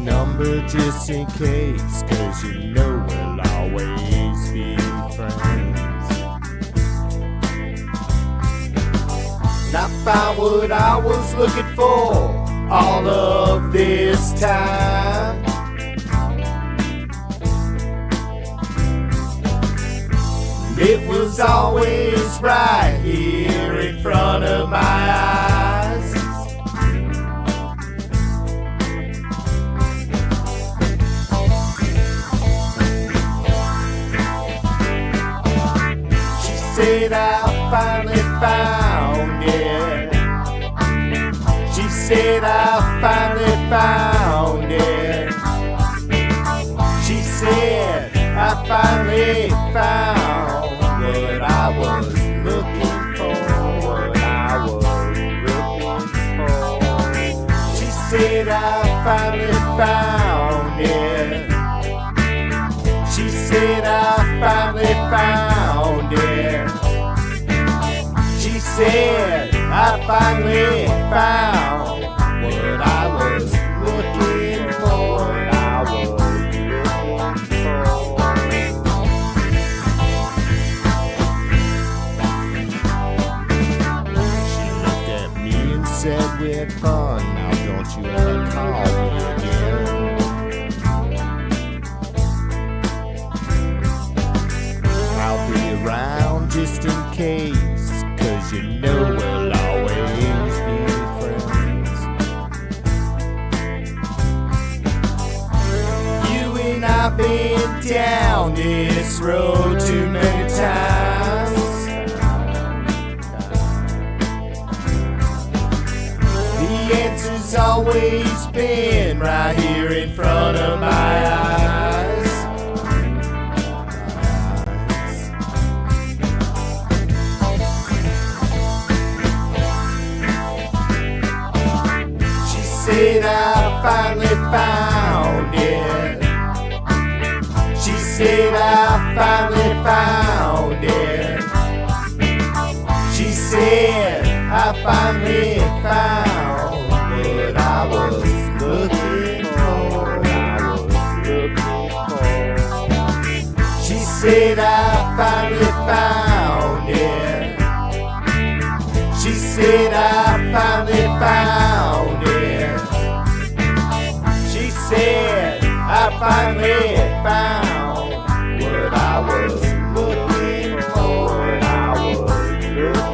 number just in case, 'cause you know we'll always be friends. And I found what I was looking for all of this time. It was always right here in front of my eyes. She said I finally found it. She said I finally found it. She said I finally found what I was looking for, what I was looking for. She said I finally found it. She said I finally found it. She said I finally found what I was looking for, what I was looking for. Said we're fun, now don't you ever call me again. I'll be around just in case, 'cause you know we'll always be friends. You and I've been down this road too many times. The answer's always been right here in front of my eyes. She said I finally found it. She said I finally found it. She said I finally found what I was looking for, I was looking for. She said I finally found it. She said I finally found it. She said I finally found what I was looking for, what I was looking for.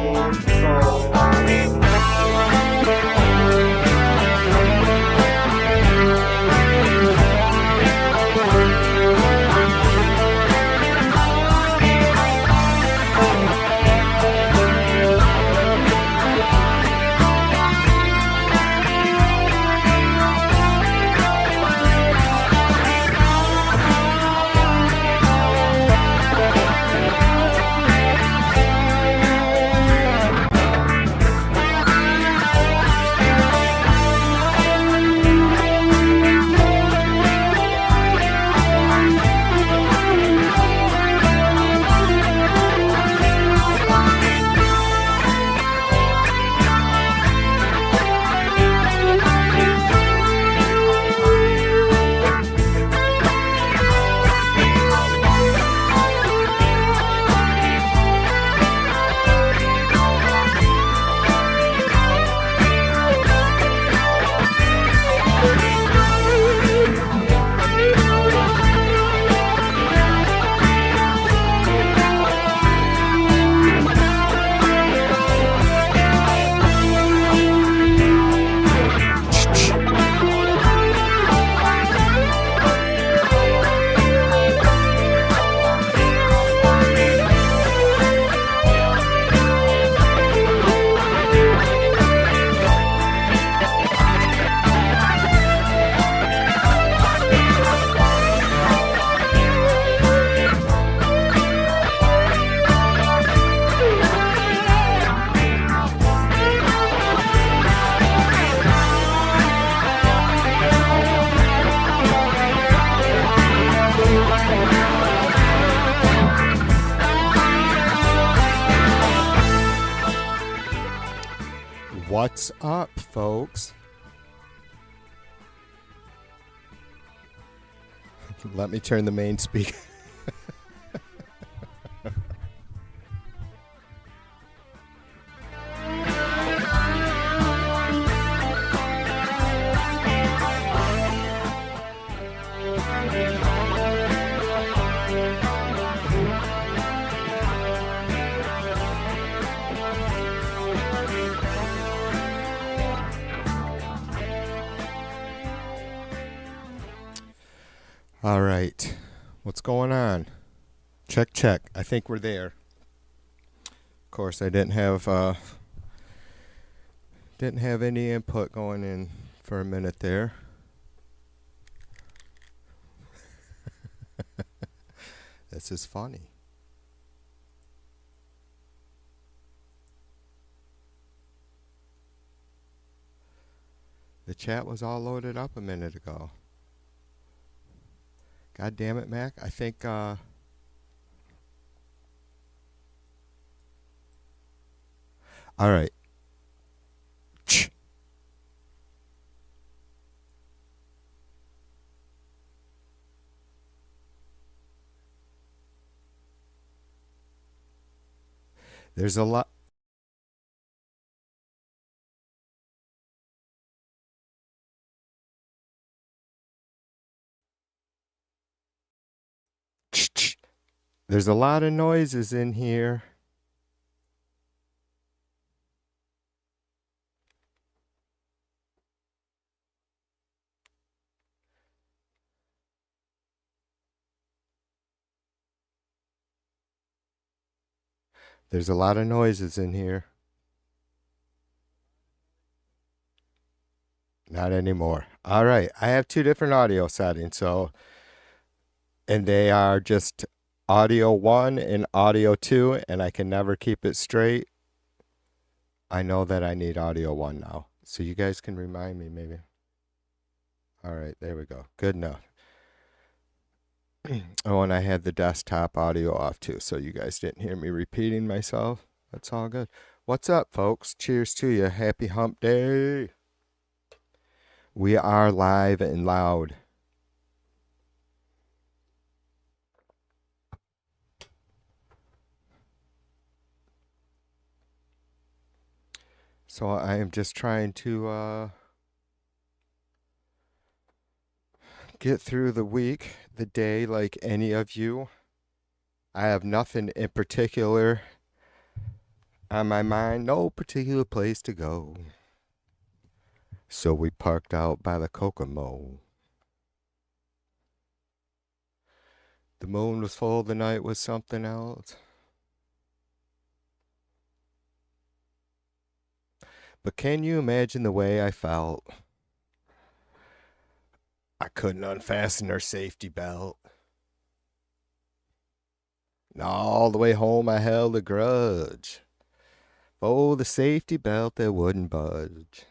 What's up, folks? Let me turn the main speaker. All right. What's going on? Check, check. I think we're there. Of course, I didn't have any input going in for a minute there. This is funny. The chat was all loaded up a minute ago. God damn it, Mac. I think, all right. There's a lot. There's a lot of noises in here. There's a lot of noises in here. Not anymore. All right. I have two different audio settings, and they are just audio 1 and audio 2, and I can never keep it straight. I know that I need audio 1 now. So you guys can remind me maybe. All right, there we go. Good enough. Oh, and I had the desktop audio off too, so you guys didn't hear me repeating myself. That's all good. What's up, folks? Cheers to you. Happy hump day. We are live and loud. So I am just trying to get through the week, the day, like any of you. I have nothing in particular on my mind, no particular place to go. So we parked out by the Kokomo. The moon was full, the night was something else. But can you imagine the way I felt? I couldn't unfasten her safety belt. And all the way home I held a grudge. Oh, the safety belt that wouldn't budge.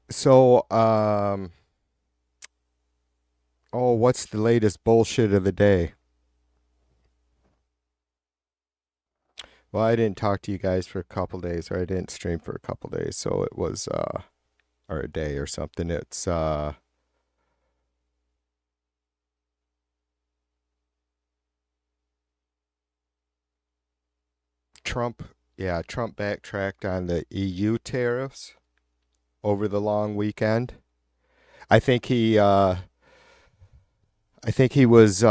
So, what's the latest bullshit of the day? Well, I didn't talk to you guys for a couple days, or I didn't stream for a couple days, so it was, or a day or something. It's, Trump backtracked on the EU tariffs over the long weekend. I think he was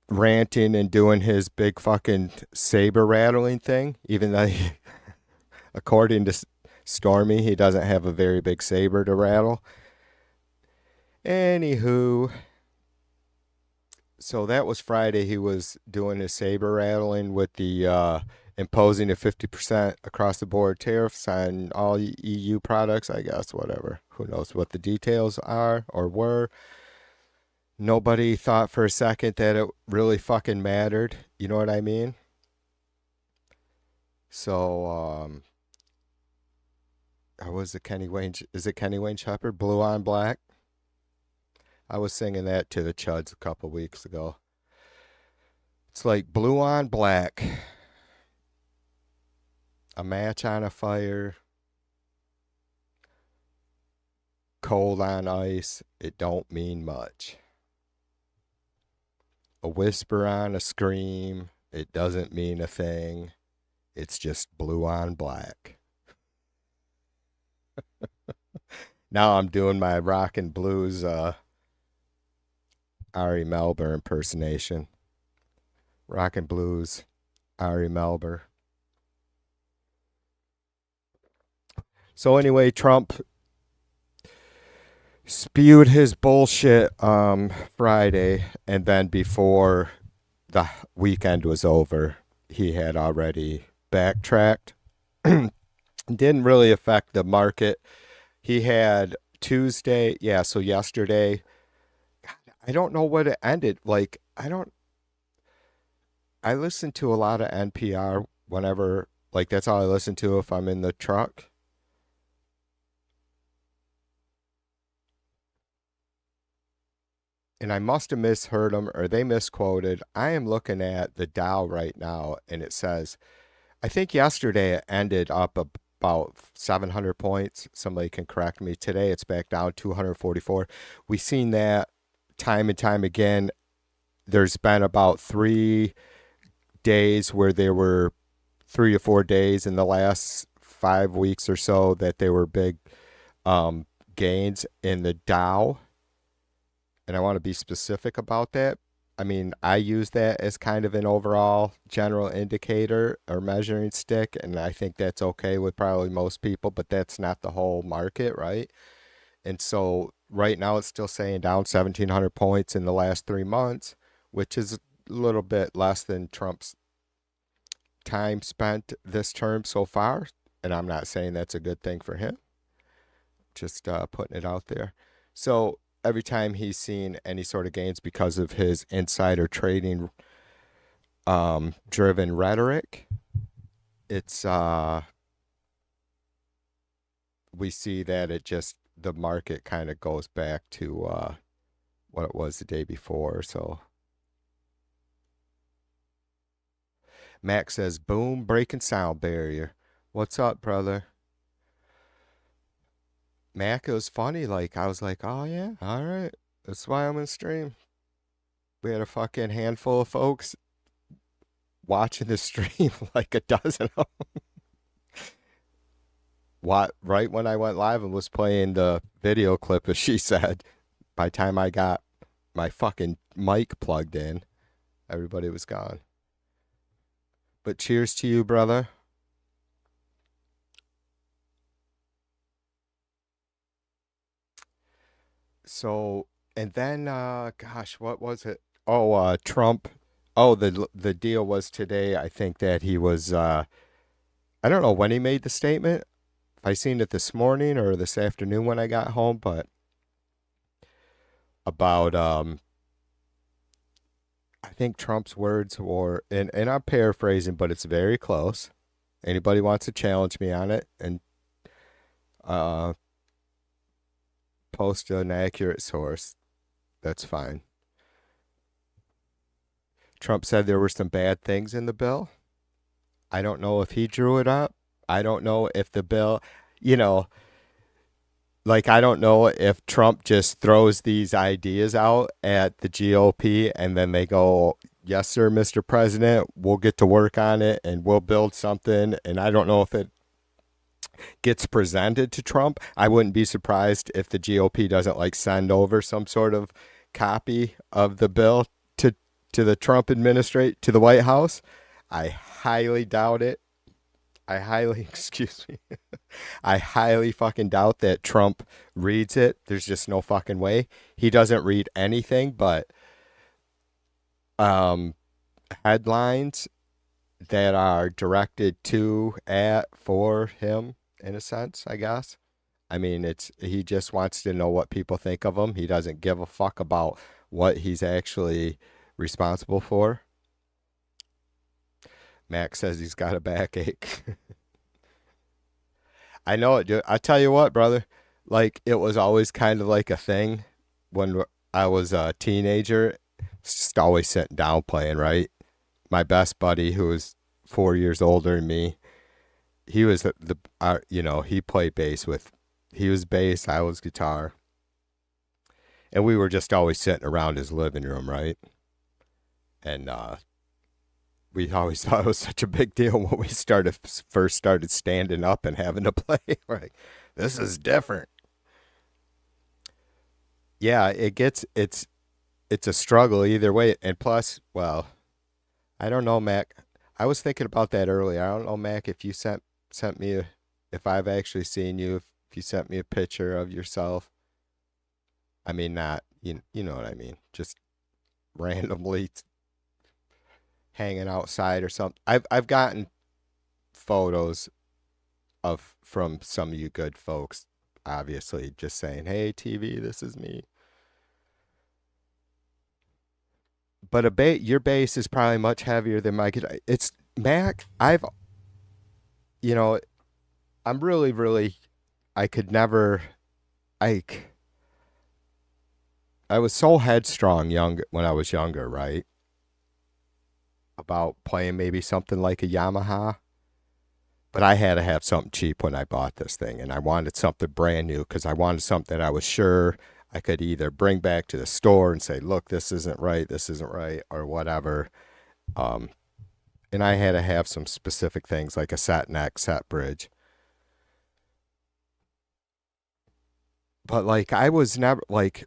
ranting and doing his big fucking saber rattling thing, even though according to Stormy, he doesn't have a very big saber to rattle. Anywho, so that was Friday. He was doing his saber rattling with the imposing a 50% across the board tariffs on all EU products, I guess, whatever. Who knows what the details are or were. Nobody thought for a second that it really fucking mattered. You know what I mean? So, was it Kenny Wayne? Is it Kenny Wayne Shepherd? Blue on Black? I was singing that to the Chuds a couple weeks ago. It's like blue on black. A match on a fire, cold on ice, it don't mean much. A whisper on a scream, it doesn't mean a thing. It's just blue on black. Now I'm doing my rock and blues Ari Melber impersonation. Rock and blues Ari Melber. So anyway, Trump spewed his bullshit Friday, and then before the weekend was over, he had already backtracked. Didn't really affect the market. He had Tuesday, yeah, so yesterday. I don't know what it ended. Like, I listen to a lot of NPR whenever, like, that's all I listen to if I'm in the truck. And I must have misheard them or they misquoted. I am looking at the Dow right now and it says, I think yesterday it ended up about 700 points. Somebody can correct me. Today it's back down 244. We've seen that time and time again. There's been about 3 days where there were 3 to 4 days in the last 5 weeks or so that there were big gains in the Dow. And I want to be specific about that. I mean, I use that as kind of an overall general indicator or measuring stick, and I think that's okay with probably most people, but that's not the whole market, right? And so right now it's still saying down 1,700 points in the last 3 months, which is a little bit less than Trump's time spent this term so far. And I'm not saying that's a good thing for him, just putting it out there. So every time he's seen any sort of gains because of his insider trading driven rhetoric, it's we see that it just the market kind of goes back to what it was the day before. So Max says, boom, breaking sound barrier. What's up, brother? Mac, it was funny. Like, I was like, oh, yeah, all right. That's why I'm in stream. We had a fucking handful of folks watching the stream, like a dozen of them. What, right when I went live and was playing the video clip, as she said, by the time I got my fucking mic plugged in, everybody was gone. But cheers to you, brother. So, and then, gosh, what was it? Oh, Trump. Oh, the deal was today. I think that he was. I don't know when he made the statement. If I seen it this morning or this afternoon when I got home, but about I think Trump's words were, and I'm paraphrasing, but it's very close. Anybody wants to challenge me on it and uh, post an accurate source, that's fine. Trump said there were some bad things in the bill. I don't know if he drew it up. I don't know if the bill, you know, like I don't know if Trump just throws these ideas out at the GOP and then they go, "Yes, sir, Mr. President, we'll get to work on it and we'll build something." And I don't know if it gets presented to Trump. I wouldn't be surprised if the GOP doesn't like send over some sort of copy of the bill to the Trump administration to the White House. I highly doubt it. I highly, excuse me, I highly fucking doubt that Trump reads it. There's just no fucking way. He doesn't read anything but um, headlines that are directed to, at, for him, in a sense, I guess. I mean, he just wants to know what people think of him. He doesn't give a fuck about what he's actually responsible for. Max says he's got a backache. I know it, dude. I tell you what, brother. Like it was always kind of like a thing when I was a teenager. Just always sitting down playing, right? My best buddy, who was 4 years older than me, he was he played bass with, he was bass, I was guitar, and we were just always sitting around his living room, right? And we always thought it was such a big deal when we first started standing up and having to play. Like, this is different. Yeah, it's a struggle either way. And plus, well, I don't know, Mac. I was thinking about that earlier. I don't know, Mac, if you sent me if I've actually seen you, if you sent me a picture of yourself. I mean, not you know what I mean. Just randomly hanging outside or something. I've gotten photos of from some of you good folks, obviously, just saying, "Hey, TV, this is me." But your bass is probably much heavier than my guitar. It's Mac. You know, I'm really, I could never, I, I was so headstrong when I was younger, right? About playing maybe something like a Yamaha. But I had to have something cheap when I bought this thing, and I wanted something brand new because I wanted something that I was sure I could either bring back to the store and say, "Look, this isn't right," or whatever. Um, and I had to have some specific things like a set neck, set bridge. But like I was never like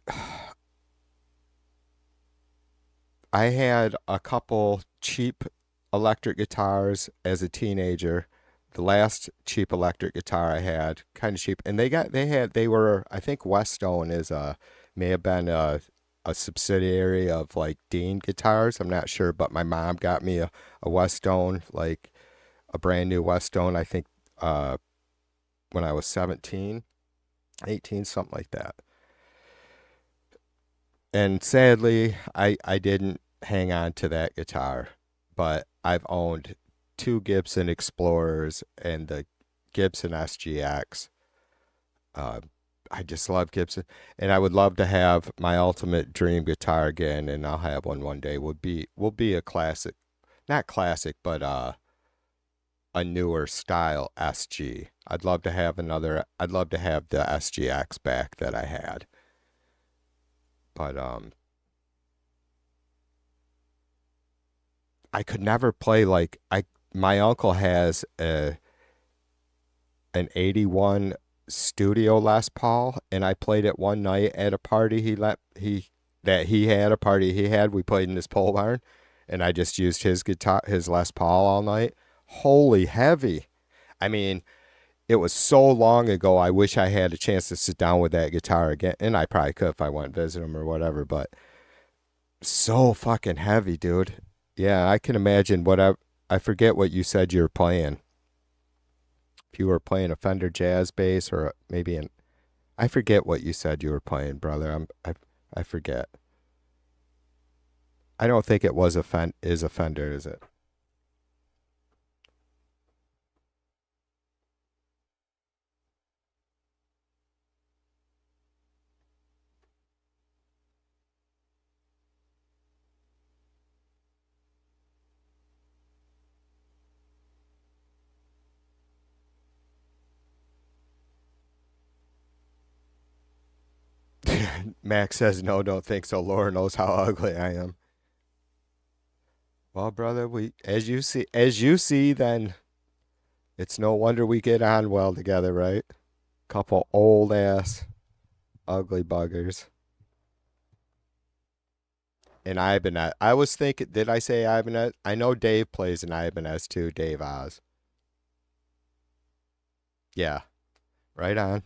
I had a couple cheap electric guitars as a teenager. The last cheap electric guitar I had, kind of cheap, and they were, I think Westone is a may have been a subsidiary of like Dean Guitars. I'm not sure, but my mom got me a Westone, like a brand new Westone. I think uh, when I was 17, 18, something like that. And sadly, I didn't hang on to that guitar, but I've owned two Gibson Explorers and the Gibson SGX. Uh, I just love Gibson, and I would love to have my ultimate dream guitar again, and I'll have one day. Will be a classic, not classic, but a newer style SG. I'd love to have the SGX back that I had, but I could never play like I. My uncle has an '81 Studio Les Paul, and I played it one night at a party he had a party he had. We played in this pole barn, and I just used his Les Paul all night. Holy heavy! I mean, it was so long ago. I wish I had a chance to sit down with that guitar again, and I probably could if I went and visit him or whatever. But so fucking heavy, dude. Yeah, I can imagine I forget what you said you were playing. If you were playing a Fender jazz bass or maybe an I forget what you said you were playing, brother. I forget. I don't think it was a Fender, is it? Max says no, don't think so. Laura knows how ugly I am. Well, brother, we as you see, then it's no wonder we get on well together, right? Couple old ass ugly buggers. And Ibanez. I was thinking, did I say Ibanez? I know Dave plays an Ibanez too, Dave Oz. Yeah, right on.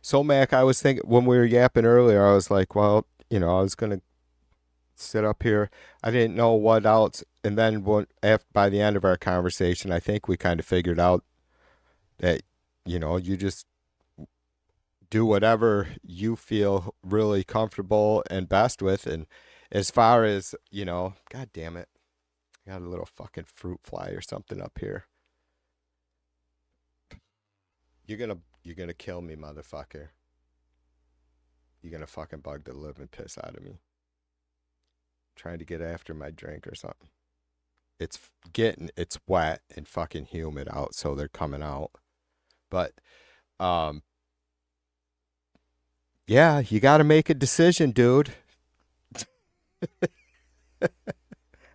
So, Mac, I was thinking when we were yapping earlier, I was like, well, I was gonna sit up here. I didn't know what else. And then by the end of our conversation, I think we kind of figured out that, you just do whatever you feel really comfortable and best with. And as far as, God damn it. I got a little fucking fruit fly or something up here. You're gonna kill me, motherfucker. You're gonna fucking bug the living piss out of me. Trying to get after my drink or something. It's wet and fucking humid out, so they're coming out. But um yeah, you gotta make a decision, dude.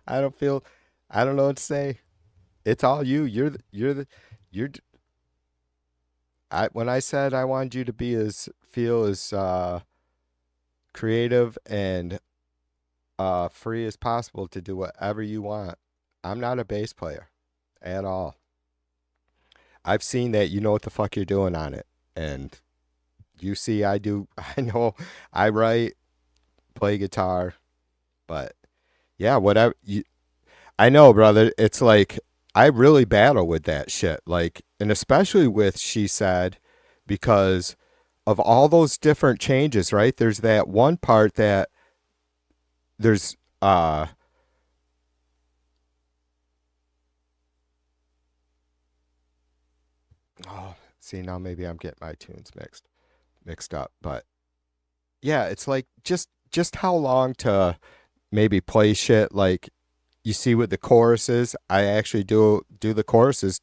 I don't know what to say. It's all you. You're I when I said I wanted you to be as feel as creative and free as possible to do whatever you want. I'm not a bass player at all. I've seen that you know what the fuck you're doing on it. And you see I do I know I write, play guitar, but yeah, whatever you I know, brother. It's like I really battle with that shit. Like, and especially with She Said, because of all those different changes, right? There's that one part that there's oh, see now maybe I'm getting my tunes mixed up, but yeah, it's like just how long to maybe play shit like you see with the choruses. I actually do the choruses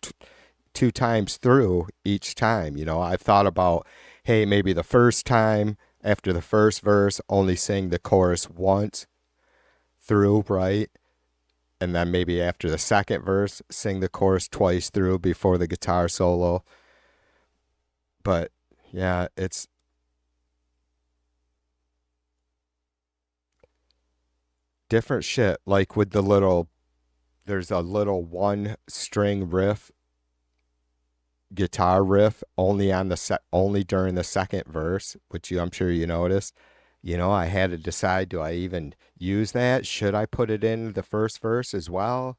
two times through each time. You know, I've thought about, hey, maybe the first time after the first verse, only sing the chorus once through, right? And then maybe after the second verse, sing the chorus twice through before the guitar solo. But yeah, it's different shit. Like with there's a little one string riff, guitar riff only during the second verse, which I'm sure you noticed. You know, I had to decide, do I even use that? Should I put it in the first verse as well?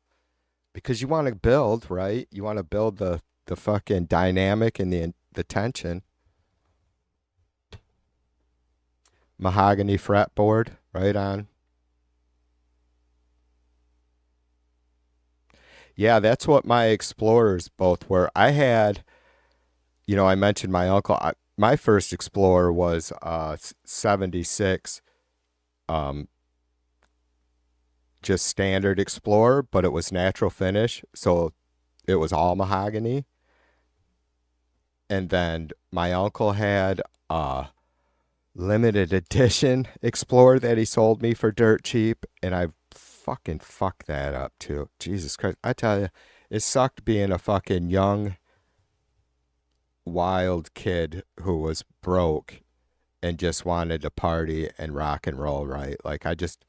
Because you want to build, right? You want to build the fucking dynamic and the tension. Mahogany fretboard, right on. Yeah, that's what my Explorers both were. I had, I mentioned my uncle. My first Explorer was 76, um, just standard Explorer, but it was natural finish, so it was all mahogany. And then my uncle had a limited edition Explorer that he sold me for dirt cheap, and I fucking fucked that up too. Jesus Christ, I tell you, it sucked being a fucking young wild kid who was broke and just wanted to party and rock and roll, right? Like I don't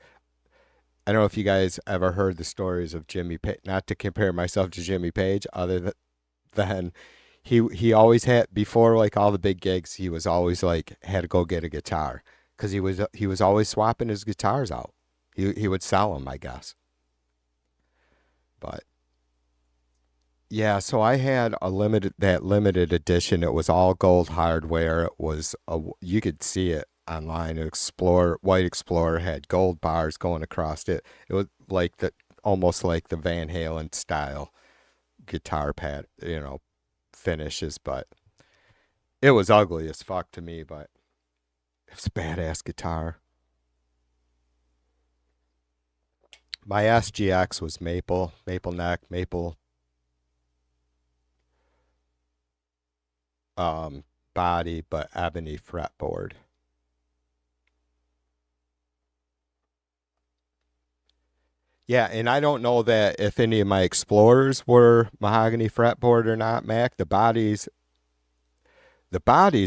know if you guys ever heard the stories of Jimmy Page, not to compare myself to Jimmy Page, than he always had, before like all the big gigs, he was always like had to go get a guitar because he was always swapping his guitars out. He would sell them, I guess. But yeah, so I had limited edition. It was all gold hardware. You could see it online. White Explorer had gold bars going across it. It was like almost like the Van Halen style guitar pad, finishes, but it was ugly as fuck to me, but it was a badass guitar. My SGX was maple neck, maple um body, but ebony fretboard. Yeah, and I don't know that if any of my Explorers were mahogany fretboard or not, Mac. The bodies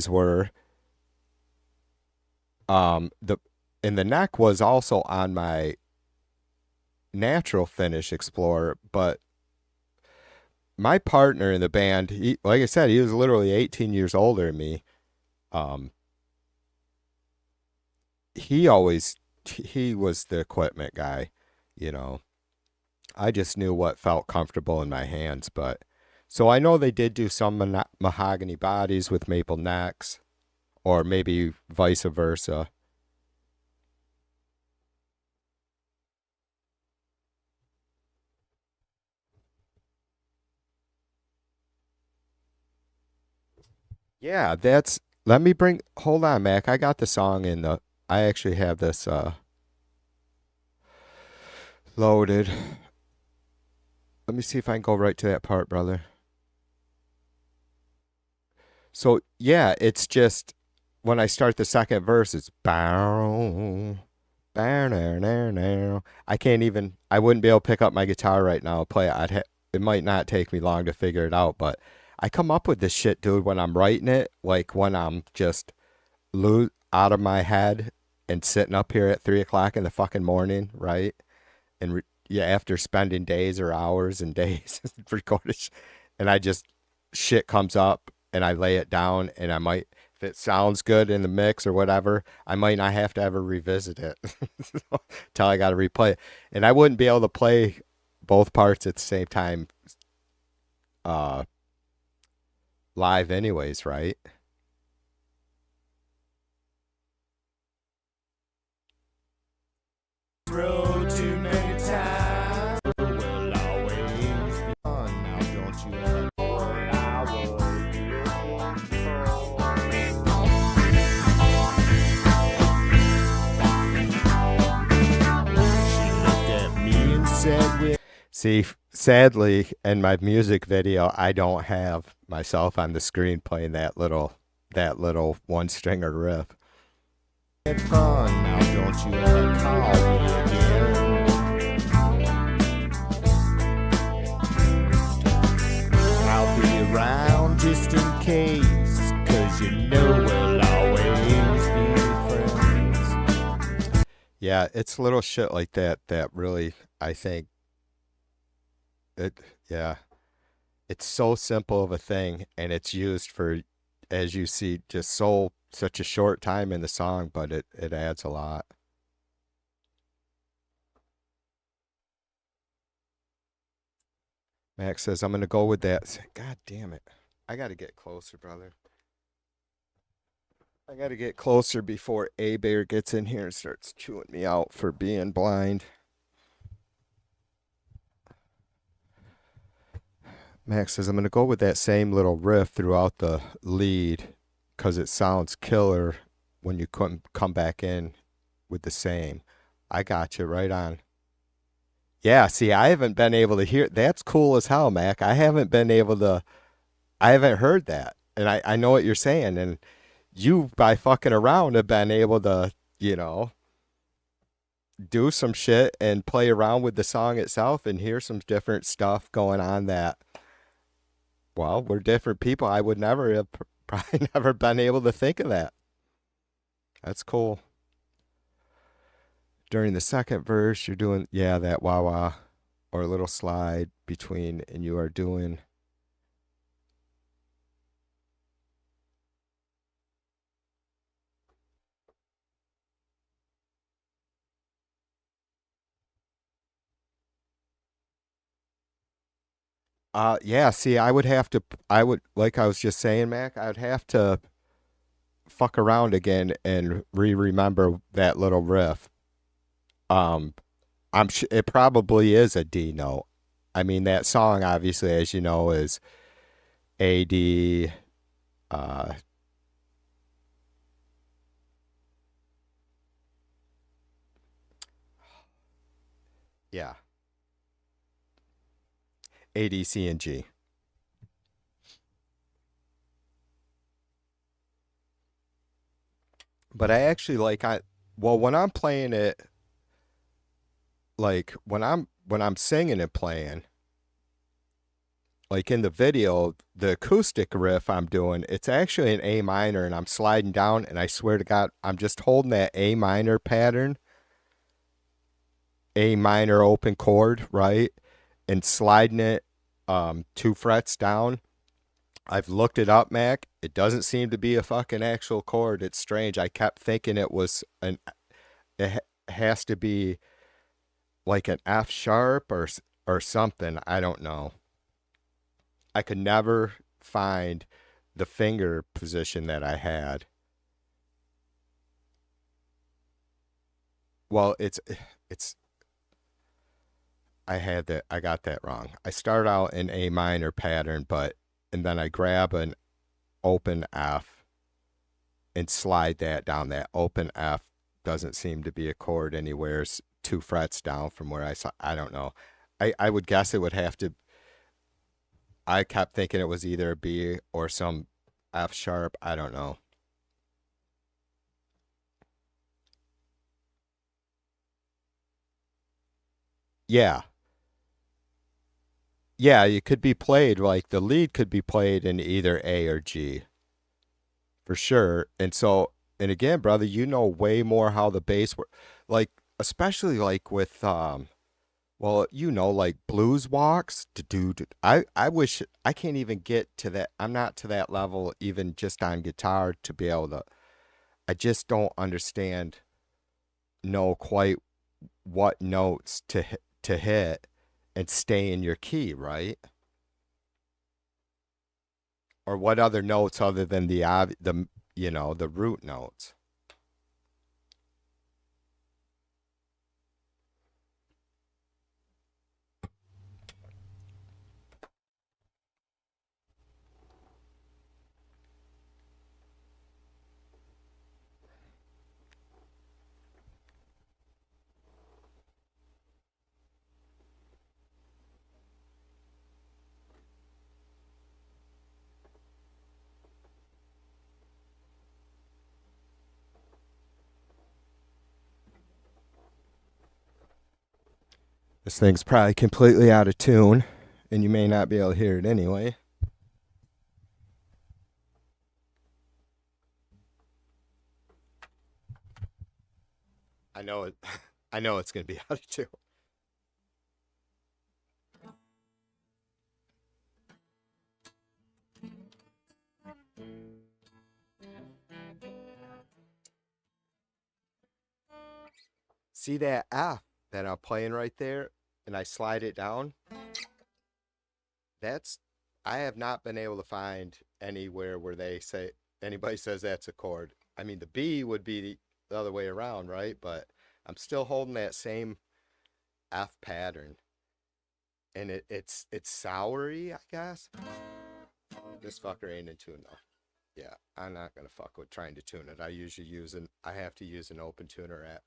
were the and the neck was also on my natural finish Explorer, but my partner in the band, like I said, he was literally 18 years older than me. Um, he was the equipment guy, you know. I just knew what felt comfortable in my hands, but so I know they did do some mahogany bodies with maple necks, or maybe vice versa. Yeah, that's let me bring hold on, Mac. I got the song in the I actually have this loaded. Let me see if I can go right to that part, brother. So yeah, it's just when I start the second verse, it's bow, bow, now, now, now. I can't even. I wouldn't be able to pick up my guitar right now and play it. It might not take me long to figure it out, but I come up with this shit, dude, when I'm writing it, like when I'm just out of my head and sitting up here at 3 o'clock in the fucking morning, right? And yeah, after spending days or hours and days recording, and I just shit comes up and I lay it down, and I might, if it sounds good in the mix or whatever, I might not have to ever revisit it till I got to replay it, and I wouldn't be able to play both parts at the same time uh live anyways, right? Road too many times will always be on. Now don't you ever what I was. She looked at me and said, See, sadly, in my music video, I don't have myself on the screen playing that little one stringer riff. "Had fun. Now don't you ever call me again. I'll be around just in case, 'cause you know we'll always be friends." Yeah, it's little shit like that that really, I think it. Yeah, it's so simple of a thing, and it's used for, as you see, just such a short time in the song, but it adds a lot. Max says, I'm going to go with that. God damn it. I got to get closer, brother. I got to get closer before A Bear gets in here and starts chewing me out for being blind. Max says, I'm going to go with that same little riff throughout the lead because it sounds killer when you come back in with the same. I got you right on. Yeah, see, I haven't been able to hear. That's cool as hell, Mac. I haven't heard that. And I know what you're saying. And you, by fucking around, have been able to, you know, do some shit and play around with the song itself and hear some different stuff going on that, well, we're different people. I would never have probably never been able to think of that. That's cool. During the second verse, you're doing, yeah, that wah wah or a little slide between, and you are doing. Yeah, see, I would, like I was just saying, Mac, I would have to fuck around again and remember that little riff. Um, it probably is a D note. I mean, that song, obviously, as you know, is A D. Uh, yeah, A D C and G. But I actually like well, when I'm playing it, like when I'm singing and playing, like in the video, the acoustic riff I'm doing, it's actually an A minor, and I'm sliding down, and I swear to God, I'm just holding that A minor pattern, A minor open chord, right? And sliding it 2 frets down. I've looked it up, Mac. It doesn't seem to be a fucking actual chord. It's strange. I kept thinking it has to be like an F sharp or something. I don't know. I could never find the finger position that I had. Well, it's I got that wrong. I start out in A minor pattern, but and then I grab open F and slide that down. That open F doesn't seem to be a chord anywhere. It's 2 frets down from where I saw. I don't know. I would guess it would have to. I kept thinking it was either a B or some F sharp. I don't know. Yeah. Yeah, it could be played like the lead could be played in either A or G for sure. And so, and again, brother, you know way more how the bass work, like especially like with well, you know, like blues walks. I wish I can't even get to that. I'm not to that level even just on guitar to be able to. I just don't understand, know quite what notes to hit and stay in your key, right? Or what other notes other than the the root notes. This thing's probably completely out of tune, and you may not be able to hear it anyway. I know it. I know it's gonna be out of tune. See that F that I'm playing right there, and I slide it down. That's I have not been able to find anywhere where they say anybody says that's a chord. I mean, the B would be the other way around, right? But I'm still holding that same F pattern, and it's soury, I guess. This fucker ain't in tune though. Yeah, I'm not gonna fuck with trying to tune it. I have to use an open tuner app.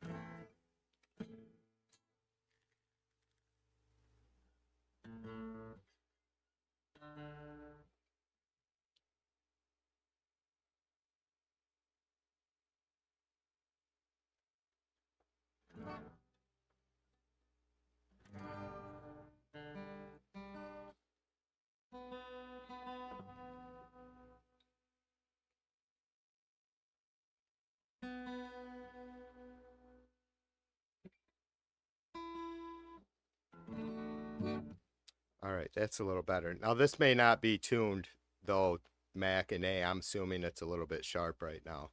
All right, that's a little better. Now this may not be tuned though, Mac and A. I'm assuming it's a little bit sharp right now.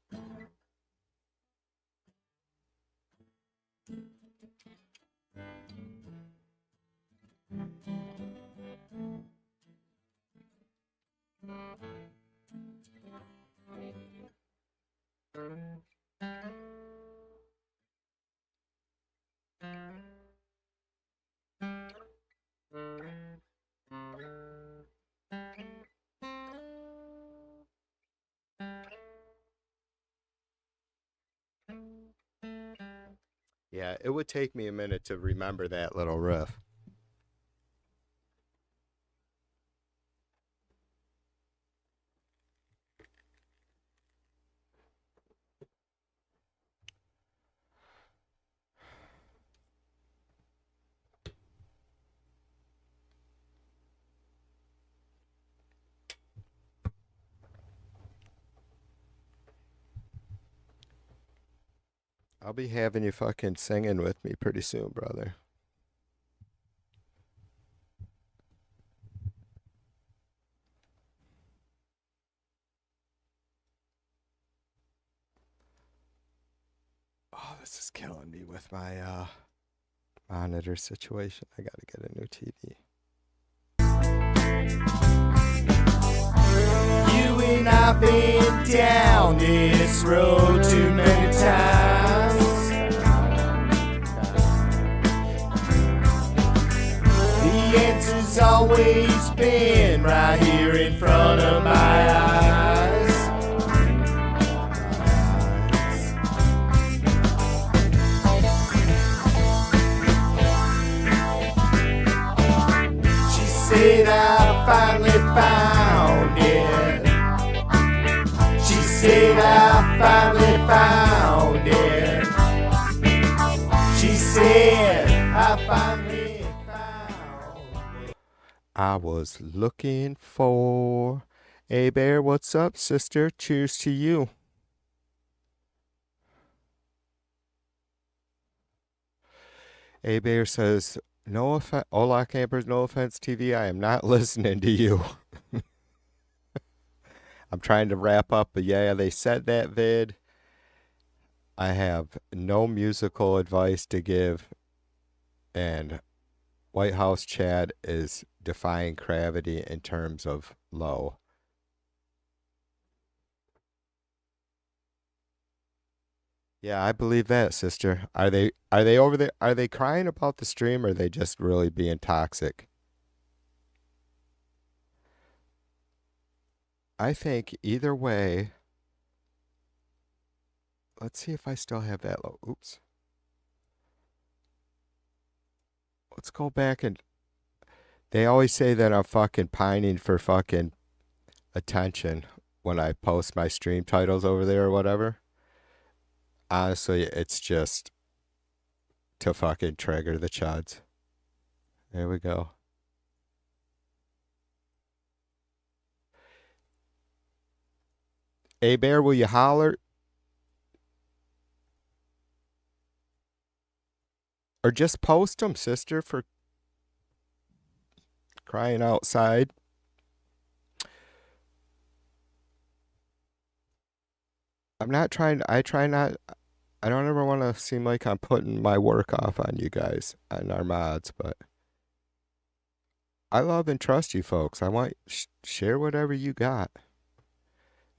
Yeah, it would take me a minute to remember that little riff. I'll be having you fucking singing with me pretty soon, brother. Oh, this is killing me with my monitor situation. I gotta get a new TV. You and I've been down this road too many times. The answer's always been right here in front of my eyes. said I finally found it. She said I finally found it. She said I finally found it. I was looking for a bear. What's up, sister? Cheers to you. A Bear says, no offense, Hola Campers, no offense, TV. I am not listening to you. I'm trying to wrap up, but yeah, they said that vid. I have no musical advice to give, and White House Chad is defying gravity in terms of low. Yeah, I believe that, sister. Are they over there? Are they crying about the stream, or are they just really being toxic? I think either way. Let's see if I still have that low. Oops. Let's go back and they always say that I'm fucking pining for fucking attention when I post my stream titles over there or whatever. Honestly, it's just to fucking trigger the chuds. There we go. Hey Bear, will you holler? Or just post them, sister, for crying outside. I'm not trying to, I try not, I don't ever want to seem like I'm putting my work off on you guys, on our mods, but I love and trust you folks. I want share whatever you got.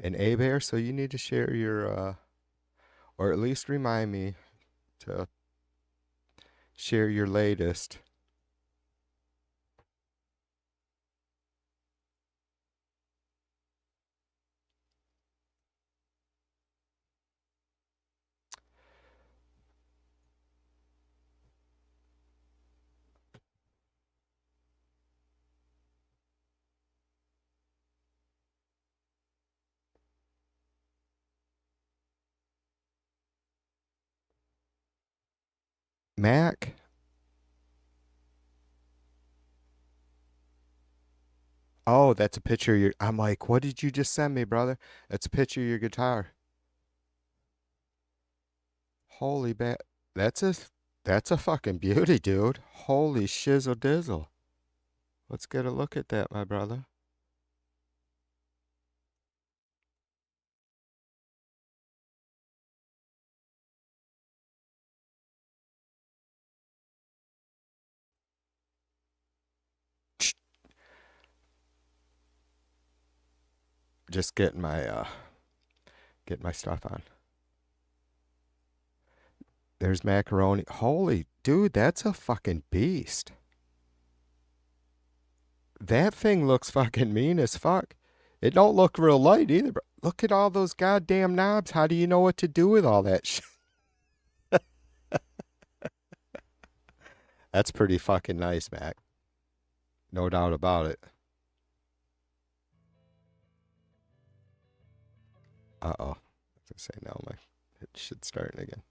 And A Bear, so you need to share your or at least remind me to share your latest. Mac? Oh, that's a picture of your I'm like, what did you just send me, brother? That's a picture of your guitar. Holy bat that's a that's a fucking beauty, dude. Holy shizzle dizzle. Let's get a look at that, my brother. Just getting my stuff on. There's macaroni. Holy dude, that's a fucking beast. That thing looks fucking mean as fuck. It don't look real light either, but look at all those goddamn knobs. How do you know what to do with all that shit? That's pretty fucking nice, Mac. No doubt about it. Uh-oh. I was gonna say no, my it should start again.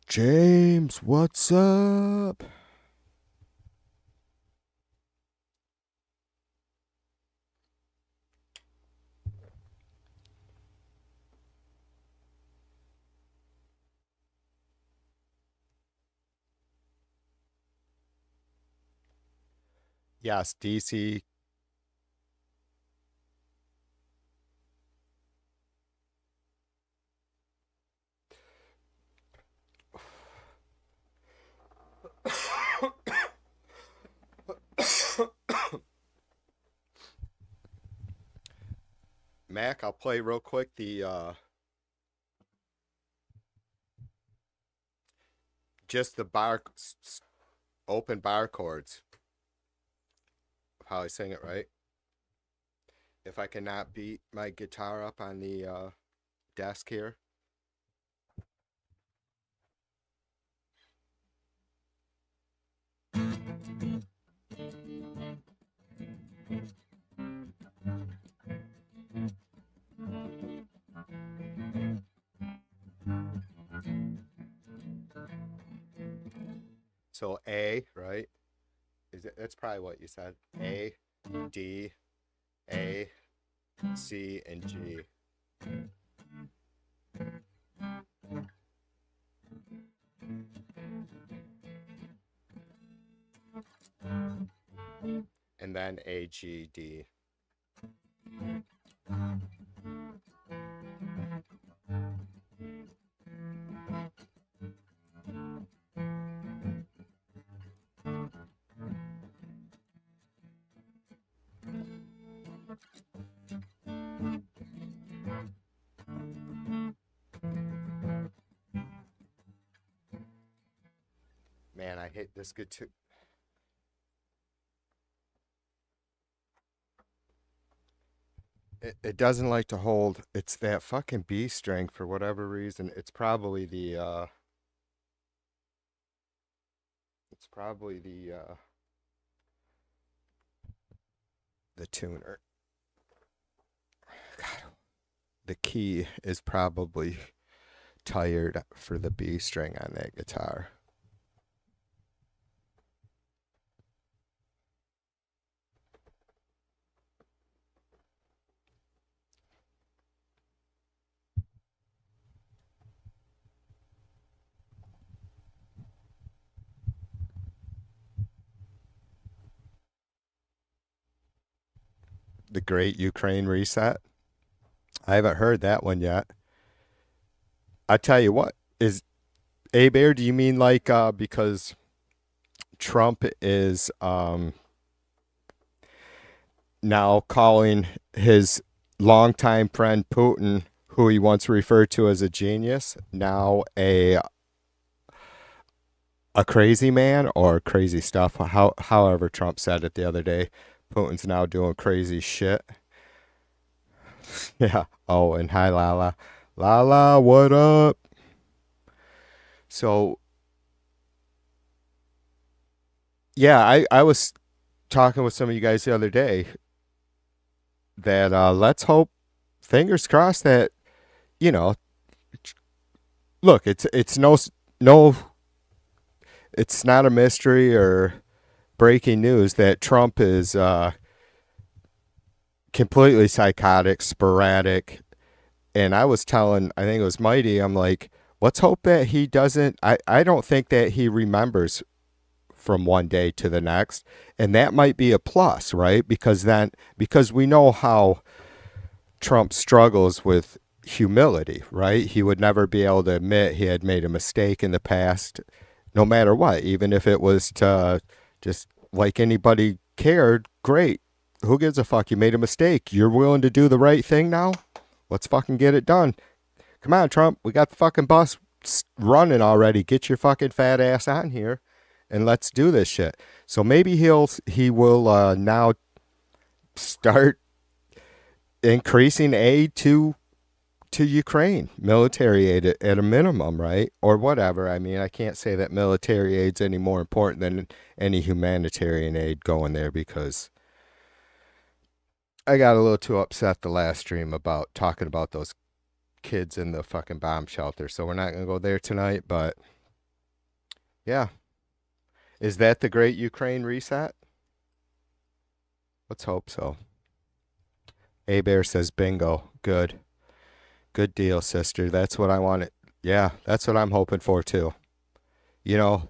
James, what's up? Yes, DC. Mac, I'll play real quick the just the open bar chords of how I sing it, right? If I cannot beat my guitar up on the desk here. So A, right? Is it? That's probably what you said. A, D, A, C, and G. And then A, G, D. Man, I hate this guitar. It doesn't like to hold. It's that fucking B string for whatever reason. It's probably the tuner. God, the key is probably tired for the B string on that guitar. The Great Ukraine Reset. I haven't heard that one yet. I tell you what, is A Bear, do you mean like because Trump is now calling his longtime friend Putin, who he once referred to as a genius, now a crazy man or crazy stuff? However Trump said it the other day, Putin's now doing crazy shit. Yeah. Oh, and hi Lala. Lala, what up? So yeah, I was talking with some of you guys the other day that let's hope, fingers crossed, that you know, look, it's no, it's not a mystery or breaking news that Trump is completely psychotic, sporadic. And I was telling, I think it was Mighty, I'm like, let's hope that he doesn't. I don't think that he remembers from one day to the next. And that might be a plus, right? Because we know how Trump struggles with humility, right? He would never be able to admit he had made a mistake in the past, no matter what, even if it was to just like anybody cared, great. Who gives a fuck? You made a mistake. You're willing to do the right thing now? Let's fucking get it done. Come on, Trump. We got the fucking bus running already. Get your fucking fat ass on here and let's do this shit. So maybe he will now start increasing aid to Ukraine, military aid at a minimum, right? Or whatever. I mean, I can't say that military aid's any more important than any humanitarian aid going there, because I got a little too upset the last stream about talking about those kids in the fucking bomb shelter. So we're not going to go there tonight, but yeah. Is that the Great Ukraine Reset? Let's hope so. A Bear says bingo. Good. Good deal, sister. That's what I wanted. Yeah, that's what I'm hoping for too. You know,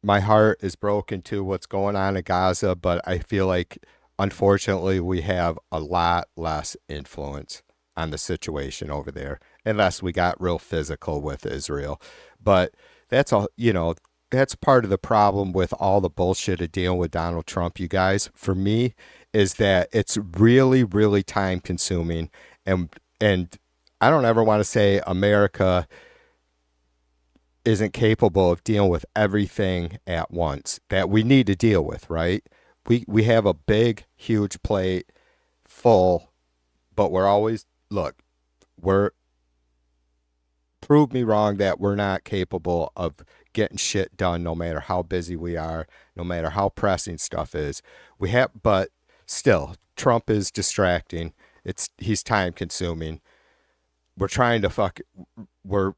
my heart is broken to what's going on in Gaza, but I feel like unfortunately we have a lot less influence on the situation over there, unless we got real physical with Israel. But that's all, that's part of the problem with all the bullshit of dealing with Donald Trump, you guys. For me, is that it's really, really time consuming, and I don't ever want to say America isn't capable of dealing with everything at once that we need to deal with, right? We have a big, huge plate full, but we're always, look, we're, prove me wrong that we're not capable of getting shit done no matter how busy we are, no matter how pressing stuff is. But still, Trump is distracting. He's time consuming. We're trying to we're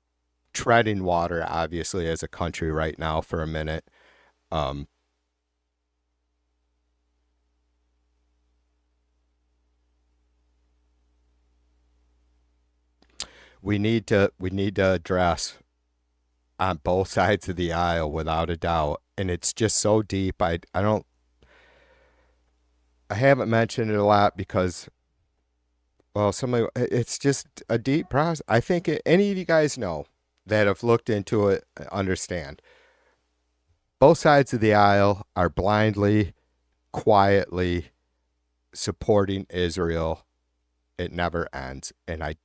treading water, obviously, as a country right now for a minute. Um, we need to address on both sides of the aisle without a doubt, and it's just so deep. I haven't mentioned it a lot because, well, somebody, it's just a deep process. I think any of you guys know that have looked into it understand. Both sides of the aisle are blindly, quietly supporting Israel. It never ends. And I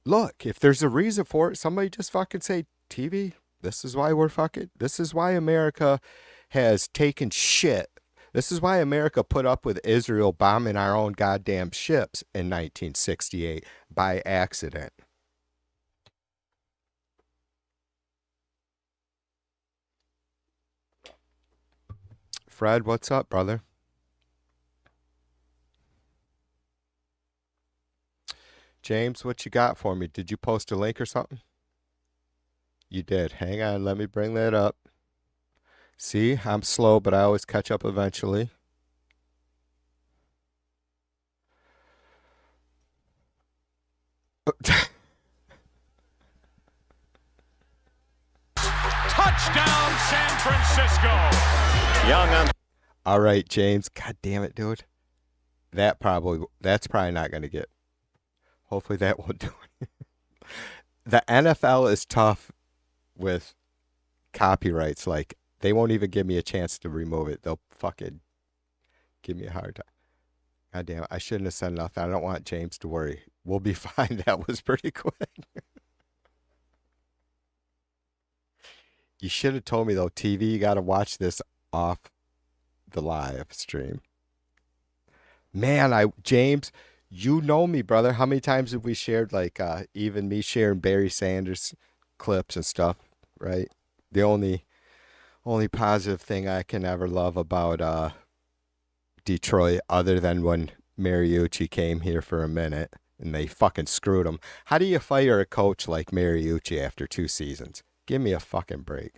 look, if there's a reason for it, somebody just fucking say, TV, this is why we're fucking, this is why America has taken shit. This is why America put up with Israel bombing our own goddamn ships in 1968 by accident. Fred, what's up, brother? James, what you got for me? Did you post a link or something? You did. Hang on, let me bring that up. See, I'm slow, but I always catch up eventually. Touchdown, San Francisco. Young on. All right, James. God damn it, dude. That's probably not going to get. Hopefully that won't do it. The NFL is tough with copyrights. Like, they won't even give me a chance to remove it. They'll fucking give me a hard time. God damn it. I shouldn't have said nothing. I don't want James to worry. We'll be fine. That was pretty quick. You should have told me, though, TV, you got to watch this off the live stream. Man, James, you know me, brother. How many times have we shared, like, even me sharing Barry Sanders clips and stuff, right? The only positive thing I can ever love about Detroit, other than when Mariucci came here for a minute and they fucking screwed him. How do you fire a coach like Mariucci after 2 seasons? Give me a fucking break.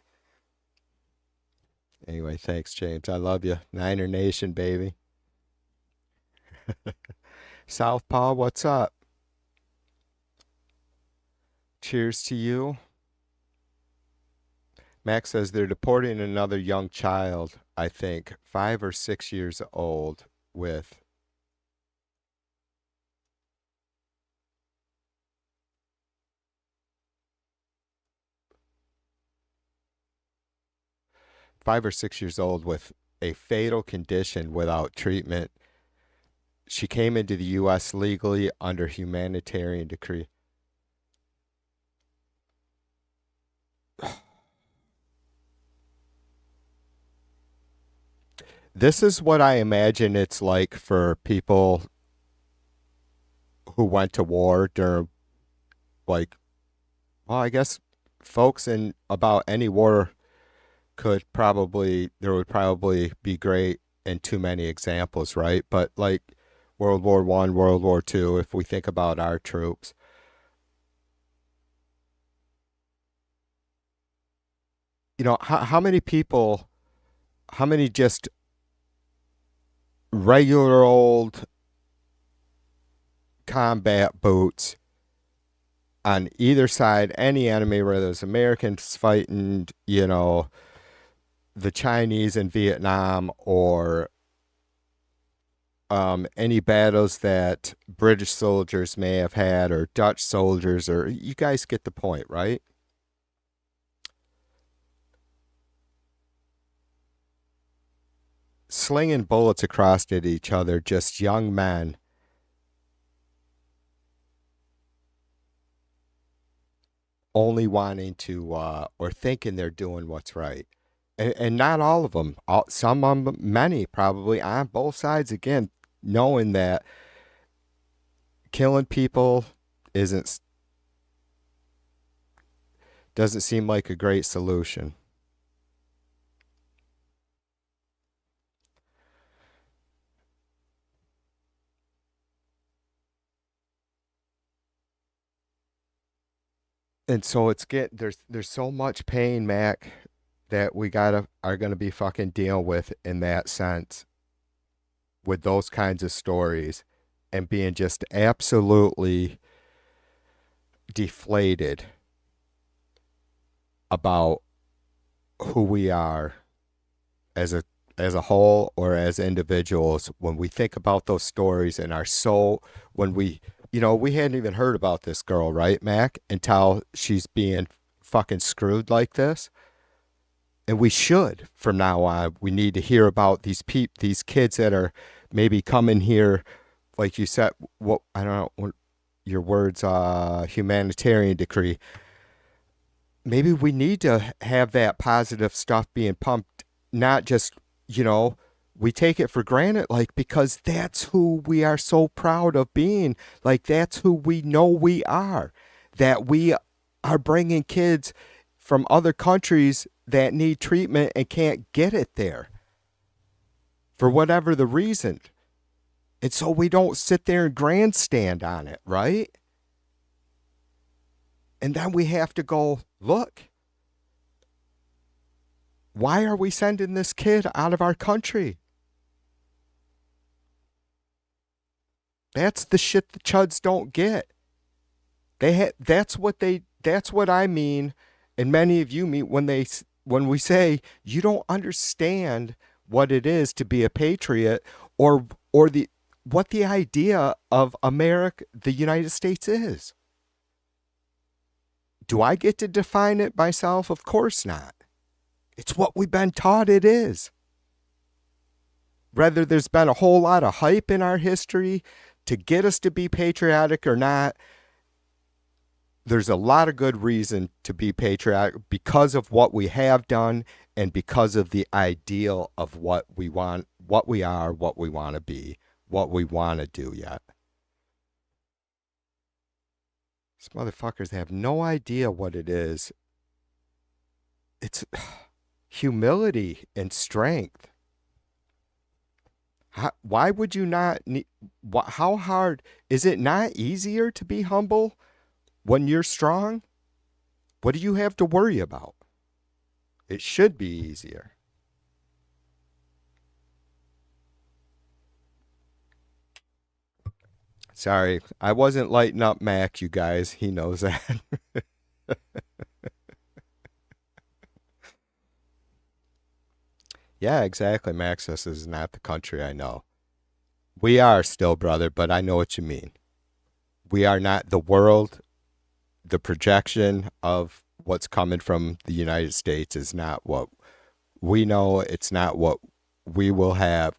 Anyway, thanks, James. I love you. Niner Nation, baby. Southpaw, what's up? Cheers to you. Max says they're deporting another young child, I think, 5 or 6 years old, with 5 or 6 years old with a fatal condition without treatment. She came into the U.S. legally under humanitarian decree. This is what I imagine it's like for people who went to war during, like, well, I guess folks in about any war there would probably be great and too many examples, right? But like World War I, World War II, if we think about our troops, how many people, how many just regular old combat boots on either side, any enemy, whether it's Americans fighting, the Chinese in Vietnam, or any battles that British soldiers may have had, or Dutch soldiers, or you guys get the point, right? Slinging bullets across at each other, just young men only wanting to, or thinking they're doing what's right. And not all of them, some of them, many probably on both sides, again, knowing that killing people isn't doesn't seem like a great solution. And so there's so much pain, Mac, that we gotta are gonna be fucking dealing with in that sense, with those kinds of stories, and being just absolutely deflated about who we are as a whole or as individuals when we think about those stories and are so when we hadn't even heard about this girl, right, Mac, until she's being fucking screwed like this. And we should from now on. We need to hear about these kids that are maybe coming here, like you said. What I don't know what your words, humanitarian decree. Maybe we need to have that positive stuff being pumped, not just, you know, we take it for granted, like, because that's who we are so proud of being. Like, that's who we know we are. That we are bringing kids from other countries that need treatment and can't get it there for whatever the reason. And so we don't sit there and grandstand on it, right? And then we have to go, look, why are we sending this kid out of our country? That's the shit the chuds don't get. That's what I mean, and many of you mean when we say you don't understand what it is to be a patriot, or the what the idea of America, the United States is. Do I get to define it myself? Of course not. It's what we've been taught it is. Whether there's been a whole lot of hype in our history to get us to be patriotic or not, there's a lot of good reason to be patriotic because of what we have done and because of the ideal of what we want, what we are, what we want to be, what we want to do yet. These motherfuckers have no idea what it is. It's humility and strength. Why would you not need, how hard is it not easier to be humble when you're strong? What do you have to worry about? It should be easier. Sorry, I wasn't lighting up Mac, you guys. He knows that. Yeah, exactly. Max, this is not the country I know. We are still, brother, but I know what you mean. We are not the world. The projection of what's coming from the United States is not what we know. It's not what we will have.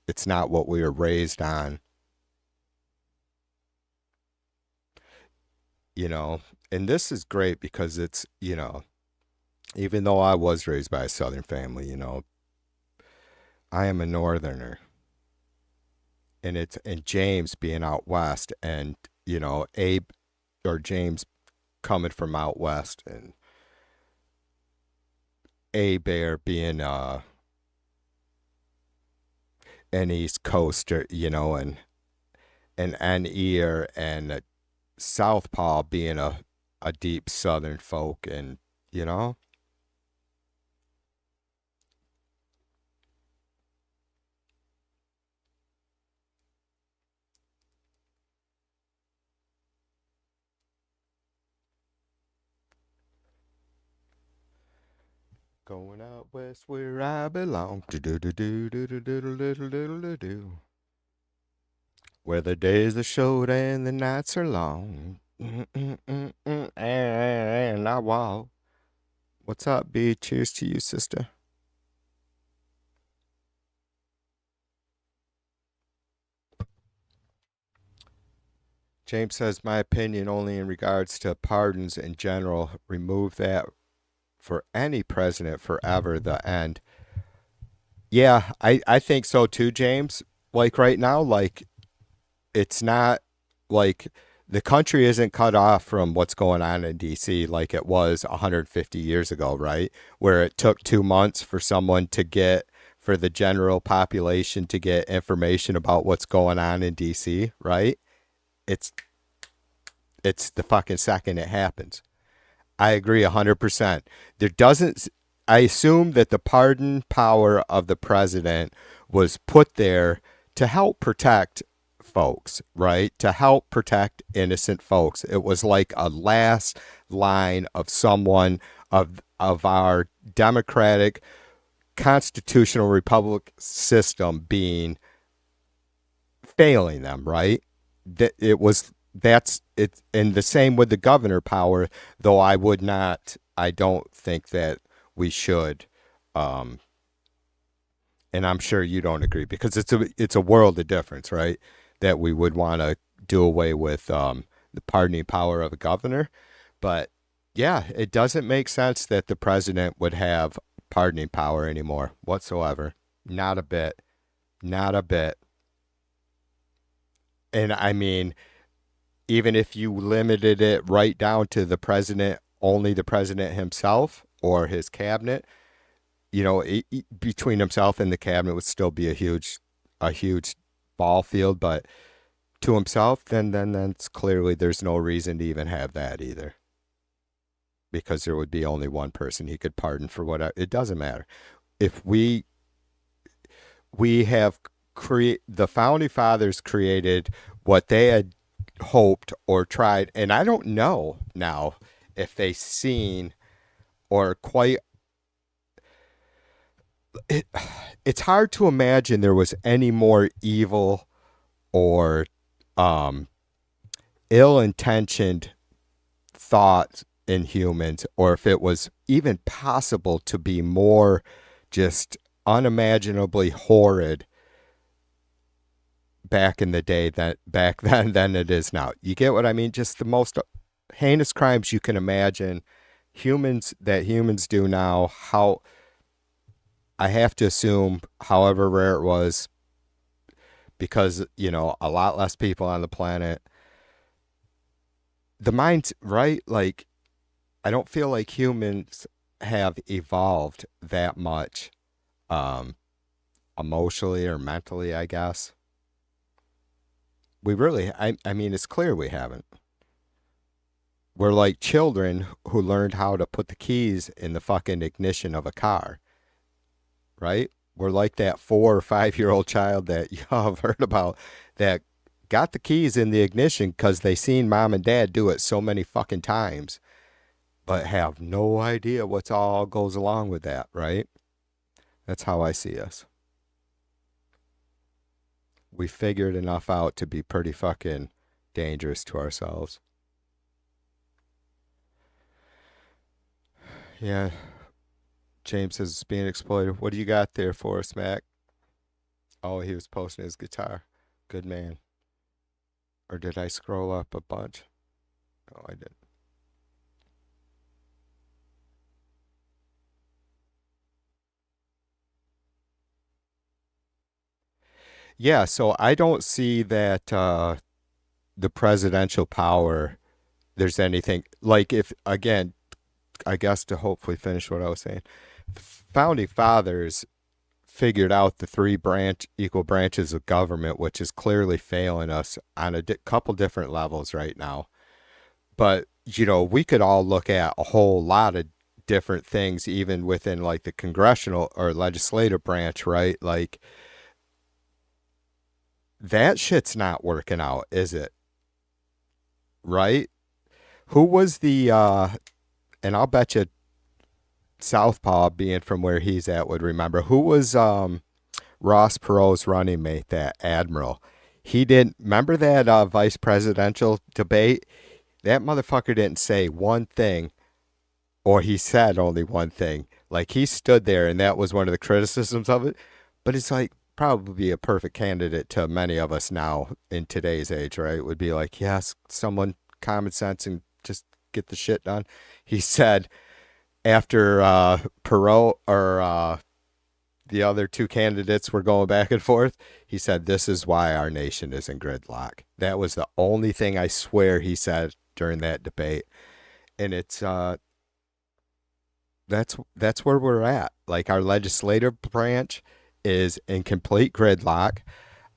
It's not what we were raised on, you know. And this is great because it's, even though I was raised by a Southern family, I am a Northerner. And James being out west, and Abe or James coming from out west, and A Bear being an East Coaster, and an ear and a Southpaw being a deep Southern folk, and you know. Going out west where I belong. Do do do do do do do do do do do do. Where the days are short and the nights are long. And I walk. What's up, B? Cheers to you, sister. James says, my opinion only in regards to pardons in general. Remove that for any president forever, the end. Yeah, I think so too, James. Like right now, like it's not like the country isn't cut off from what's going on in DC like it was 150 years ago, right? Where it took 2 months for someone to get, for the general population to get information about what's going on in DC, right? It's it's the fucking second it happens. I agree 100%. There doesn't, I assume that the pardon power of the president was put there to help protect folks, right? To help protect innocent folks. It was like a last line of someone of our democratic constitutional republic system being failing them, right? That it was that's it, and the same with the governor power. Though I don't think that we should, um, and I'm sure you don't agree because it's a world of difference, right? That we would want to do away with the pardoning power of a governor, but yeah, it doesn't make sense that the president would have pardoning power anymore whatsoever. Not a bit. Not a bit. And I mean, even if you limited it right down to the president, only the president himself or his cabinet, between himself and the cabinet would still be a huge ball field. But to himself, then that's clearly there's no reason to even have that either, because there would be only one person he could pardon for whatever. It doesn't matter if we have the founding fathers created what they had hoped or tried, and I don't know now if they seen or quite it, it's hard to imagine there was any more evil or um, ill-intentioned thoughts in humans, or if it was even possible to be more just unimaginably horrid back in the day that back then than it is now. You get what I mean? Just the most heinous crimes you can imagine, humans do now. How I have to assume, however rare it was, because a lot less people on the planet. The mind's right. Like I don't feel like humans have evolved that much, um, emotionally or mentally. I guess we really. I mean, it's clear we haven't. We're like children who learned how to put the keys in the fucking ignition of a car, right? We're like that 4 or 5 year old child that y'all have heard about that got the keys in the ignition because they seen mom and dad do it so many fucking times, but have no idea what's all goes along with that, right? That's how I see us. We figured enough out to be pretty fucking dangerous to ourselves. Yeah, James says it's being exploited. What do you got there for us, Mac? Oh, he was posting his guitar. Good man. Or did I scroll up a bunch? Oh, I did. Yeah, so I don't see that the presidential power, there's anything like if, again, I guess to hopefully finish what I was saying, the founding fathers figured out the three equal branches of government, which is clearly failing us on a couple different levels right now. But we could all look at a whole lot of different things, even within like the congressional or legislative branch, right? Like that shit's not working out, is it? Right? Who was the and I'll bet you Southpaw, being from where he's at, would remember who was Ross Perot's running mate, that admiral. He didn't remember that vice presidential debate. That motherfucker didn't say one thing, or he said only one thing. Like he stood there, and that was one of the criticisms of it. But it's like probably a perfect candidate to many of us now in today's age, right? Would be like, yes, someone common sense and just get the shit done. He said after Perot or the other two candidates were going back and forth, he said, "This is why our nation is in gridlock." That was the only thing I swear he said during that debate, and it's that's where we're at. Like our legislative branch is in complete gridlock.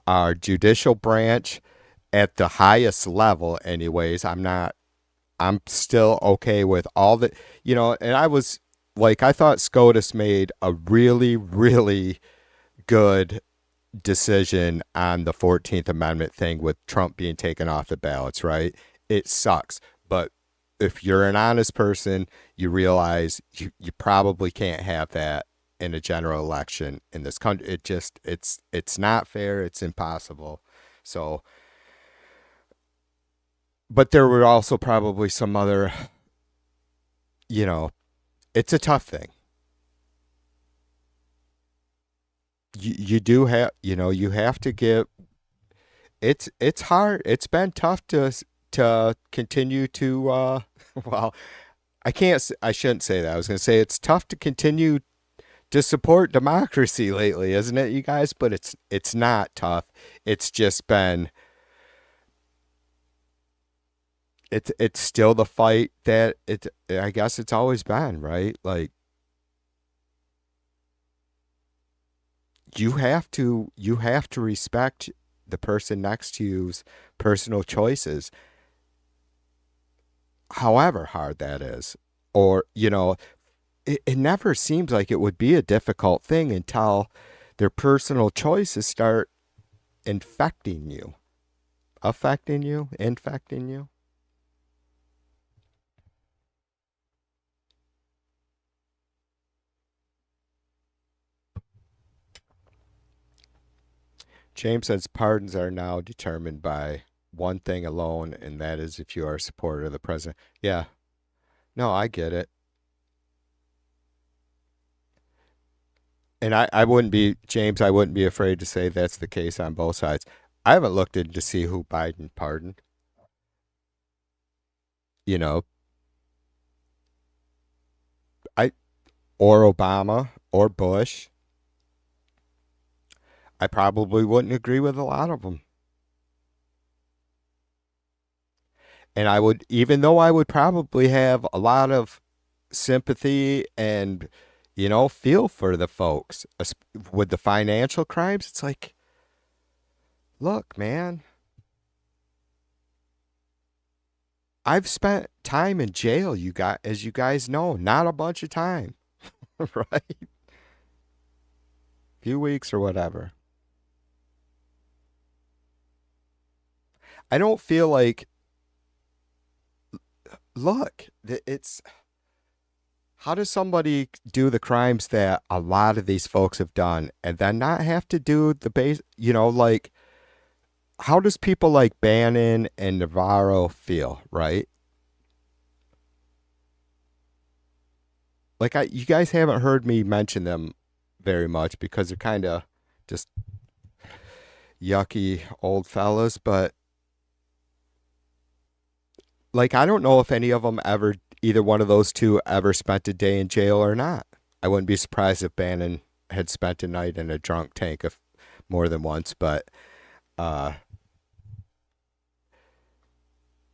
Our judicial branch, at the highest level, anyways. I'm still okay with all the, and I was like, I thought SCOTUS made a really, really good decision on the 14th Amendment thing with Trump being taken off the ballots, right? It sucks. But if you're an honest person, you realize you probably can't have that in a general election in this country. It's not fair. It's impossible. So, but there were also probably some other, you know, it's a tough thing. You do have, you have to give. It's hard. It's been tough to continue to. Well, I shouldn't say that. I was going to say it's tough to continue to support democracy lately, isn't it, you guys? But it's not tough. It's just been it's still the fight that I guess it's always been, right? Like you have to respect the person next to you's personal choices, however hard that is. Or, it never seems like it would be a difficult thing until their personal choices start infecting you, affecting you, infecting you. James says pardons are now determined by one thing alone, and that is if you are a supporter of the president. Yeah, no, I get it. And I wouldn't be, James, I wouldn't be afraid to say that's the case on both sides. I haven't looked in to see who Biden pardoned, you know, I or Obama or Bush. I probably wouldn't agree with a lot of them. And I would, even though I would probably have a lot of sympathy and, feel for the folks with the financial crimes, it's like, look, man, I've spent time in jail, you got, as you guys know, not a bunch of time, right? Few weeks or whatever. I don't feel like, look, it's, how does somebody do the crimes that a lot of these folks have done and then not have to do the base, like, how does people like Bannon and Navarro feel, right? Like, you guys haven't heard me mention them very much because they're kind of just yucky old fellas, but like, I don't know if any of them ever, either one of those two ever spent a day in jail or not. I wouldn't be surprised if Bannon had spent a night in a drunk tank if, more than once, but uh,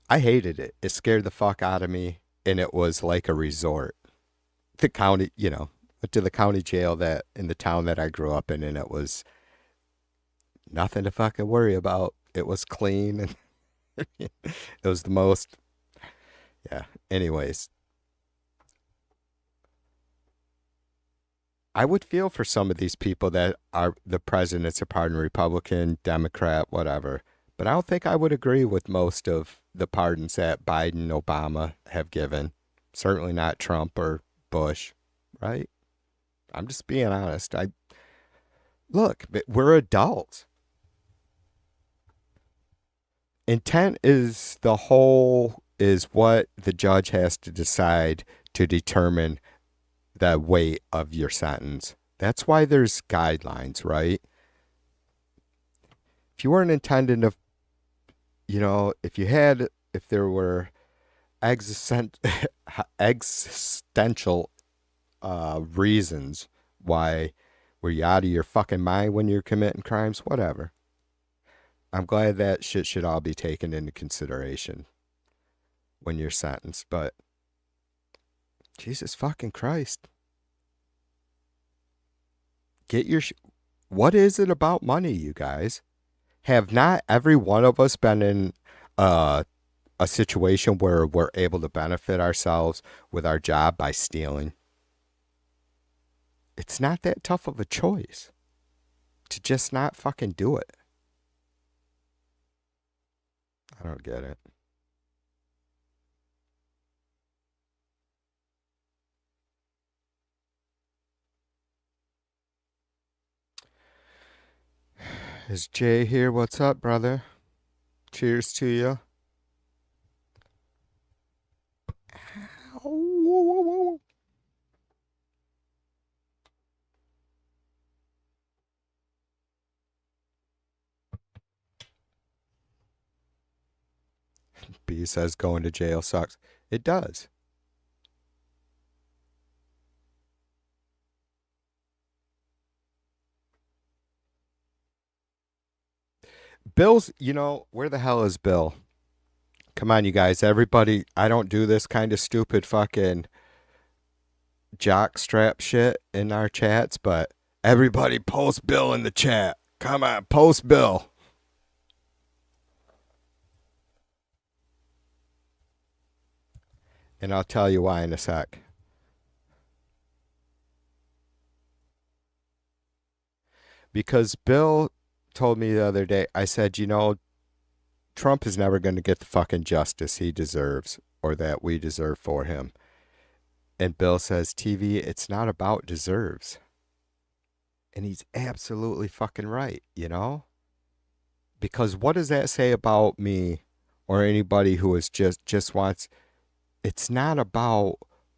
I hated it. It scared the fuck out of me, and it was like a resort. The county, went to the county jail that in the town that I grew up in, and it was nothing to fucking worry about. It was clean, and it was the most, yeah. Anyways, I would feel for some of these people that are the president's a pardon, Republican, Democrat, whatever. But I don't think I would agree with most of the pardons that Biden, Obama have given. Certainly not Trump or Bush, right? I'm just being honest. I look, we're adults. Intent is what the judge has to decide to determine the weight of your sentence. That's why there's guidelines, right? If you weren't intending to, if there were existen- existential reasons why were you out of your fucking mind when you're committing crimes, whatever. I'm glad that shit should all be taken into consideration when you're sentenced, but Jesus fucking Christ. Get your. What is it about money, you guys? Have not every one of us been in a situation where we're able to benefit ourselves with our job by stealing. It's not that tough of a choice to just not fucking do it. I don't get it. Is Jay here? What's up, brother? Cheers to you. B says going to jail sucks. It does. Bill's, where the hell is Bill? Come on, you guys. Everybody, I don't do this kind of stupid fucking jock strap shit in our chats, but everybody post Bill in the chat. Come on, post Bill. And I'll tell you why in a sec. Because Bill told me the other day, I said, Trump is never going to get the fucking justice he deserves or that we deserve for him. And Bill says, TV, it's not about deserves. And he's absolutely fucking right, Because what does that say about me or anybody who is just wants, it's not about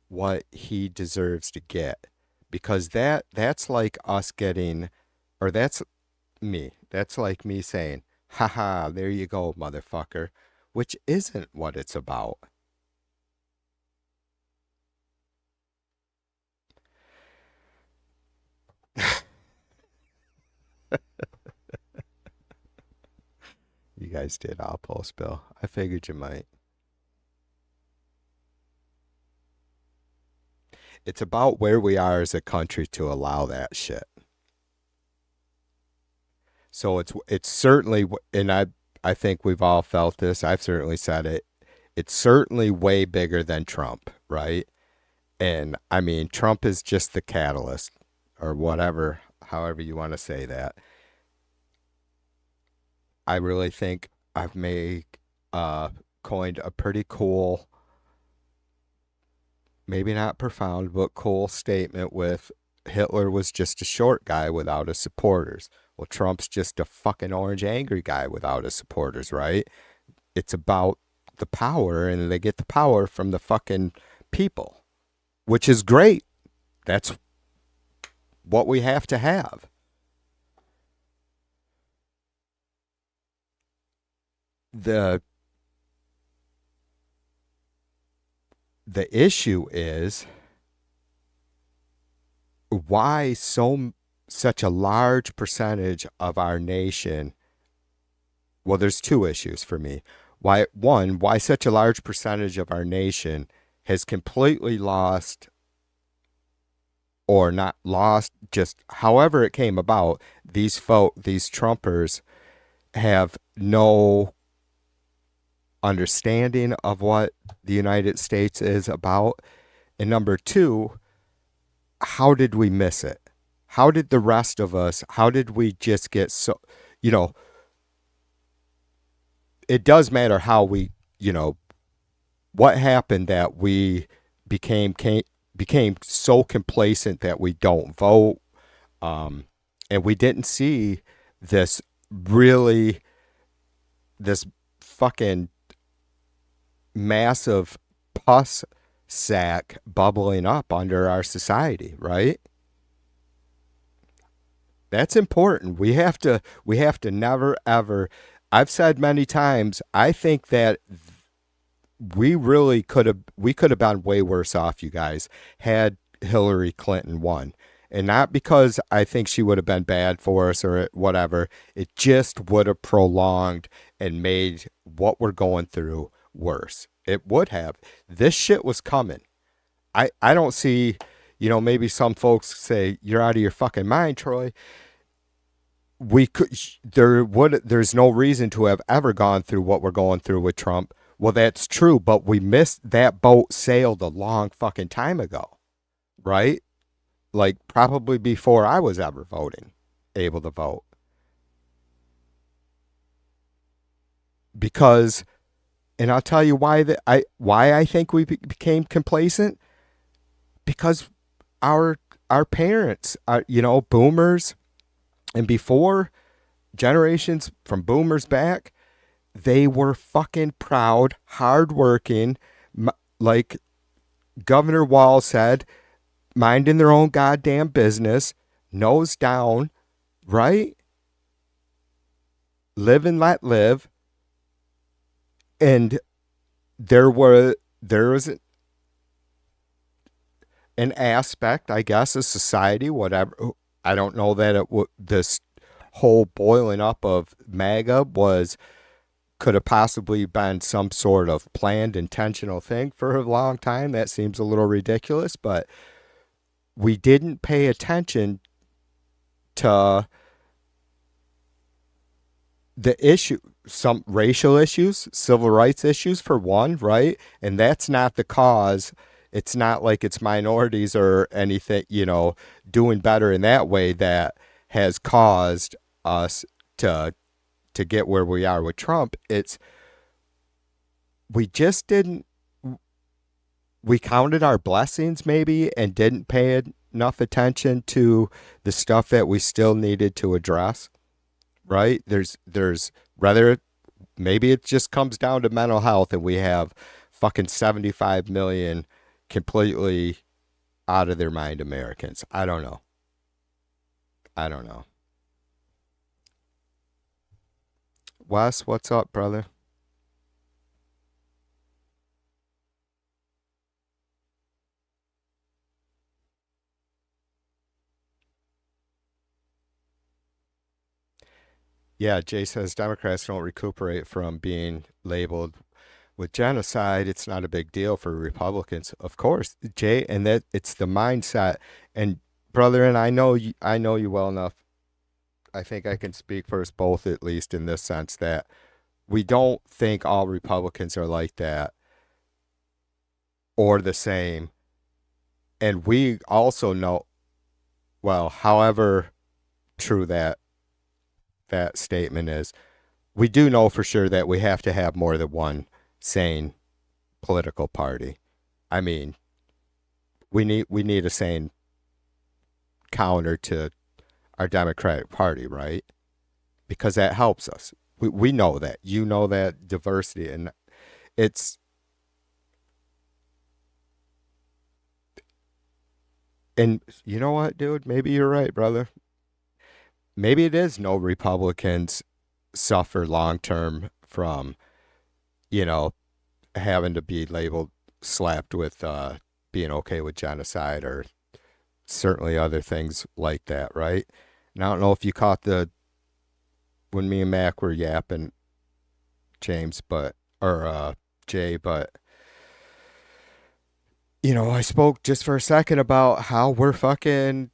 what he deserves to get. Because that's like us getting, or that's me. That's like me saying, haha, there you go, motherfucker. Which isn't what it's about. You guys did. I'll post, Bill. I figured you might. It's about where we are as a country to allow that shit. So it's certainly, and I think we've all felt this. I've certainly said it. It's certainly way bigger than Trump, right? And I mean, Trump is just the catalyst, or whatever, however you want to say that. I really think I've coined a pretty cool, maybe not profound, but cool statement with Hitler was just a short guy without his supporters. Well, Trump's just a fucking orange angry guy without his supporters, right? It's about the power, and they get the power from the fucking people, which is great. That's what we have to have. The issue is why such a large percentage of our nation. Well, there's two issues for me. Why such a large percentage of our nation has completely lost, or not lost, just however it came about, these Trumpers have no understanding of what the United States is about. And number two, how did we miss it? How did the rest of us, how did we just get so, it does matter how we, what happened that we became so complacent that we don't vote. And we didn't see this fucking massive pus sack bubbling up under our society, right? That's important. We have to never ever, I've said many times, I think that we could have been way worse off, you guys, had Hillary Clinton won. And not because I think she would have been bad for us or whatever. It just would have prolonged and made what we're going through worse. It would have. This shit was coming. I don't see, maybe some folks say, you're out of your fucking mind, Troy. There's no reason to have ever gone through what we're going through with Trump Well, that's true, but we missed that boat sailed a long fucking time ago, right? Like probably before I was ever able to vote. Because, and I'll tell you why I think we became complacent. Because our our parents, boomers and before, generations from boomers back, they were fucking proud, hardworking, like Governor Wall said, minding their own goddamn business, nose down, right? Live and let live. And there was an aspect, I guess, of society, whatever. I don't know that this whole boiling up of MAGA could have possibly been some sort of planned, intentional thing for a long time. That seems a little ridiculous, but we didn't pay attention to the issue, some racial issues, civil rights issues for one, right? And that's not the cause. It's not like it's minorities or anything, doing better in that way that has caused us to get where we are with Trump. It's we just didn't we counted our blessings maybe and didn't pay enough attention to the stuff that we still needed to address, right? There's rather maybe it just comes down to mental health and we have fucking 75 million completely out of their mind Americans. I don't know. I don't know. Wes, what's up, brother? Yeah, Jay says Democrats don't recuperate from being labeled with genocide. It's not a big deal for Republicans, of course, Jay, and that it's the mindset. And brother, and I know you well enough. I think I can speak for us both, at least in this sense, that we don't think all Republicans are like that or the same. And we also know, well, however true that statement is, we do know for sure that we have to have more than one sane political party. I mean, we need a sane counter to our Democratic Party, right? Because that helps us. We know that. You know that diversity and it's and you know what, dude? Maybe you're right, brother. Maybe it is no Republicans suffer long term from, you know, having to be labeled slapped with being okay with genocide or certainly other things like that, right? And I don't know if you caught the when me and Mac were yapping, James, but or Jay, but I spoke just for a second about how we're fucking.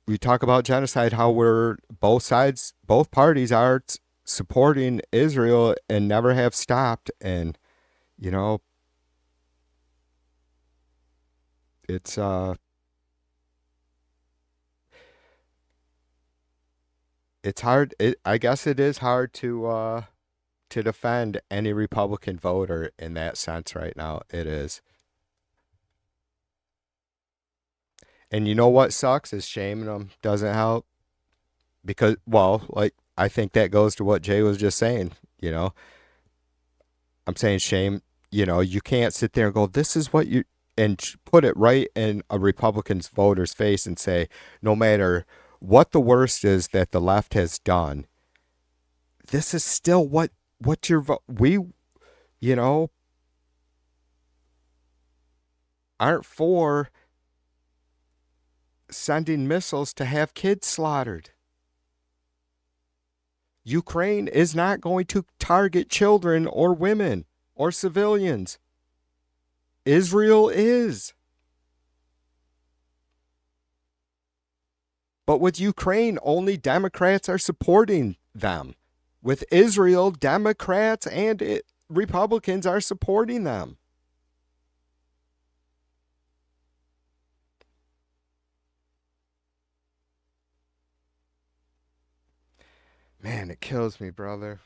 We talk about genocide, how we're both sides, both parties are supporting Israel and never have stopped, and you know, it's it's hard. I guess it is hard to defend any Republican voter in that sense right now. It is. And you know what sucks is shaming them doesn't help because, well, like I think that goes to what Jay was just saying. You know, I'm saying shame. You can't sit there and go, "This is what you," and put it right in a Republican's voter's face and say, no matter what the worst is that the left has done, this is still what your we you know aren't for sending missiles to have kids slaughtered. Ukraine is not going to target children or women or civilians. Israel is. But with Ukraine, only Democrats are supporting them. With Israel, Democrats and Republicans are supporting them. Man, it kills me, brother.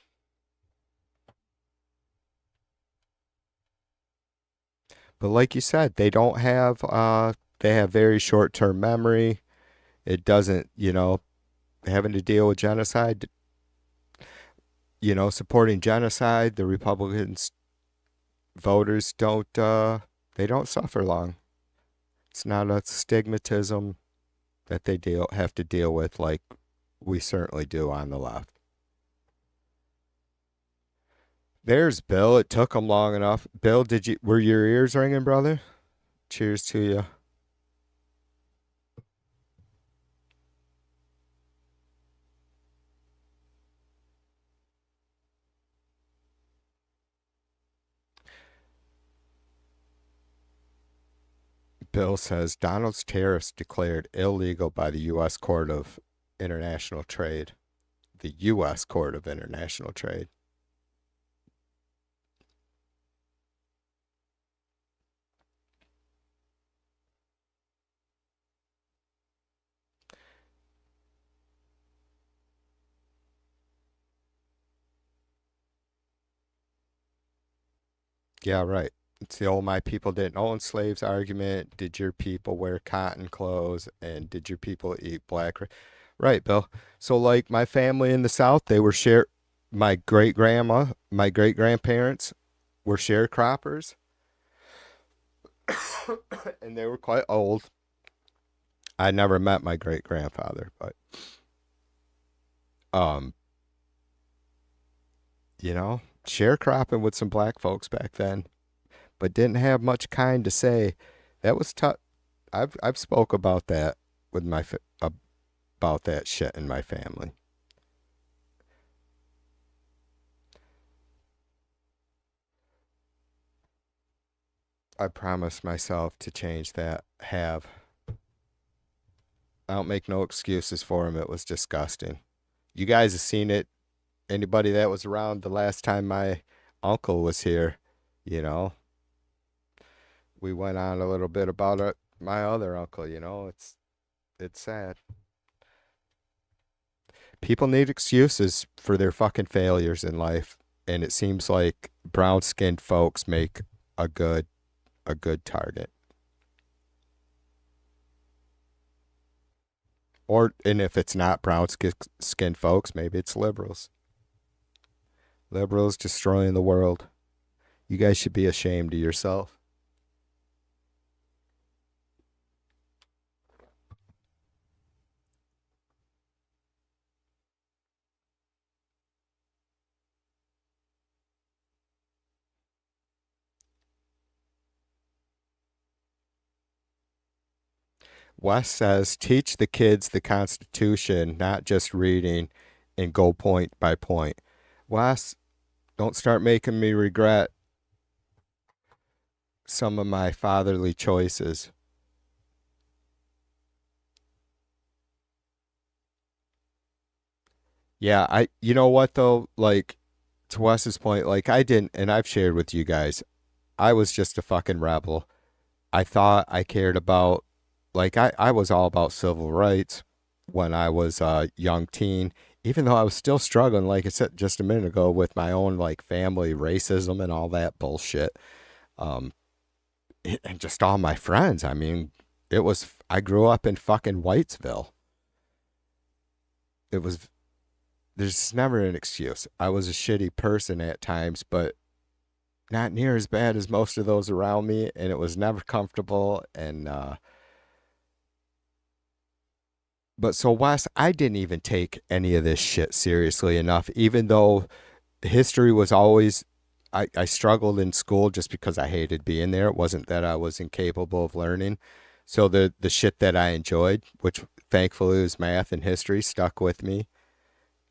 But like you said, they don't have they have very short-term memory. It doesn't, having to deal with genocide, supporting genocide, the Republicans voters don't they don't suffer long. It's not a stigmatism that they have to deal with like we certainly do on the left. There's Bill. It took him long enough. Bill, were your ears ringing, brother? Cheers to you. Bill says Donald's tariffs declared illegal by the U.S. Court of International Trade. The U.S. Court of International Trade. Yeah, right. It's the old my people didn't own slaves argument. Did your people wear cotton clothes? And did your people eat black? Right, Bill. So, like my family in the South, they were my great grandma, my great grandparents were sharecroppers, and they were quite old. I never met my great grandfather, but um, sharecropping with some black folks back then, but didn't have much kind to say. That was tough. I've spoke about that with about that shit in my family. I promised myself to change that. I don't make no excuses for him. It was disgusting. You guys have seen it. Anybody that was around the last time my uncle was here, you know, we went on a little bit about it. My other uncle, it's sad. People need excuses for their fucking failures in life, and it seems like brown-skinned folks make a good a good target. And if it's not brown skinned folks, maybe it's liberals. Liberals destroying the world. You guys should be ashamed of yourself. Wes says, teach the kids the Constitution, not just reading, and go point by point. Wes, don't start making me regret some of my fatherly choices. Yeah, you know what though? Like, to Wes's point, like, I didn't, and I've shared with you guys, I was just a fucking rebel. I thought I cared about, like, I was all about civil rights when I was a young teen, even though I was still struggling, like I said just a minute ago, with my own, like, family racism and all that bullshit. Um, and just all my friends. I mean, I grew up in fucking Whitesville. It was, there's never an excuse. I was a shitty person at times, but not near as bad as most of those around me. And it was never comfortable. But so, Wes, I didn't even take any of this shit seriously enough, even though history was always, I struggled in school just because I hated being there. It wasn't that I was incapable of learning. So the shit that I enjoyed, which thankfully was math and history, stuck with me.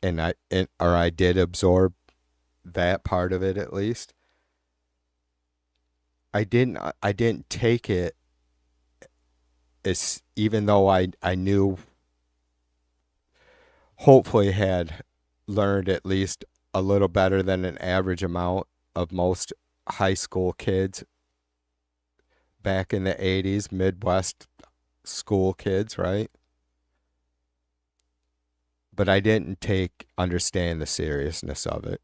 Or I did absorb that part of it at least. I didn't take it as, even though I knew, hopefully had learned at least a little better than an average amount of most high school kids back in the 80s, Midwest school kids, right? But I didn't understand the seriousness of it.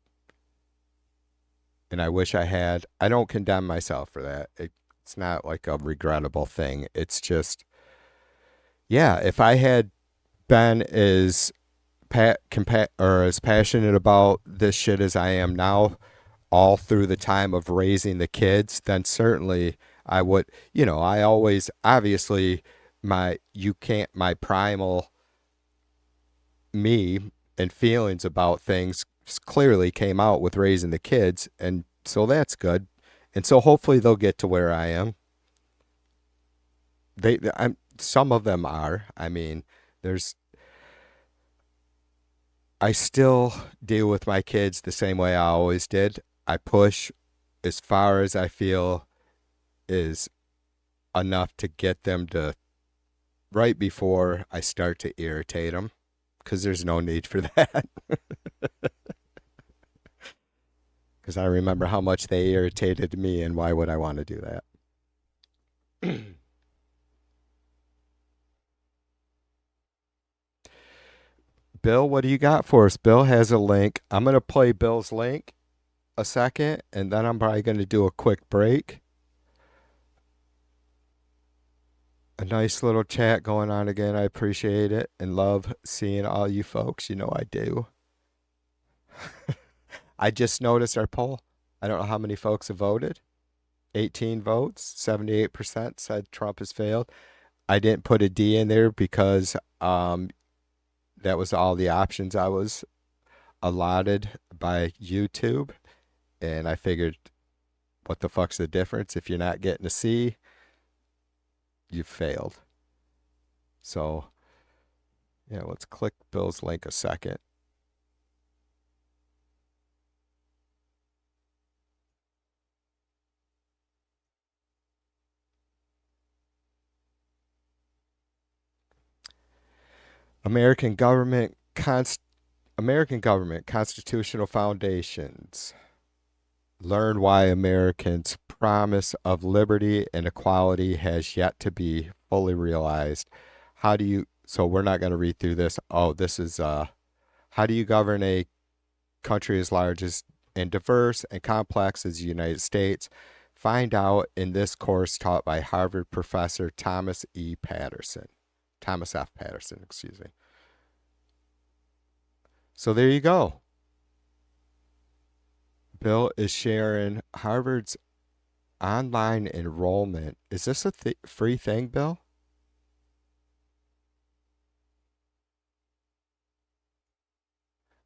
And I wish I had. I don't condemn myself for that. It's not like a regrettable thing. It's just, yeah, if I had been as passionate about this shit as I am now, all through the time of raising the kids, then certainly I would. I always obviously my primal me and feelings about things clearly came out with raising the kids, and so that's good. And so hopefully they'll get to where I am. Some of them are. I mean, there's I still deal with my kids the same way I always did. I push as far as I feel is enough to get them to right before I start to irritate them, because there's no need for that. Because I remember how much they irritated me, and why would I want to do that? Bill, what do you got for us? Bill has a link. I'm going to play Bill's link a second, and then I'm probably going to do a quick break. A nice little chat going on again. I appreciate it and love seeing all you folks. You know I do. I just noticed our poll. I don't know how many folks have voted. 18 votes, 78% said Trump has failed. I didn't put a D in there because that was all the options I was allotted by YouTube. And I figured, what the fuck's the difference? If you're not getting a C, you failed. So, yeah, let's click Bill's link a second. American government constitutional foundations. Learn why Americans' promise of liberty and equality has yet to be fully realized. So we're not going to read through this. Oh, this is, how do you govern a country as large as and diverse and complex as the United States? Find out in this course taught by Harvard professor Thomas F. Patterson, excuse me. So there you go. Bill is sharing Harvard's online enrollment. Is this a free thing, Bill?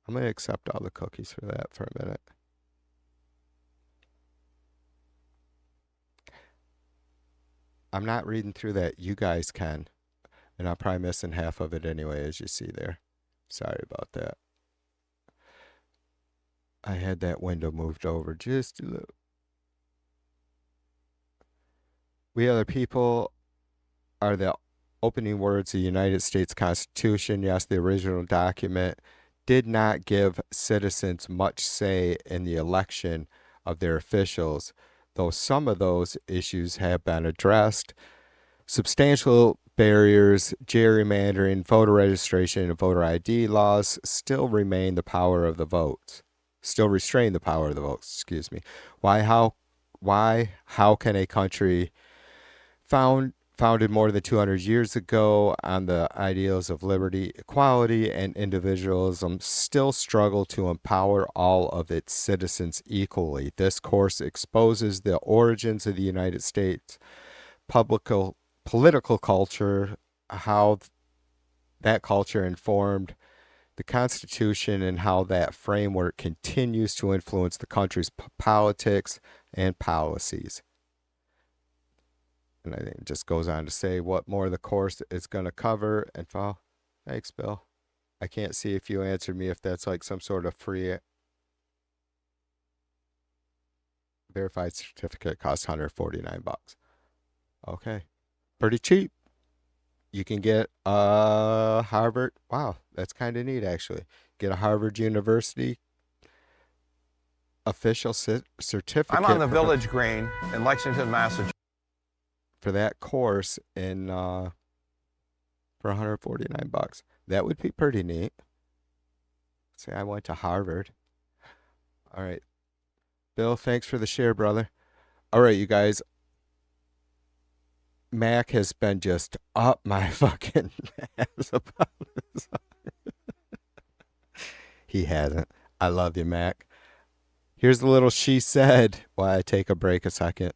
I'm going to accept all the cookies for that for a minute. I'm not reading through that. You guys can. And I'm probably missing half of it anyway, as you see there. Sorry about that. I had that window moved over just a little. We other people are the opening words of the United States Constitution. Yes, the original document did not give citizens much say in the election of their officials, though some of those issues have been addressed. Substantial barriers, gerrymandering, voter registration, and voter ID laws still remain the power of the vote. Still restrain the power of the vote, excuse me. How can a country founded more than 200 years ago on the ideals of liberty, equality, and individualism still struggle to empower all of its citizens equally? This course exposes the origins of the United States political culture, how that culture informed the Constitution, and how that framework continues to influence the country's politics and policies. And I think it just goes on to say what more the course is going to cover and follow. Thanks, Bill. I can't see if you answered me if that's like some sort of free verified certificate. Costs $149. Okay. Pretty cheap. You can get Harvard. Wow, that's kind of neat, actually. Get a Harvard University official certificate I'm on the Village Green in Lexington, Massachusetts. for that course in for $149. That would be pretty neat. Say I went to Harvard. All right. Bill, thanks for the share, brother. All right, you guys. Mac has been just up my fucking ass about this. He hasn't. I love you, Mac. Here's the little she said while I take a break a second.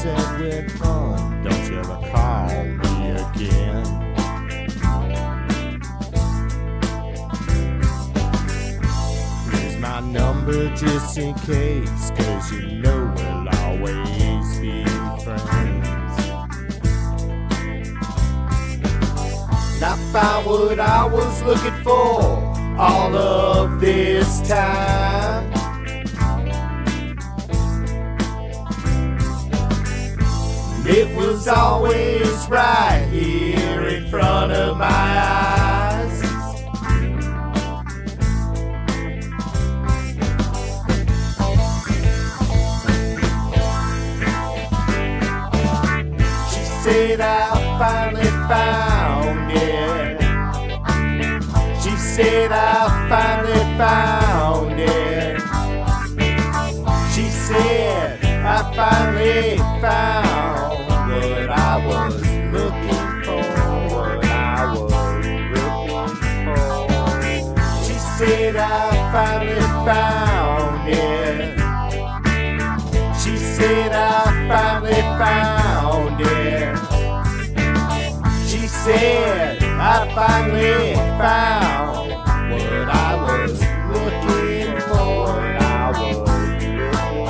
Said we're fun, don't you ever call me again. Here's my number just in case, 'cause you know we'll always be friends. And I found what I was looking for all of this time. It was always right here in front of my eyes. She said I finally found it. She said I finally found it. She said I finally found what I was looking for, what I was looking for. She said I finally found it. She said I finally found it. She said I finally found what I was looking for, what I was looking for.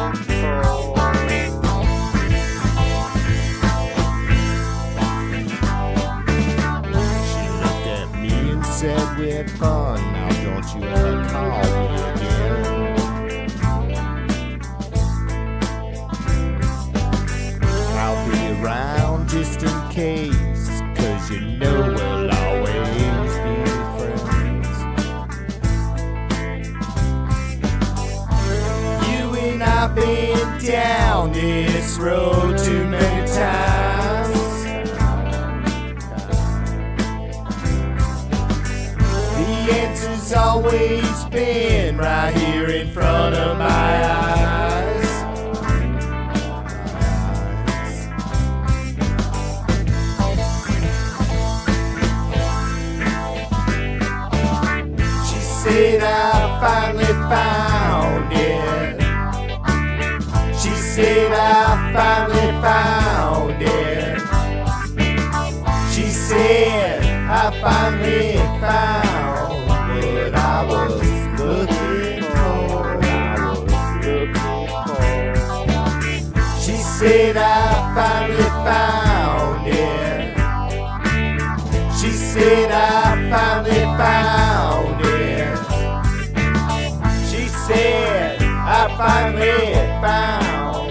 Said we had fun, now don't you ever call me again. I'll be around just in case, 'cause you know we'll always be friends. You and I've been down this road too many times. The answer's always been right here in front of my eyes. She said I finally found it. She said I finally found it. She said I finally found what I was looking for, I was looking for. She said I finally found it. She said I finally found it. She said I finally found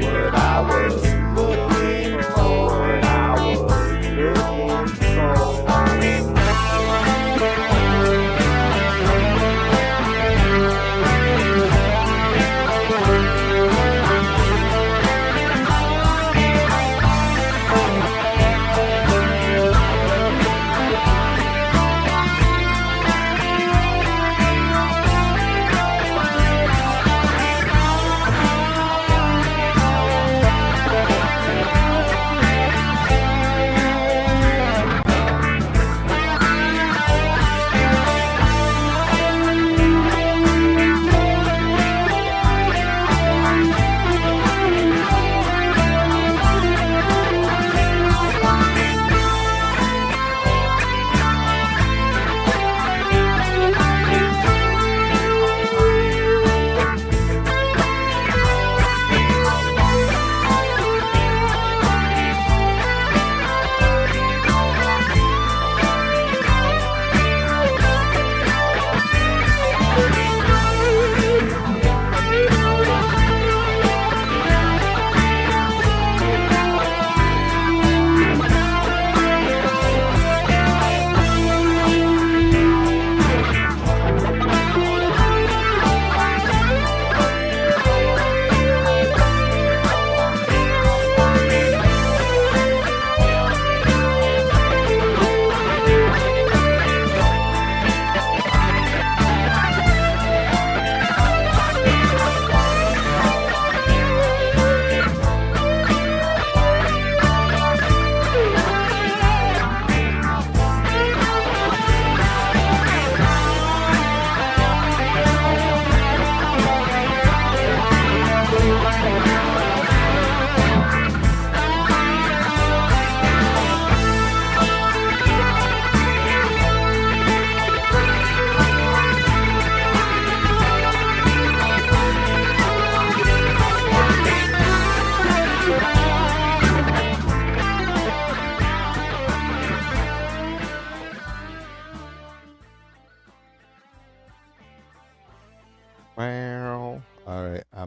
what I was looking for, what I was looking for.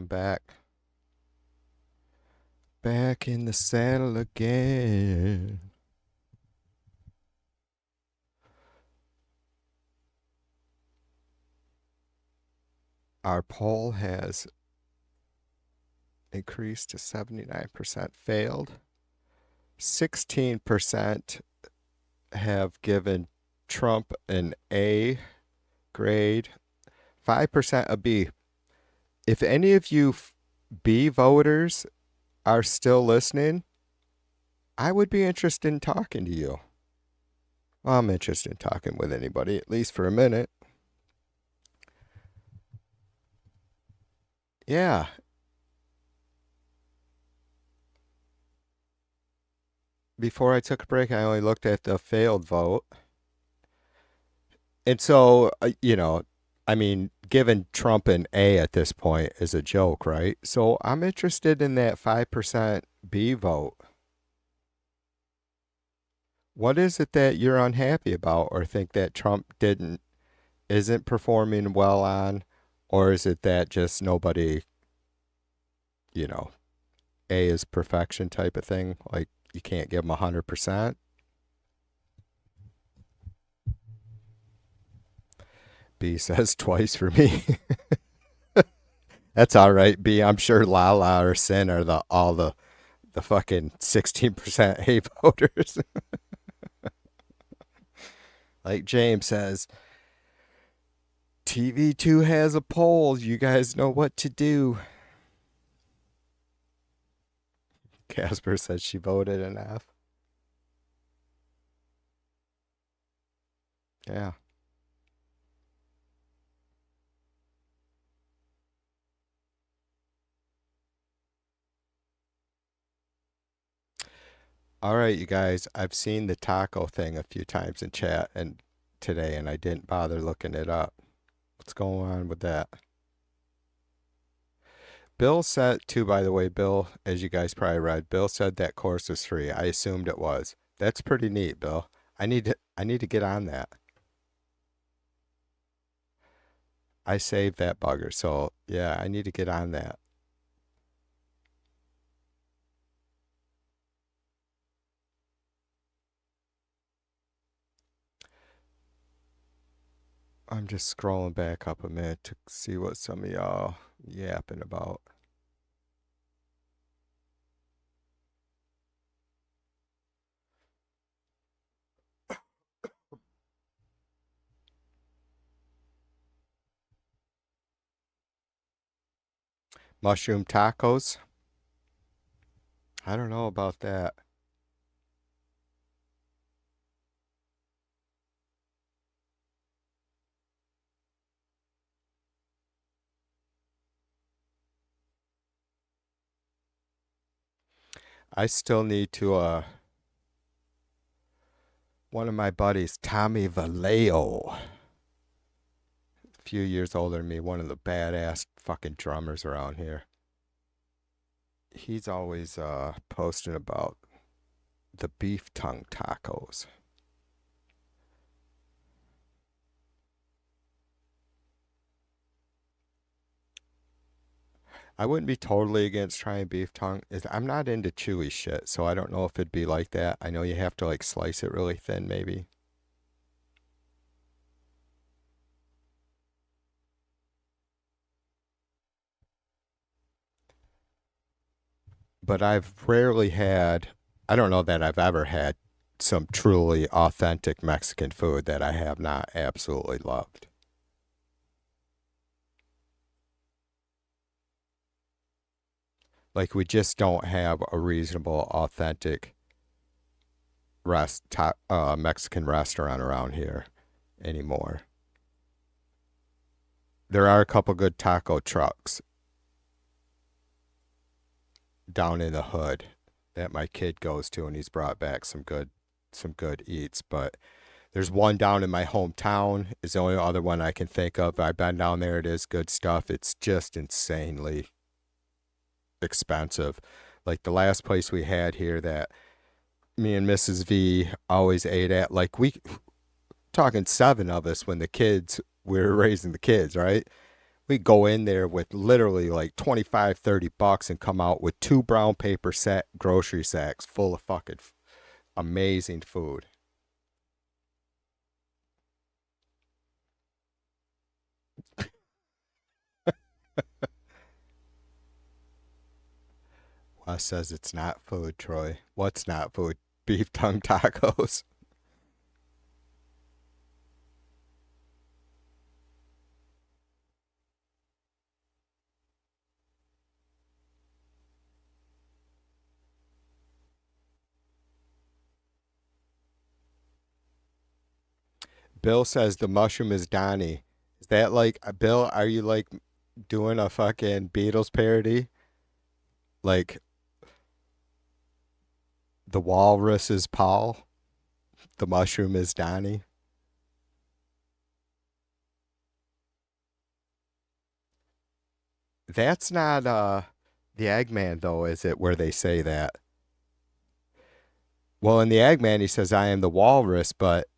I'm back. Back in the saddle again. Our poll has increased to 79% failed. 16% have given Trump an A grade, 5% a B. If any of you B voters are still listening, I would be interested in talking to you. Well, I'm interested in talking with anybody, at least for a minute. Yeah. Before I took a break, I only looked at the failed vote. And so, I mean, giving Trump an A at this point is a joke, right? So I'm interested in that 5% B vote. What is it that you're unhappy about or think that Trump isn't performing well on? Or is it that just nobody, you know, A is perfection type of thing? Like you can't give him 100%? B says twice for me. That's all right, B. I'm sure Lala or Sin are the fucking 16% A voters. Like James says, TV2 has a poll. You guys know what to do. Casper says she voted an F. Yeah. All right, you guys. I've seen the taco thing a few times in chat and today, and I didn't bother looking it up. What's going on with that? Bill said, too, by the way, Bill, as you guys probably read, Bill said that course was free. I assumed it was. That's pretty neat, Bill. I need to get on that. I saved that bugger, so yeah, I need to get on that. I'm just scrolling back up a minute to see what some of y'all yapping about. Mushroom tacos? I don't know about that. I still need to one of my buddies, Tommy Vallejo, a few years older than me, one of the badass fucking drummers around here. He's always posting about the beef tongue tacos. I wouldn't be totally against trying beef tongue. I'm not into chewy shit, so I don't know if it'd be like that. I know you have to like slice it really thin, maybe. But I've rarely had, I don't know that I've ever had some truly authentic Mexican food that I have not absolutely loved. Like we just don't have a reasonable, authentic Mexican restaurant around here anymore. There are a couple good taco trucks down in the hood that my kid goes to, and he's brought back some good eats. But there's one down in my hometown. Is the only other one I can think of. I've been down there. It is good stuff. It's just insanely expensive. Like the last place we had here that me and Mrs. V always ate at, like we talking seven of us when we were raising the kids, right? We go in there with literally like 25, $30 and come out with two brown paper grocery sacks full of fucking amazing food. Wes says it's not food, Troy. What's not food? Beef tongue tacos. Bill says the mushroom is Donnie. Is that like, Bill, are you like doing a fucking Beatles parody? Like the walrus is Paul, the mushroom is Donnie? That's not the Eggman though, is it, where they say that? Well, in the Eggman he says I am the walrus, but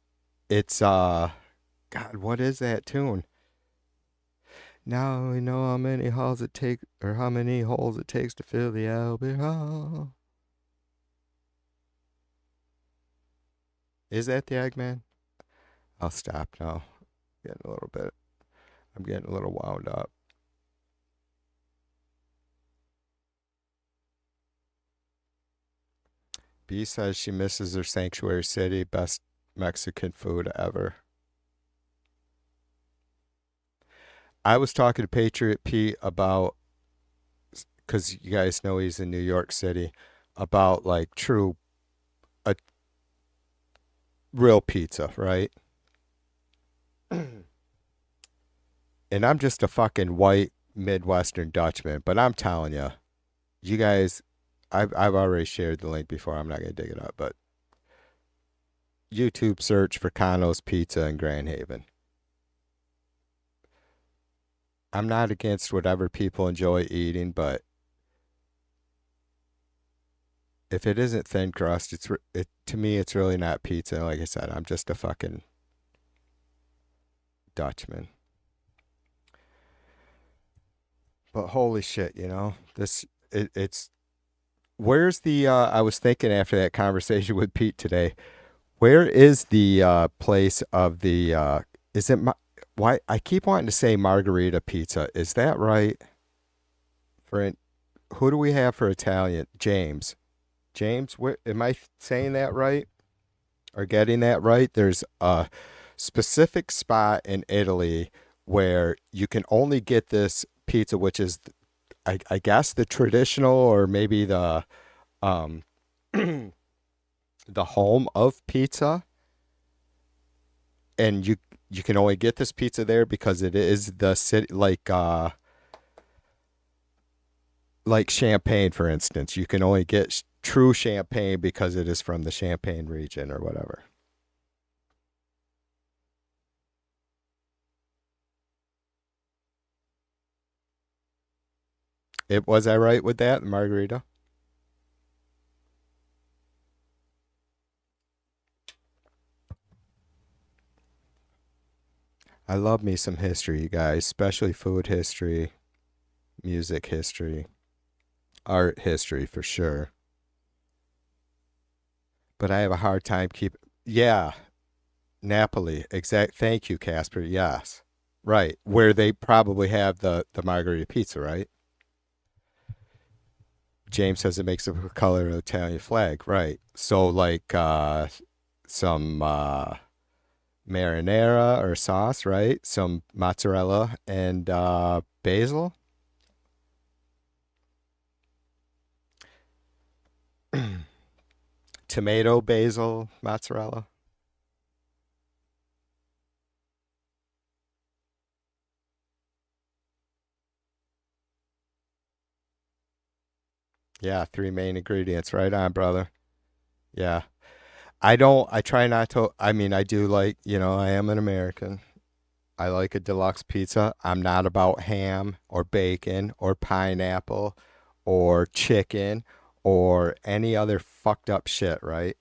it's God, what is that tune? Now we know how many holes it take or how many holes it takes to fill the Albert Hall. Is that the Eggman? I'll stop now. Getting a little bit I'm getting a little wound up. B says she misses her sanctuary city, best Mexican food ever. I was talking to Patriot Pete about, because you guys know he's in New York City, about like true, a real pizza, right? And I'm just a fucking white Midwestern Dutchman, but I'm telling you, you guys, I've already shared the link before. I'm not gonna dig it up, but YouTube search for Cano's Pizza in Grand Haven. I'm not against whatever people enjoy eating, but if it isn't thin crust, it to me it's really not pizza. Like I said, I'm just a fucking Dutchman. But holy shit, it's where's the I was thinking after that conversation with Pete today, where is the place of the is it why I keep wanting to say margarita pizza. Is that right? For who do we have for Italian? James. James, where am I saying that right or getting that right? There's a specific spot in Italy where you can only get this pizza, which is, I guess, the traditional or maybe um, the home of pizza, and you can only get this pizza there because it is the city, like Champagne, for instance. You can only get true Champagne because it is from the Champagne region or whatever. It was I right with that, Margarita? I love me some history, you guys, especially food history, music history, art history for sure. But I have a hard time yeah, Napoli. Exact. Thank you, Casper. Yes. Right. Where they probably have the margarita pizza, right? James says it makes the color of the Italian flag. Right. So like some marinara or sauce, right? Some mozzarella and basil. Tomato, basil, mozzarella. Yeah, three main ingredients. Right on, brother. Yeah. I try not to, I mean, I do like, I am an American. I like a deluxe pizza. I'm not about ham or bacon or pineapple or chicken or any other fucked up shit, right?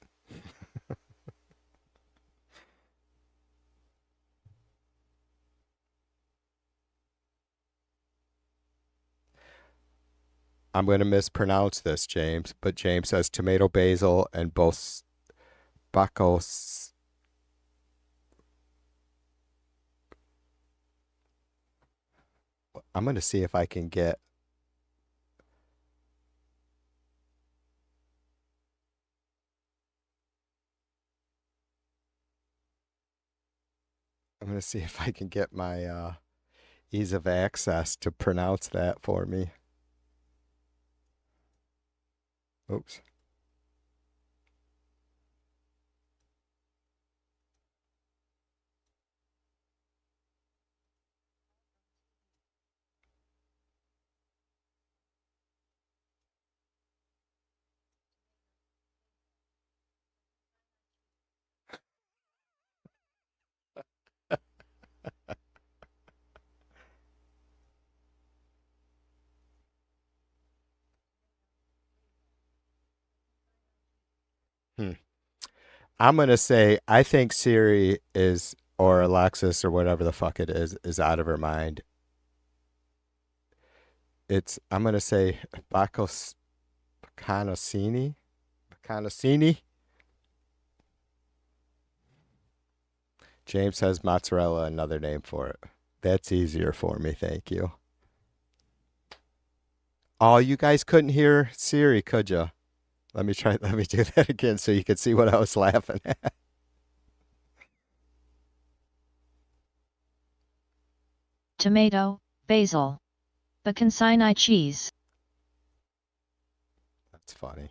I'm going to mispronounce this, James, but James says tomato basil and both bacos. I'm going to see if I can get. I'm going to see if I can get my ease of access to pronounce that for me. Oops. Hmm. I'm going to say I think Siri is, or Alexis, or whatever the fuck it is out of her mind. I'm going to say Bacos Canasini. Canasini. James has mozzarella, another name for it. That's easier for me, thank you. Oh, you guys couldn't hear Siri, could you? Let me try. Let me do that again so you could see what I was laughing at. Tomato, basil, bacon cheese. That's funny.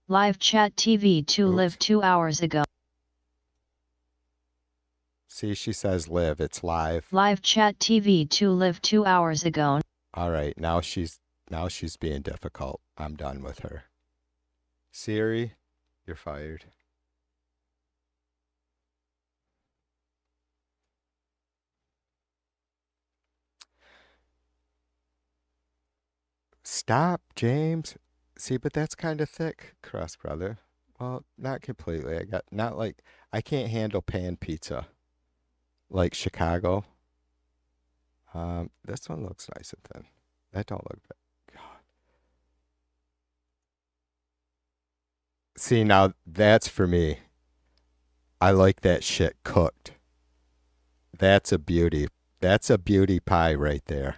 Live chat TV to Oops. live 2 hours ago. See, she says live. It's live. Live chat TV to live 2 hours ago. All right, now she's being difficult. I'm done with her. Siri, you're fired. Stop, James. See, but that's kind of thick, crust, brother. Well, not completely. I got not like I can't handle pan pizza like Chicago. This one looks nice and thin. That don't look bad. God. See, now that's for me. I like that shit cooked. That's a beauty. That's a beauty pie right there.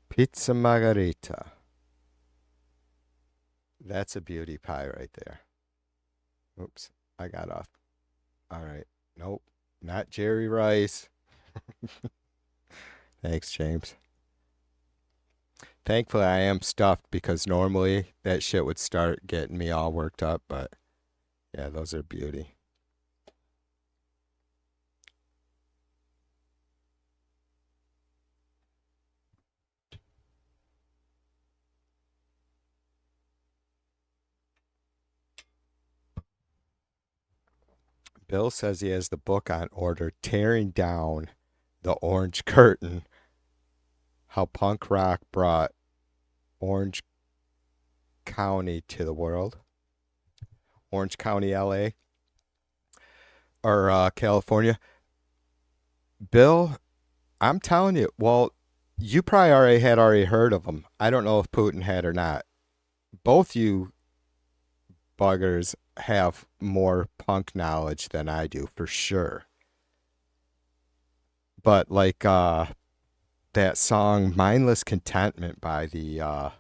Pizza margarita. That's a beauty pie right there. Oops, I got off. All right. Nope, not Jerry Rice. Thanks, James. Thankfully, I am stuffed because normally that shit would start getting me all worked up, but yeah, those are beauty. Bill says he has the book on order, Tearing Down the Orange Curtain, How Punk Rock Brought Orange County to the World. Orange County, LA, or California. Bill, I'm telling you, well, you probably already heard of them. I don't know if Putin had or not. Both you buggers have more punk knowledge than I do, for sure. But like that song Mindless Contentment by the I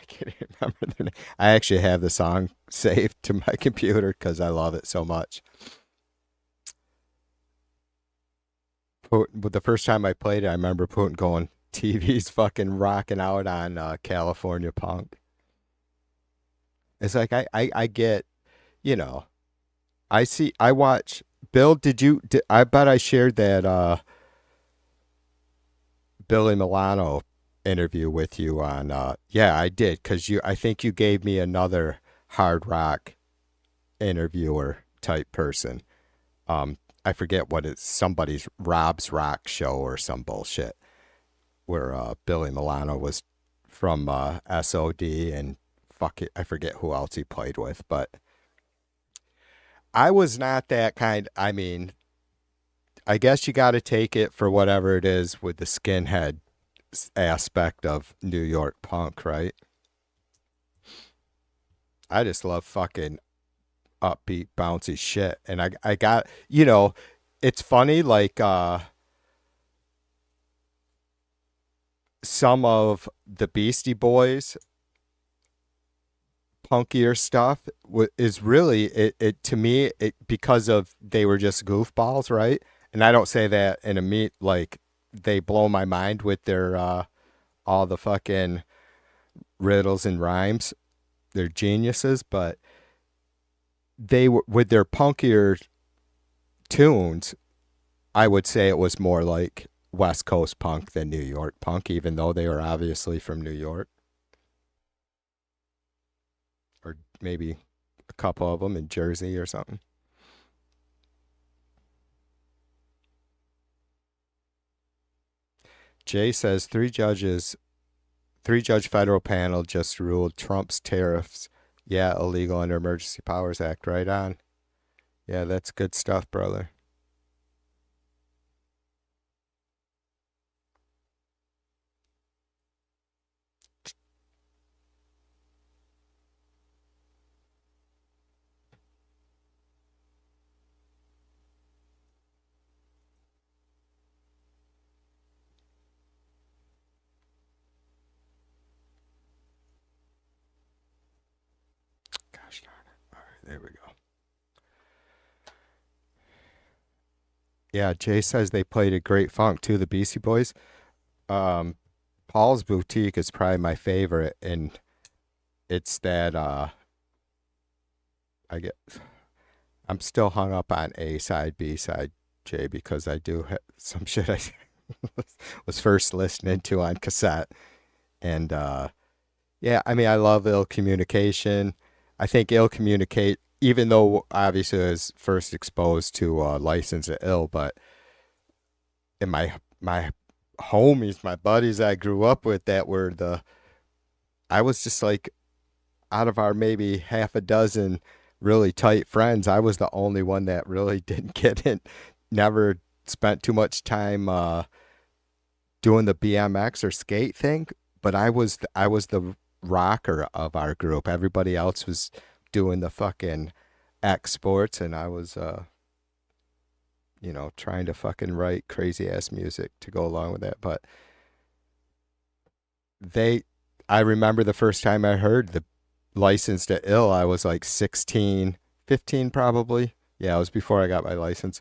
can't even remember their name. I actually have the song saved to my computer because I love it so much. But the first time I played it, I remember Putin going, TV's fucking rocking out on California punk. It's like I get, you know, I watch. Bill, I bet I shared that Billy Milano interview with you on yeah, I did, because I think you gave me another hard rock interviewer type person. I forget what it's, somebody's Rob's Rock show or some bullshit where Billy Milano was from SOD and fuck it, I forget who else he played with, but I was not that kind. I mean, I guess you got to take it for whatever it is with the skinhead aspect of New York punk, right? I just love fucking upbeat, bouncy shit. And I got, it's funny, like, some of the Beastie Boys punkier stuff is really it to me it because of they were just goofballs, right? And I don't say that in a meat like they blow my mind with their all the fucking riddles and rhymes. They're geniuses, but they were with their punkier tunes. I would say it was more like West Coast punk than New York punk, even though they were obviously from New York, or maybe a couple of them in Jersey or something. Jay says three judge federal panel just ruled Trump's tariffs, yeah, illegal under Emergency Powers Act. Right on. Yeah, that's good stuff, brother. Gosh darn it. All right, there we go. Yeah, Jay says they played a great funk too, the Beastie Boys. Um, Paul's Boutique is probably my favorite, and it's that I get I'm still hung up on A side, B side, Jay, because I do some shit I was first listening to on cassette, and yeah, I mean I love Ill Communication. I think Ill Communicate, even though obviously I was first exposed to License to Ill, but in my homies, my buddies I grew up with that were I was just like out of our maybe half a dozen really tight friends, I was the only one that really didn't get it. Never spent too much time doing the BMX or skate thing, but I was the rocker of our group. Everybody else was doing the fucking X sports, and I was trying to fucking write crazy ass music to go along with that. But they I remember the first time I heard the License to Ill, I was like 16, 15 probably. Yeah, it was before I got my license.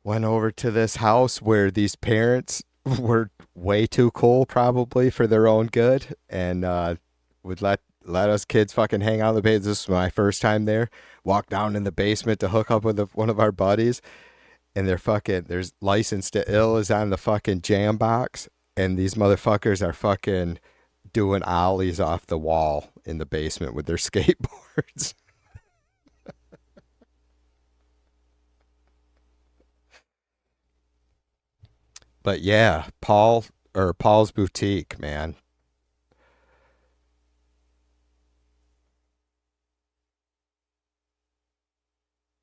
Went over to this house where these parents were way too cool probably for their own good, and would let us kids fucking hang out in the base. This was my first time there. Walk down in the basement to hook up with one of our buddies, and there's License to Ill is on the fucking jam box, and these motherfuckers are fucking doing ollies off the wall in the basement with their skateboards. But yeah, Paul's Boutique, man.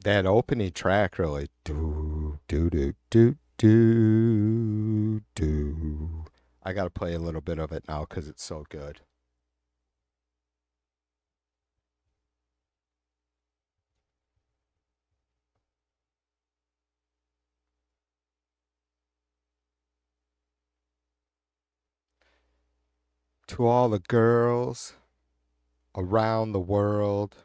That opening track really do do do do do do. I gotta play a little bit of it now because it's so good. To all the girls around the world.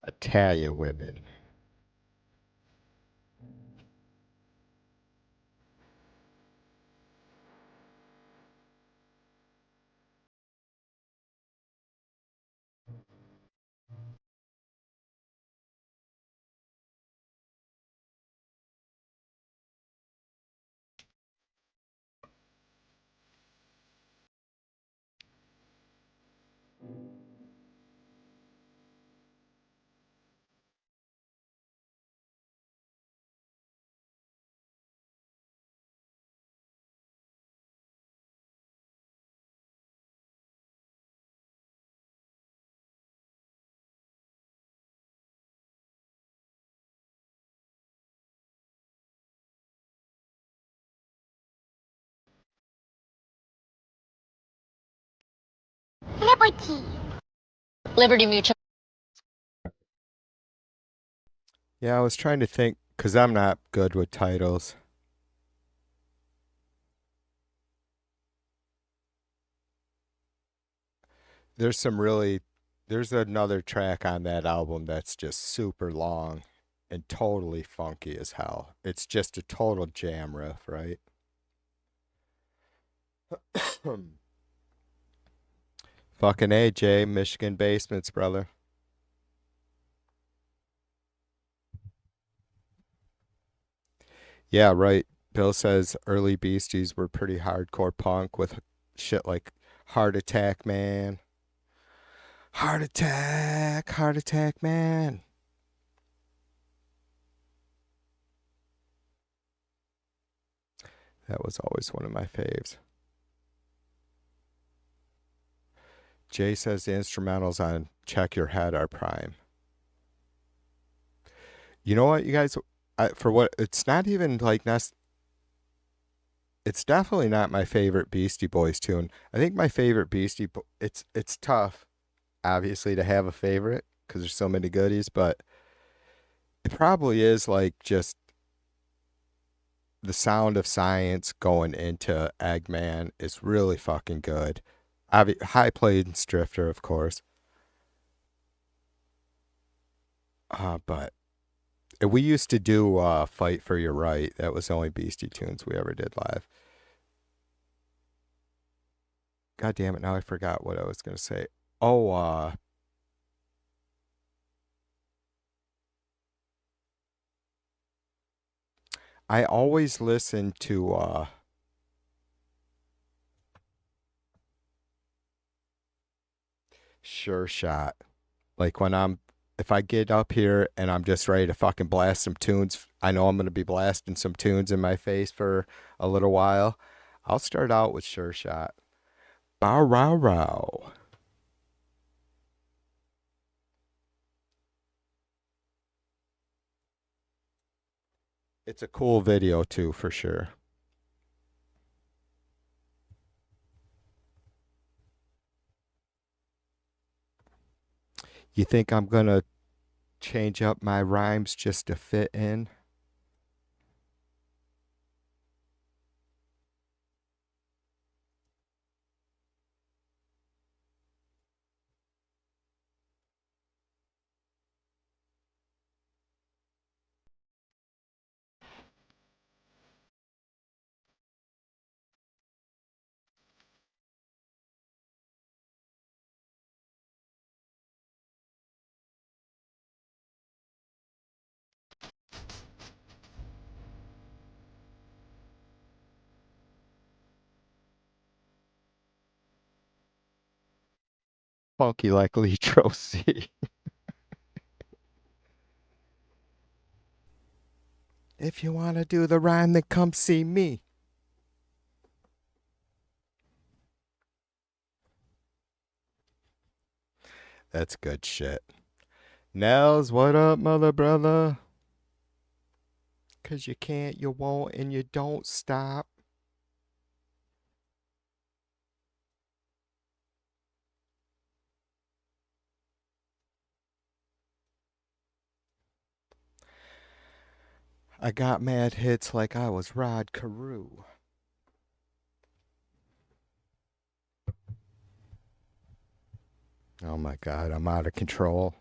Italian women. Nike. Liberty Mutual. Yeah, I was trying to think because I'm not good with titles. There's some really, there's another track on that album that's just super long and totally funky as hell. It's just a total jam riff, right? Fucking AJ, Michigan Basements, brother. Yeah, right. Bill says early Beasties were pretty hardcore punk with shit like Heart Attack Man. Heart Attack Man. That was always one of my faves. Jay says the instrumentals on Check Your Head are prime. You know what, you guys? For what, it's not even like, it's definitely not my favorite Beastie Boys tune. I think my favorite it's tough, obviously, to have a favorite because there's so many goodies, but it probably is like just the Sound of Science going into Eggman is really fucking good. High Plains Drifter, of course. But we used to do Fight for Your Right. That was the only Beastie tunes we ever did live. God damn it, now I forgot what I was going to say. Oh, I always listen to Sure Shot. Like if I get up here and I'm just ready to fucking blast some tunes, I know I'm going to be blasting some tunes in my face for a little while. I'll start out with Sure Shot. Bow row row. It's a cool video too, for sure. You think I'm going to change up my rhymes just to fit in? Funky like Litro C. If you want to do the rhyme, then come see me. That's good shit. Nels, what up, mother brother? 'Cause you can't, you won't, and you don't stop. I got mad hits like I was Rod Carew. Oh my god, I'm out of control.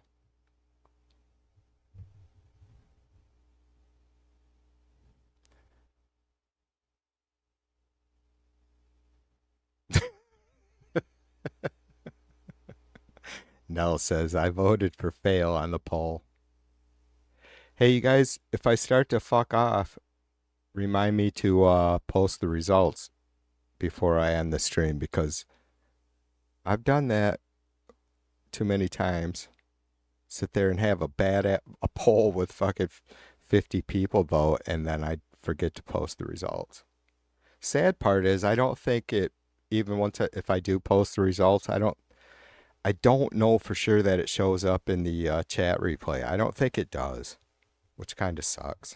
Nell says, I voted for fail on the poll. Hey, you guys, if I start to fuck off, remind me to post the results before I end the stream because I've done that too many times. Sit there and have a poll with fucking 50 people vote, and then I forget to post the results. Sad part is I don't think it even if I do post the results, I don't know for sure that it shows up in the chat replay. I don't think it does, which kind of sucks.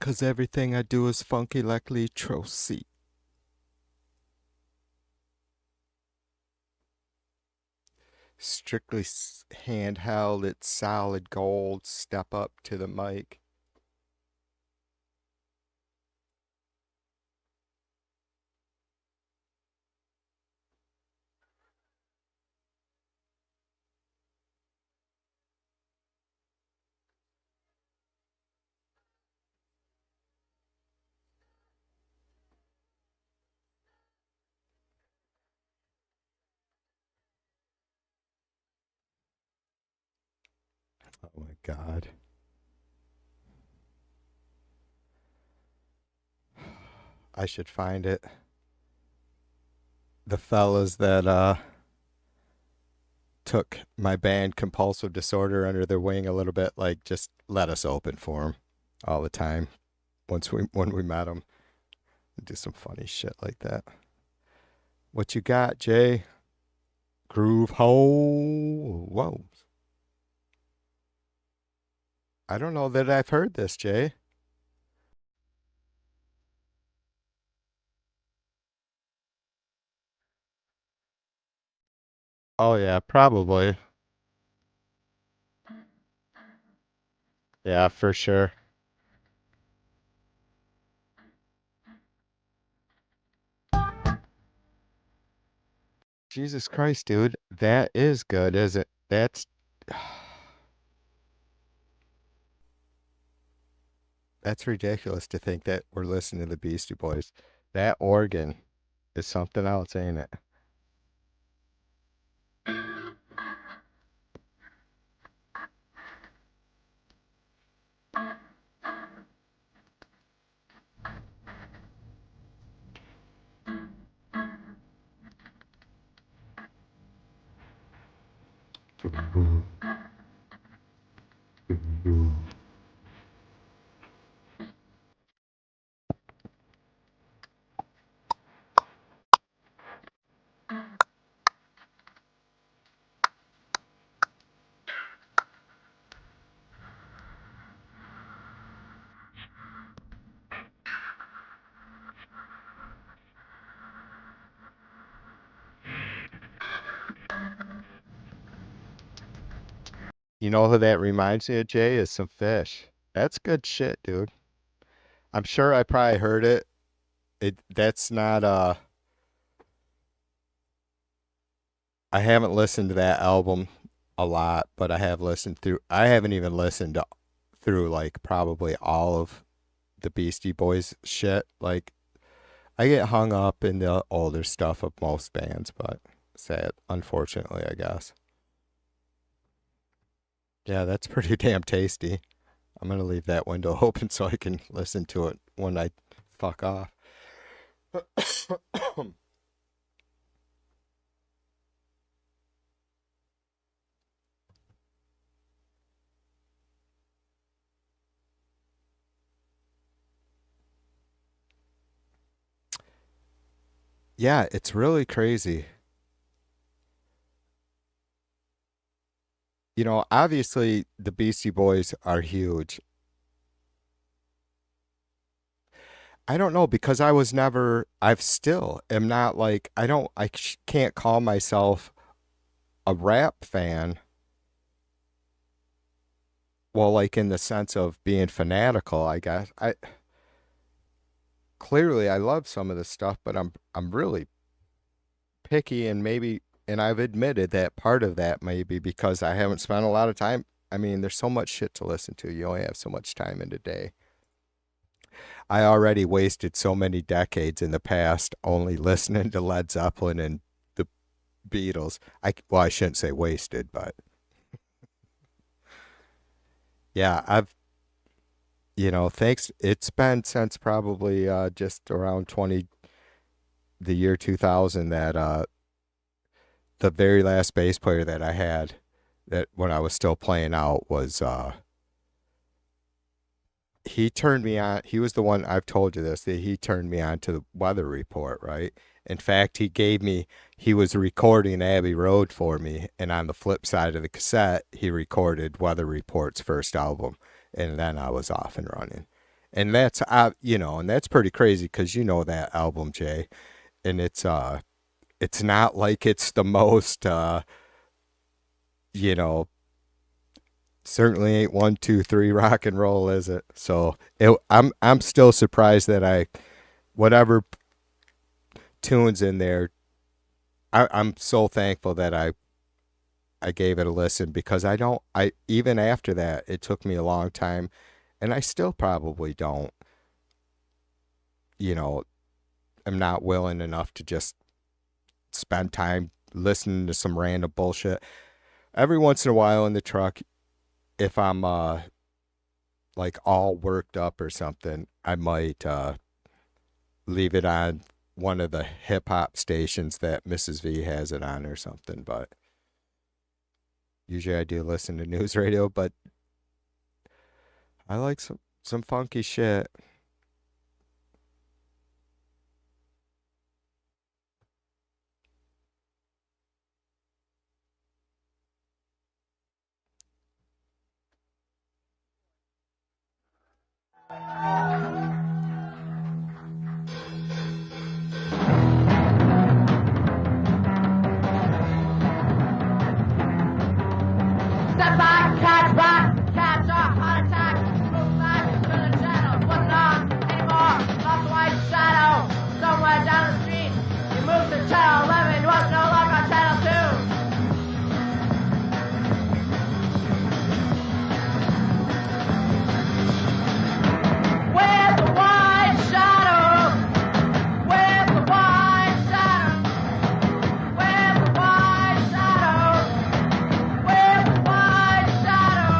'Cause everything I do is funky like Letrosi. Strictly handheld, it's solid gold. Step up to the mic. Oh my God. I should find it. The fellas that took my band Compulsive Disorder under their wing a little bit, like just let us open for them all the time. When we met them, do some funny shit like that. What you got, Jay? Groove hole. Whoa. I don't know that I've heard this, Jay. Oh yeah, probably. Yeah, for sure. Jesus Christ, dude. That is good, is it? That's ridiculous to think that we're listening to the Beastie Boys. That organ is something else, ain't it? You know who that reminds me of, Jay? Is some fish. That's good shit, dude. I'm sure I probably heard it. That's not I haven't listened to that album a lot, but I haven't even listened through like probably all of the Beastie Boys shit. Like I get hung up in the older stuff of most bands, but sad, unfortunately, I guess. Yeah, that's pretty damn tasty. I'm gonna leave that window open so I can listen to it when I fuck off. Yeah, it's really crazy. You know, obviously the Beastie Boys are huge. I don't know because I've still am not like, can't call myself a rap fan. Well, like in the sense of being fanatical, I guess. Clearly I love some of the stuff, but I'm really picky and I've admitted that part of that may be because I haven't spent a lot of time. I mean, there's so much shit to listen to. You only have so much time in a day. I already wasted so many decades in the past only listening to Led Zeppelin and the Beatles. I shouldn't say wasted, but yeah, thanks. It's been since probably just around the year 2000 that the very last bass player that I had that when I was still playing out was he turned me on. He was the one, I've told you this, that he turned me on to the weather report, right? In fact, he was recording Abbey Road for me, and on the flip side of the cassette, he recorded Weather Report's first album, and then I was off and running. And that's and that's pretty crazy because you know that album, Jay, and it's not like it's the most you know certainly ain't 1 2 3 rock and roll, is it? So I'm still surprised that I whatever tunes in there. I'm so thankful that I gave it a listen because I even after that it took me a long time, and I still probably don't. You know, I'm not willing enough to just spend time listening to some random bullshit. Every once in a while in the truck, if I'm like all worked up or something, I might leave it on one of the hip hop stations that Mrs. V has it on or something. But usually I do listen to news radio, but I like some funky shit. Step back, catch a heart attack. Move back to the channel. Wasn't on anymore. Lost white shadow. Somewhere down the street. You moved to channel 11. Was no longer on channel 2. With the white shadow. With the white shadow. With the white shadow. With the white shadow.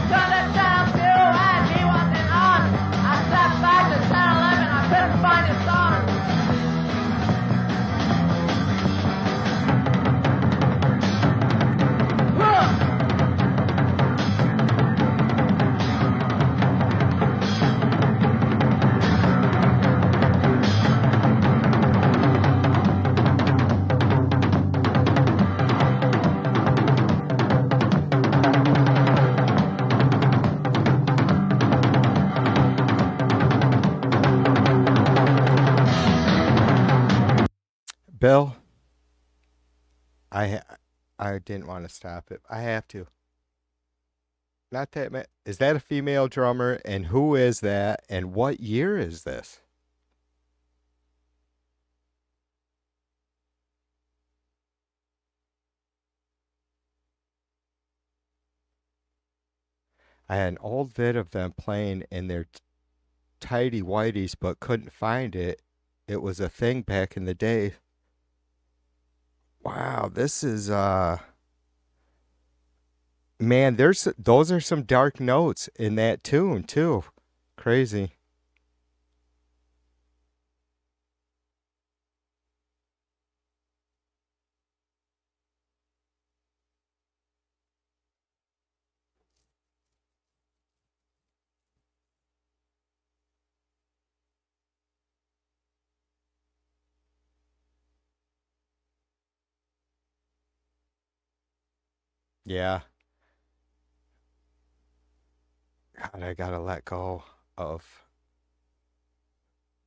Turn the channel 2 and he wasn't on. I stepped back to channel 11. I couldn't find his song. Bill, I didn't want to stop it. I have to. Not that is that a female drummer, and who is that, and what year is this? I had an old vid of them playing in their tidy whities, but couldn't find it. It was a thing back in the day. Wow, this is man, there's those are some dark notes in that tune too. Crazy. Yeah. God, I gotta let go of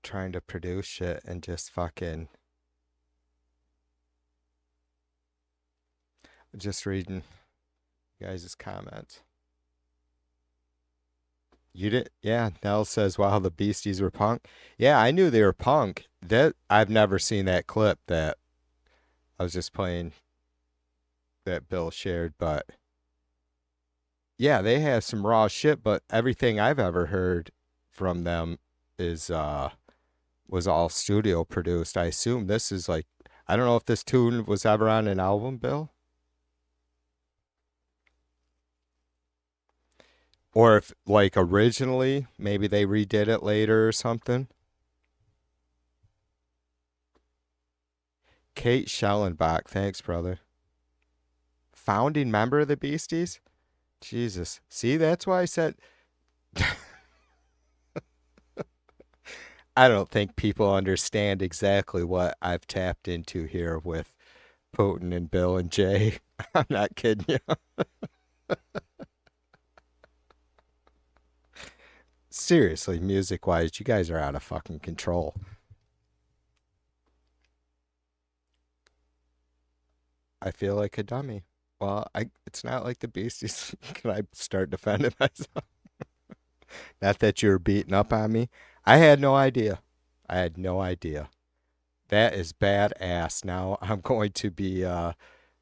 trying to produce shit and just fucking just reading you guys' comments. You did, yeah. Nell says, "Wow, the Beasties were punk." Yeah, I knew they were punk. That I've never seen that clip that I was just playing that Bill shared, but yeah, they have some raw shit. But everything I've ever heard from them is was all studio produced. I assume this is like I don't know if this tune was ever on an album, Bill, or if like originally maybe they redid it later or something. Kate Schellenbach, thanks, brother. Founding member of the Beasties? Jesus. See, that's why I said I don't think people understand exactly what I've tapped into here with Putin and Bill and Jay. I'm not kidding you. Seriously, music-wise, you guys are out of fucking control. I feel like a dummy. Well, it's not like the Beasties. Can I start defending myself? Not that you were beating up on me. I had no idea. I had no idea. That is badass. Now I'm going to be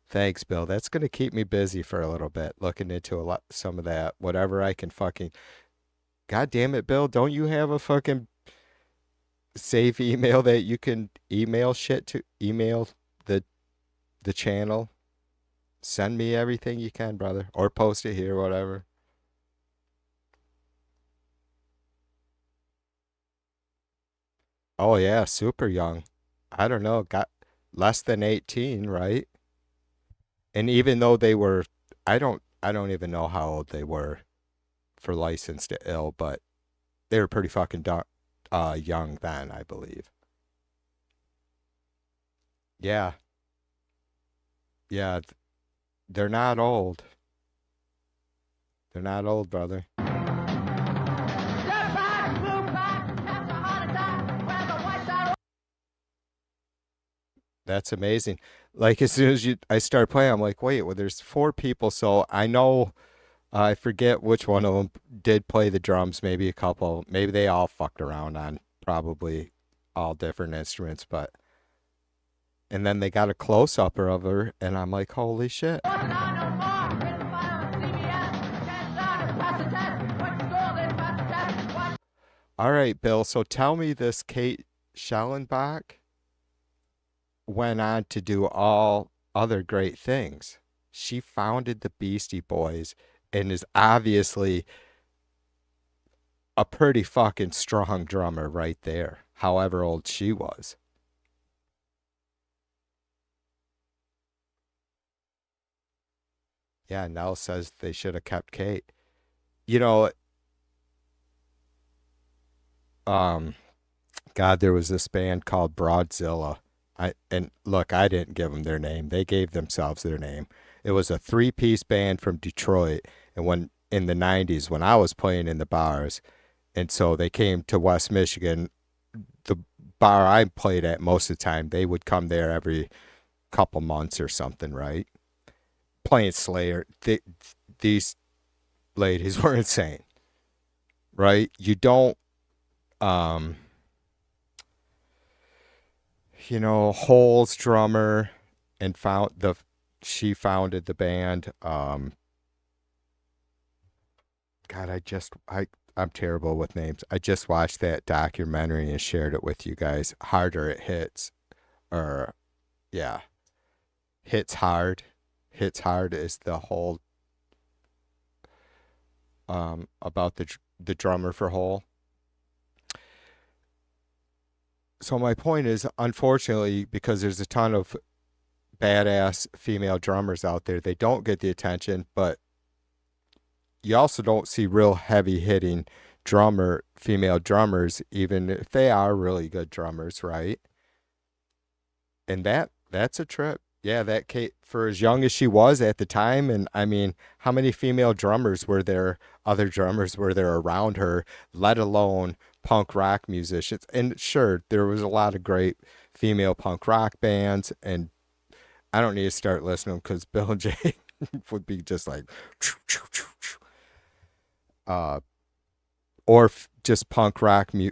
thanks, Bill. That's going to keep me busy for a little bit, looking into some of that, whatever I can fucking. God damn it, Bill! Don't you have a fucking save email that you can email shit to? Email the the channel. Send me everything you can, brother, or post it here, whatever. Oh yeah, super young. I don't know, got less than 18, right? And even though they were, I don't even know how old they were for licensed to ill, but they were pretty fucking young then, I believe. Yeah, yeah, they're not old. They're not old, brother. Jetpack, blue pack, catch a heart attack, grab the white side. That's amazing. Like as soon as I start playing, I'm like, wait, well, there's four people, so I know I forget which one of them did play the drums. Maybe a couple. Maybe they all fucked around on probably all different instruments, but and then they got a close up of her, and I'm like, holy shit. Wasn't on no more. Written by CBS. Can't start and pass the test. Went to school, then pass the test. Watch. All right, Bill. So tell me this Kate Schellenbach went on to do all other great things. She founded the Beastie Boys and is obviously a pretty fucking strong drummer right there, however old she was. Yeah, Nell says they should have kept Kate. You know, um, God, there was this band called Broadzilla. And look, I didn't give them their name. They gave themselves their name. It was a three-piece band from Detroit, and when in the 90s when I was playing in the bars, and so they came to West Michigan, the bar I played at most of the time, they would come there every couple months or something, right? Playing Slayer. These ladies were insane, right? You don't um Hole's drummer and she founded the band. God, I'm terrible with names. I just watched that documentary and shared it with you guys. Harder It Hits, or yeah, Hits Hard. Hits Hard is the whole about the drummer for Hole. So my point is, unfortunately, because there's a ton of badass female drummers out there, they don't get the attention, but you also don't see real heavy hitting female drummers, even if they are really good drummers, right? And that's a trip. Yeah, that Kate, for as young as she was at the time, and I mean, how many female drummers were there, other drummers were there around her, let alone punk rock musicians? And sure, there was a lot of great female punk rock bands, and I don't need to start listening because Bill and Jay would be just like, uh, or just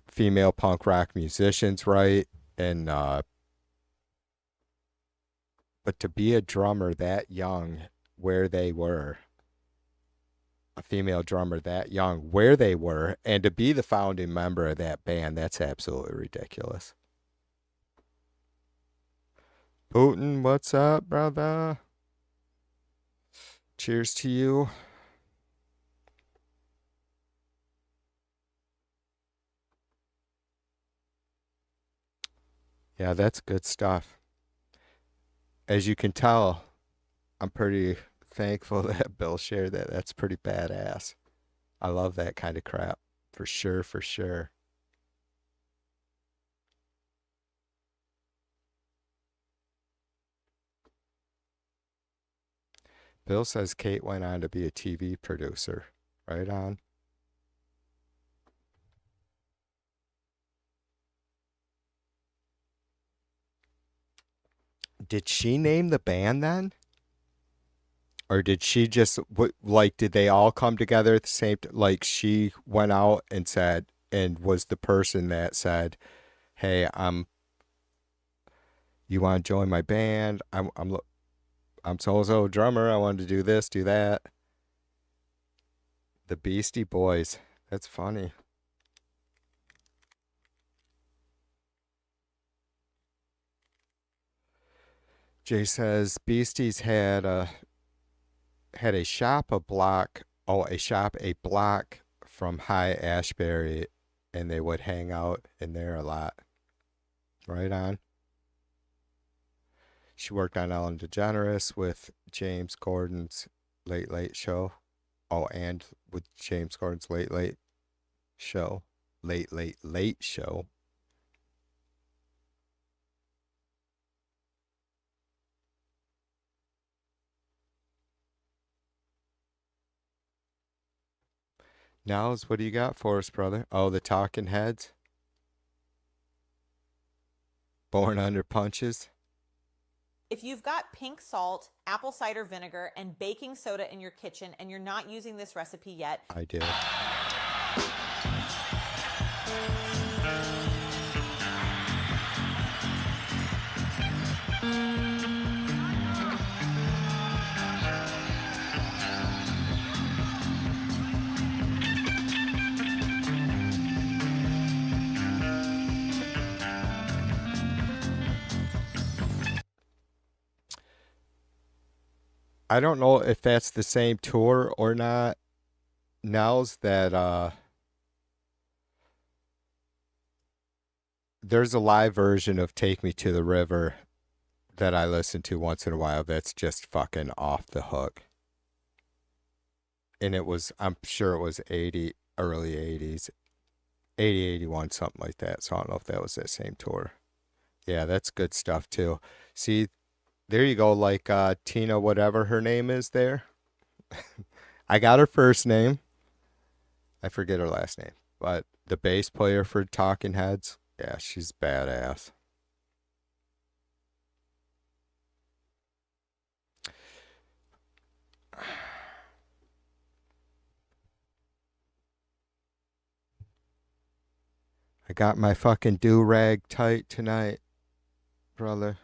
female punk rock musicians, right? And but to be a drummer that young, where they were, a female drummer that young, where they were, and to be the founding member of that band, that's absolutely ridiculous. Putin, what's up, brother? Cheers to you. Yeah, that's good stuff. As you can tell, I'm pretty thankful that Bill shared that. That's pretty badass. I love that kind of crap. For sure, for sure. Bill says Kate went on to be a TV producer. Right on. did she name the band then? Or did she just, like, did they all come together at the same time? Like, she went out and said, and was the person that said, hey, you want to join my band? I'm so-and-so drummer. I wanted to do this, do that. The Beastie Boys. That's funny. Jay says Beasties had a shop a block from High Ashbury, and they would hang out in there a lot. Right on. She worked on Ellen DeGeneres with James Gordon's Late Late Show. Oh, and with James Gordon's Late Late Show. Late Late Late Show. Nels, what do you got for us, brother? Oh, the Talking Heads. Born Under Punches. If you've got pink salt, apple cider vinegar, and baking soda in your kitchen and you're not using this recipe yet, I do. I don't know if that's the same tour or not. Nels, that there's a live version of Take Me to the River that I listen to once in a while that's just fucking off the hook. And I'm sure it was early 80s, 80, 81, something like that. So I don't know if that was that same tour. Yeah, that's good stuff too. See, there you go, like Tina, whatever her name is there. I got her first name. I forget her last name. But the bass player for Talking Heads, yeah, she's badass. I got my fucking do-rag tight tonight, brother.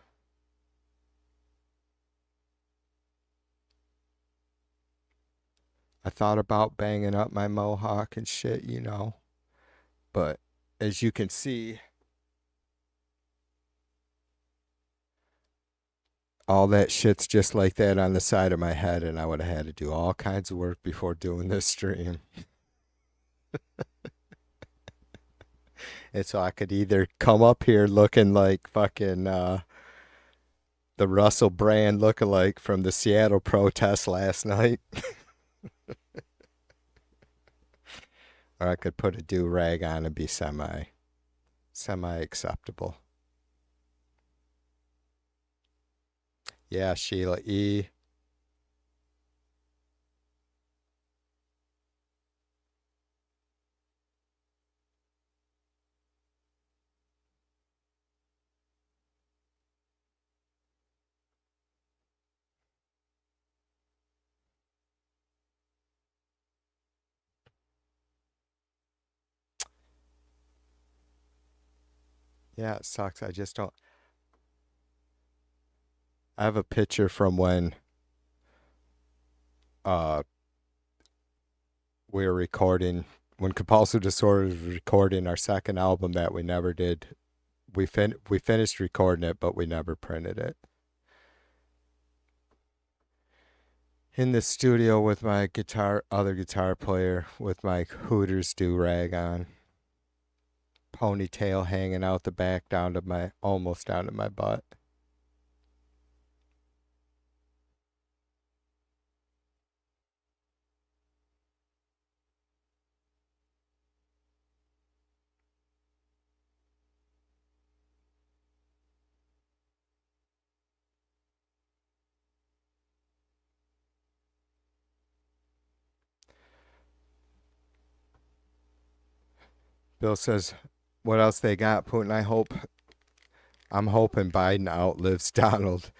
I thought about banging up my mohawk and shit, you know. But as you can see, all that shit's just like that on the side of my head, and I would have had to do all kinds of work before doing this stream. And so I could either come up here looking like fucking the Russell Brand lookalike from the Seattle protest last night. Or I could put a do-rag on and be semi acceptable. Yeah, Sheila E. Yeah, it sucks. I just don't. I have a picture from when uh we were recording, when Compulsive Disorder was recording our second album that we never did. We finished recording it, but we never printed it. In the studio with my other guitar player, with my Hooters do-rag on. Ponytail hanging out the back almost down to my butt. Bill says, what else they got, Putin? I hope I'm hoping Biden outlives Donald.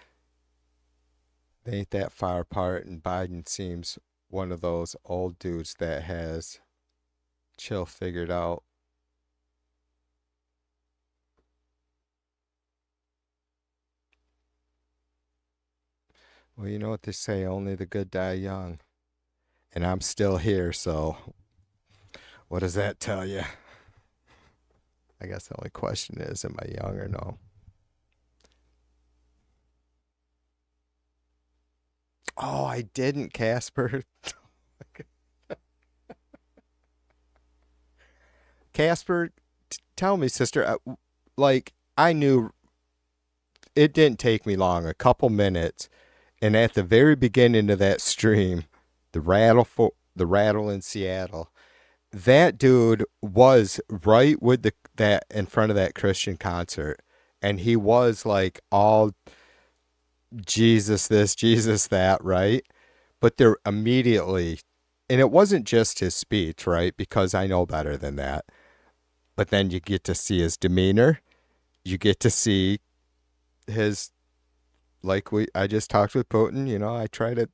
They ain't that far apart, and Biden seems one of those old dudes that has chill figured out. Well, you know what they say, only the good die young. And I'm still here, so what does that tell you? I guess the only question is, am I young or no? Oh, I didn't, Casper. Casper, tell me, sister. Like, I knew it didn't take me long, a couple minutes, and at the very beginning of that stream, the rattle in Seattle, that dude was right with that in front of that Christian concert, and he was like all Jesus this, Jesus that, right? But they're immediately, and it wasn't just his speech, right? Because I know better than that. But then you get to see his demeanor. You get to see his, like I just talked with Putin.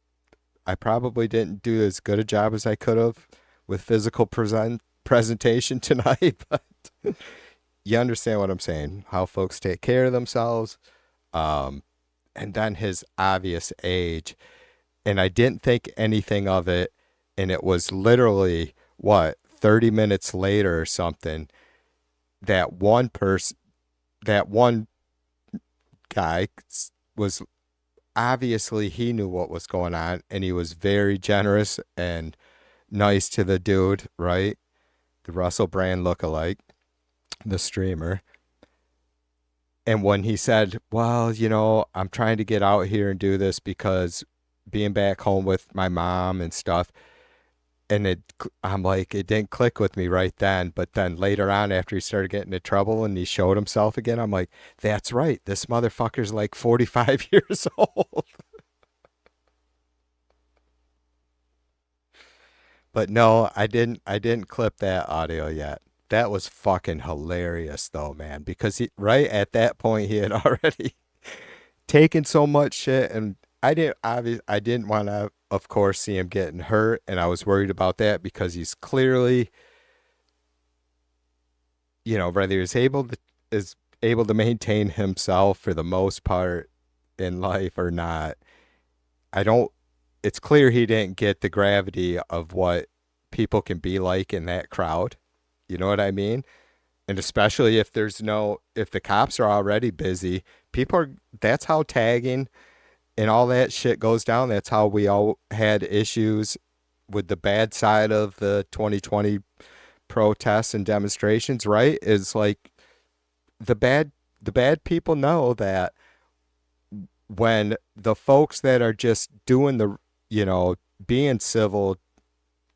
I probably didn't do as good a job as I could have with physical presentation tonight, but you understand what I'm saying. How folks take care of themselves, and then his obvious age. And I didn't think anything of it. And it was literally, 30 minutes later or something, that that one guy was obviously, he knew what was going on, and he was very generous and nice to the dude, right? The Russell Brand lookalike, the streamer. And when he said, well, I'm trying to get out here and do this because being back home with my mom and stuff, and I'm like, it didn't click with me right then. But then later on, after he started getting into trouble and he showed himself again, I'm like, that's right. This motherfucker's like 45 years old. But no, I didn't clip that audio yet. That was fucking hilarious though, man, because right at that point he had already taken so much shit, and I didn't want to, of course, see him getting hurt, and I was worried about that because he's clearly, whether is able to maintain himself for the most part in life or not. I don't It's clear he didn't get the gravity of what people can be like in that crowd. You know what I mean? And especially if if the cops are already busy, that's how tagging and all that shit goes down. That's how we all had issues with the bad side of the 2020 protests and demonstrations, right? Is like the bad people know that when the folks that are just doing being civil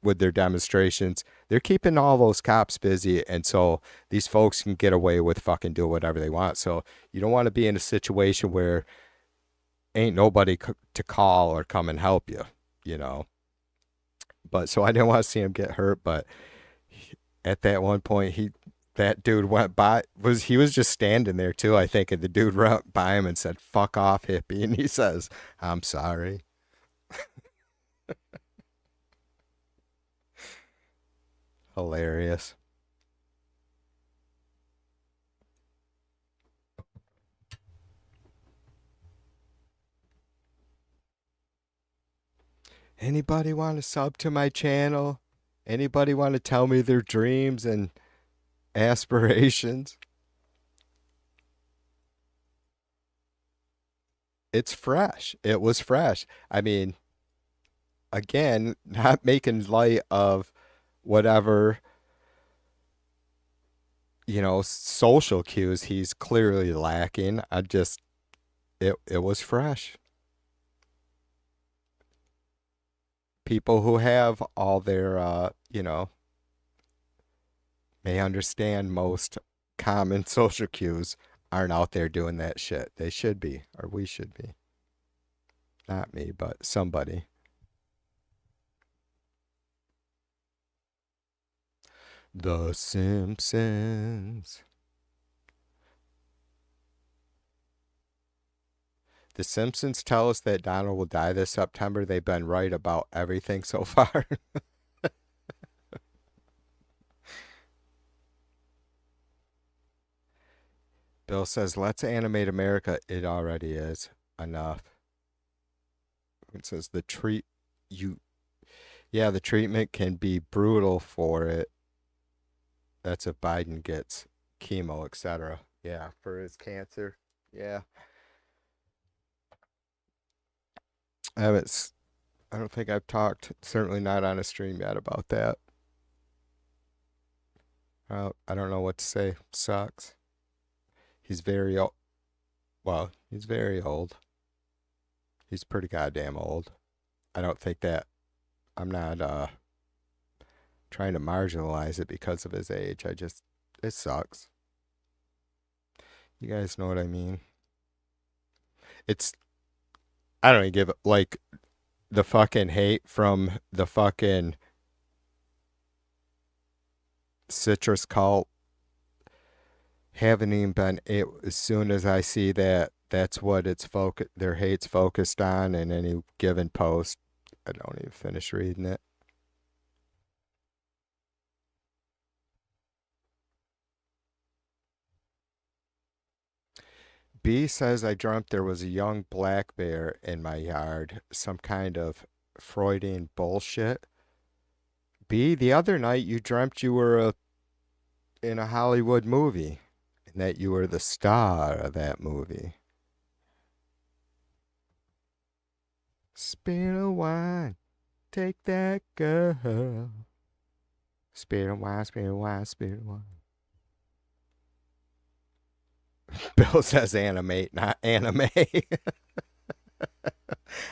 with their demonstrations, they're keeping all those cops busy, and so these folks can get away with fucking doing whatever they want. So you don't want to be in a situation where ain't nobody to call or come and help you, you know. But so I didn't want to see him get hurt, but at that one point that dude went by, he was just standing there too, I think, and the dude went by him and said, "Fuck off, hippie," and he says, "I'm sorry." Hilarious. Anybody want to sub to my channel? Anybody want to tell me their dreams and aspirations? It's fresh. It was fresh. I mean, again, not making light of whatever, social cues he's clearly lacking. It was fresh. People who have all their, may understand most common social cues aren't out there doing that shit. They should be, or we should be. Not me, but somebody. The Simpsons. The Simpsons tell us that Donald will die this September. They've been right about everything so far. Bill says, let's animate America. It already is enough. It says the treatment can be brutal for it. That's if Biden gets chemo, etc. Yeah, for his cancer. Yeah. I don't think I've talked, certainly not on a stream yet, about that. I don't know what to say. Sucks. He's very old. Well, he's very old. He's pretty goddamn old. I don't think that I'm not trying to marginalize it because of his age. It sucks. You guys know what I mean? It's I don't even give like the fucking hate from the fucking citrus cult haven't even been it as soon as I see that that's what their hate's focused on in any given post, I don't even finish reading it. B says I dreamt there was a young black bear in my yard, some kind of Freudian bullshit. B, the other night you dreamt you were in a Hollywood movie and that you were the star of that movie. Spirit of wine, take that girl. Spirit of wine, spirit of wine, spirit of wine. Bill says animate, not anime.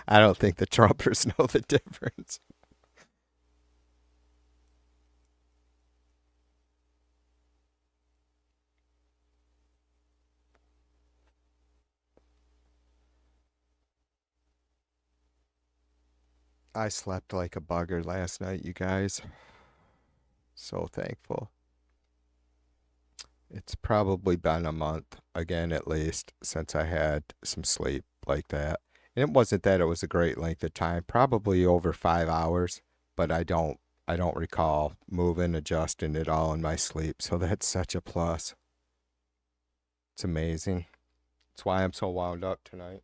I don't think the Trumpers know the difference. I slept like a bugger last night, you guys. So thankful. It's probably been a month, again at least, since I had some sleep like that. And it wasn't that it was a great length of time, probably over 5 hours, but I don't recall moving, adjusting it all in my sleep. So that's such a plus. It's amazing. That's why I'm so wound up tonight.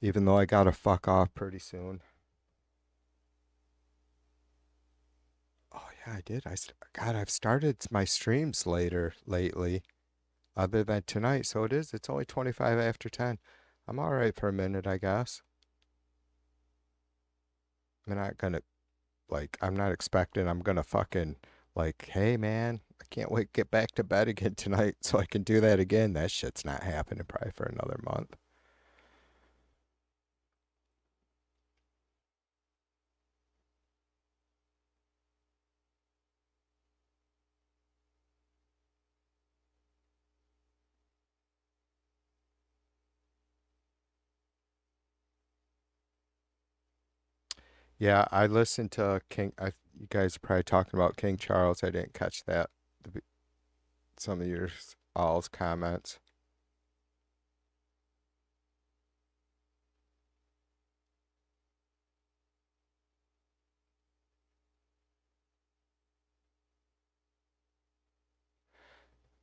Even though I gotta fuck off pretty soon. Oh yeah, I did. God, I've started my streams later lately, other than tonight. So it is. It's only 25 after 10. I'm all right for a minute, I guess. I'm not gonna I'm not expecting I'm gonna fucking hey man, I can't wait to get back to bed again tonight so I can do that again. That shit's not happening probably for another month. Yeah, I listened to you guys are probably talking about King Charles. I didn't catch that. Some of your all's comments.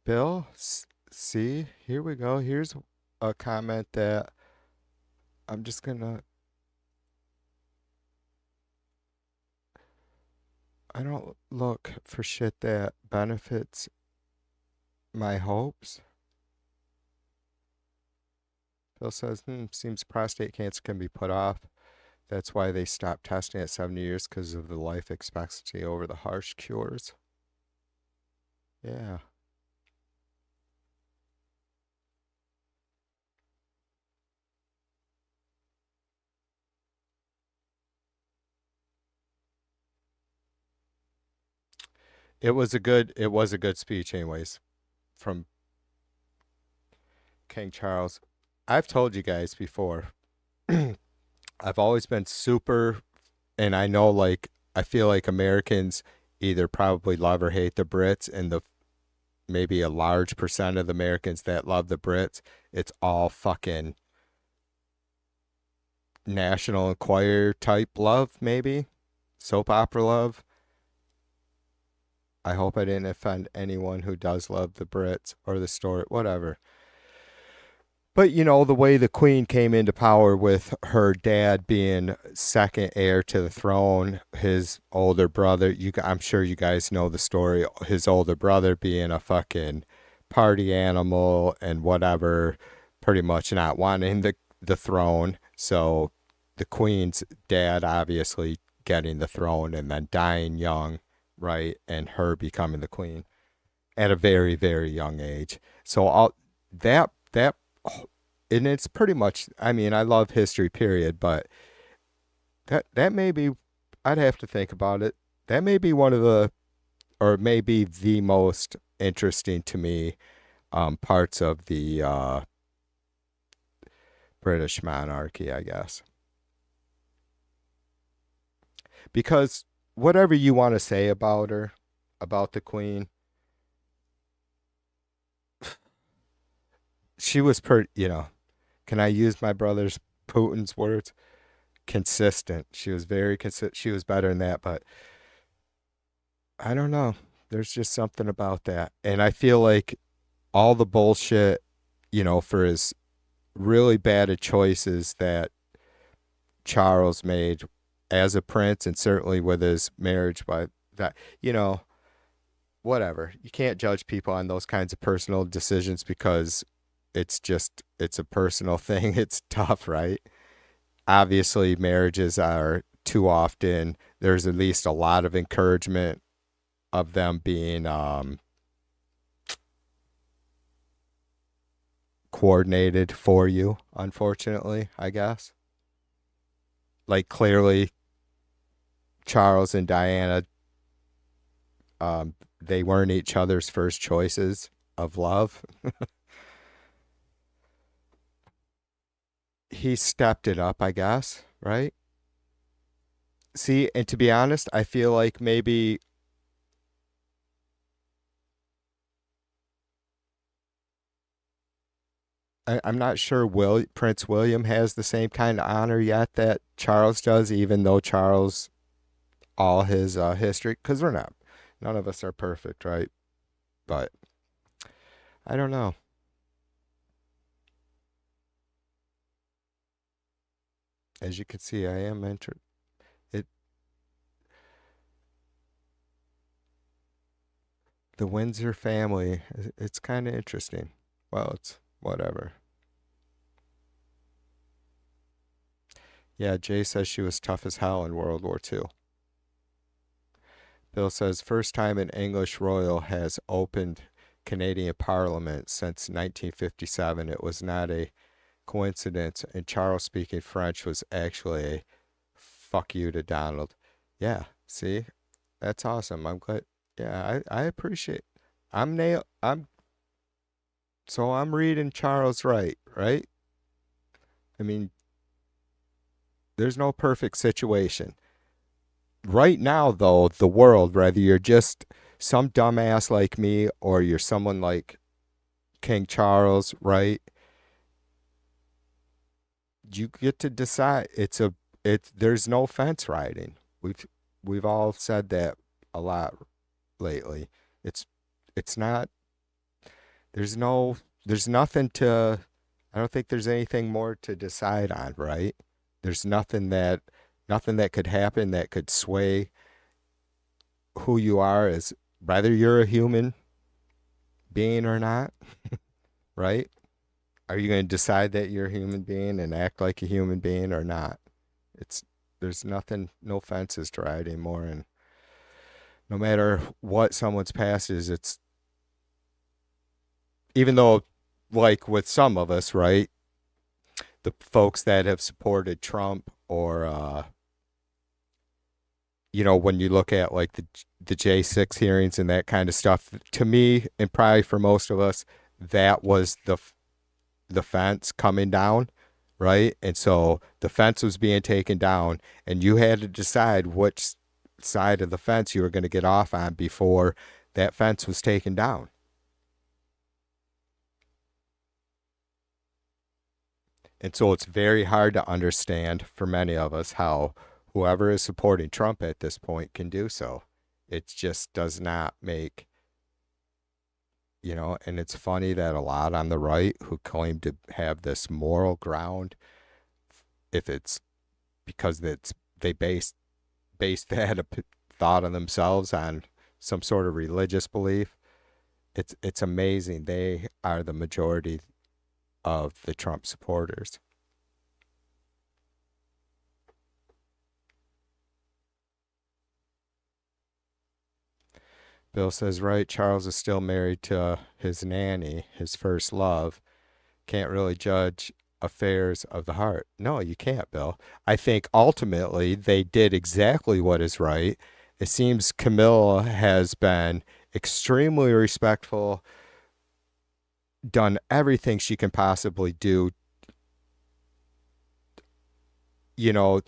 Bill, see, here we go. Here's a comment that I'm just gonna. I don't look for shit that benefits my hopes. Bill says, seems prostate cancer can be put off. That's why they stopped testing at 70 years because of the life expectancy over the harsh cures. Yeah. It was a good speech anyways from King Charles. I've told you guys before. I've always been super and I know I feel like Americans either probably love or hate the Brits and maybe a large percent of the Americans that love the Brits, it's all fucking National Enquirer type love, maybe soap opera love. I hope I didn't offend anyone who does love the Brits or the story, whatever. But you know, the way the Queen came into power with her dad being second heir to the throne, his older brother, I'm sure you guys know the story, his older brother being a fucking party animal and whatever, pretty much not wanting the throne. So the Queen's dad obviously getting the throne and then dying young, right? And her becoming the Queen at a very, very young age. So all that and it's pretty much, I mean, I love history, period, but that may be, I'd have to think about it. That may be one of the, or maybe the most interesting to me parts of the British monarchy, I guess. Because whatever you want to say about her, about the Queen, she was pretty, can I use my brother's Putin's words? Consistent. She was very consistent. She was better than that, but I don't know. There's just something about that. And I feel like all the bullshit, for his really bad choices that Charles made as a prince and certainly with his marriage by that, whatever. You can't judge people on those kinds of personal decisions because it's a personal thing. It's tough, right? Obviously, marriages are too often, there's at least a lot of encouragement of them being coordinated for you, unfortunately, I guess. Like, clearly, Charles and Diana, they weren't each other's first choices of love. He stepped it up, I guess, right? See, and to be honest, I feel like maybe I'm not sure Prince William has the same kind of honor yet that Charles does, even though Charles, all his history, because we're not, none of us are perfect, right? But I don't know. As you can see, I am entered. It The Windsor family. It's kind of interesting. Well, it's whatever. Yeah, Jay says she was tough as hell in World War II. Bill says first time an English royal has opened Canadian Parliament since 1957. It was not a coincidence, and Charles speaking French was actually a fuck you to Donald. Yeah, see, that's awesome. I'm glad. Yeah, I appreciate. I'm so I'm reading Charles right? I mean, there's no perfect situation. Right now, though, the world, whether you're just some dumbass like me or you're someone like King Charles, right? You get to decide. There's no fence riding. We've all said that a lot lately. It's it's not there's nothing to I don't think there's anything more to decide on, right? There's nothing that could happen that could sway who you are as whether you're a human being or not, right? Are you going to decide that you're a human being and act like a human being or not? It's There's no fences to ride anymore, and no matter what someone's past is, it's even though, like with some of us, right, the folks that have supported Trump or when you look at like the J6 hearings and that kind of stuff, to me and probably for most of us, that was the fence coming down, right? And so the fence was being taken down, and you had to decide which side of the fence you were going to get off on before that fence was taken down. And so it's very hard to understand for many of us how whoever is supporting Trump at this point can do so. It just does not make, and it's funny that a lot on the right who claim to have this moral ground, if it's because they base that thought on themselves on some sort of religious belief, it's amazing. They are the majority of the Trump supporters. Bill says, right, Charles is still married to his nanny, his first love. Can't really judge affairs of the heart. No, you can't, Bill. I think ultimately they did exactly what is right. It seems Camilla has been extremely respectful, done everything she can possibly do. You know,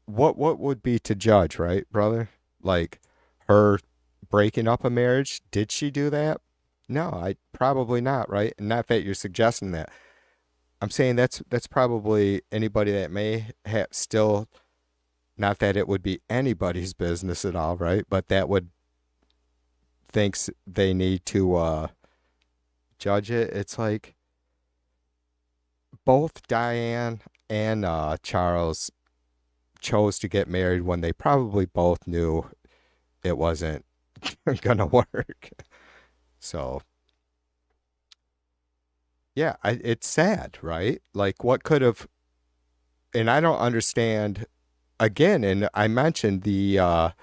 what would be to judge, right, brother? Like her breaking up a marriage, did she do that? No, I probably not, right? And not that you're suggesting that. I'm saying that's probably anybody that may have still, not that it would be anybody's business at all, right? But that would thinks they need to judge it. It's like both Diane and Charles chose to get married when they probably both knew it wasn't gonna work. So yeah, it's sad, right? Like what could have, and I don't understand again, and I mentioned the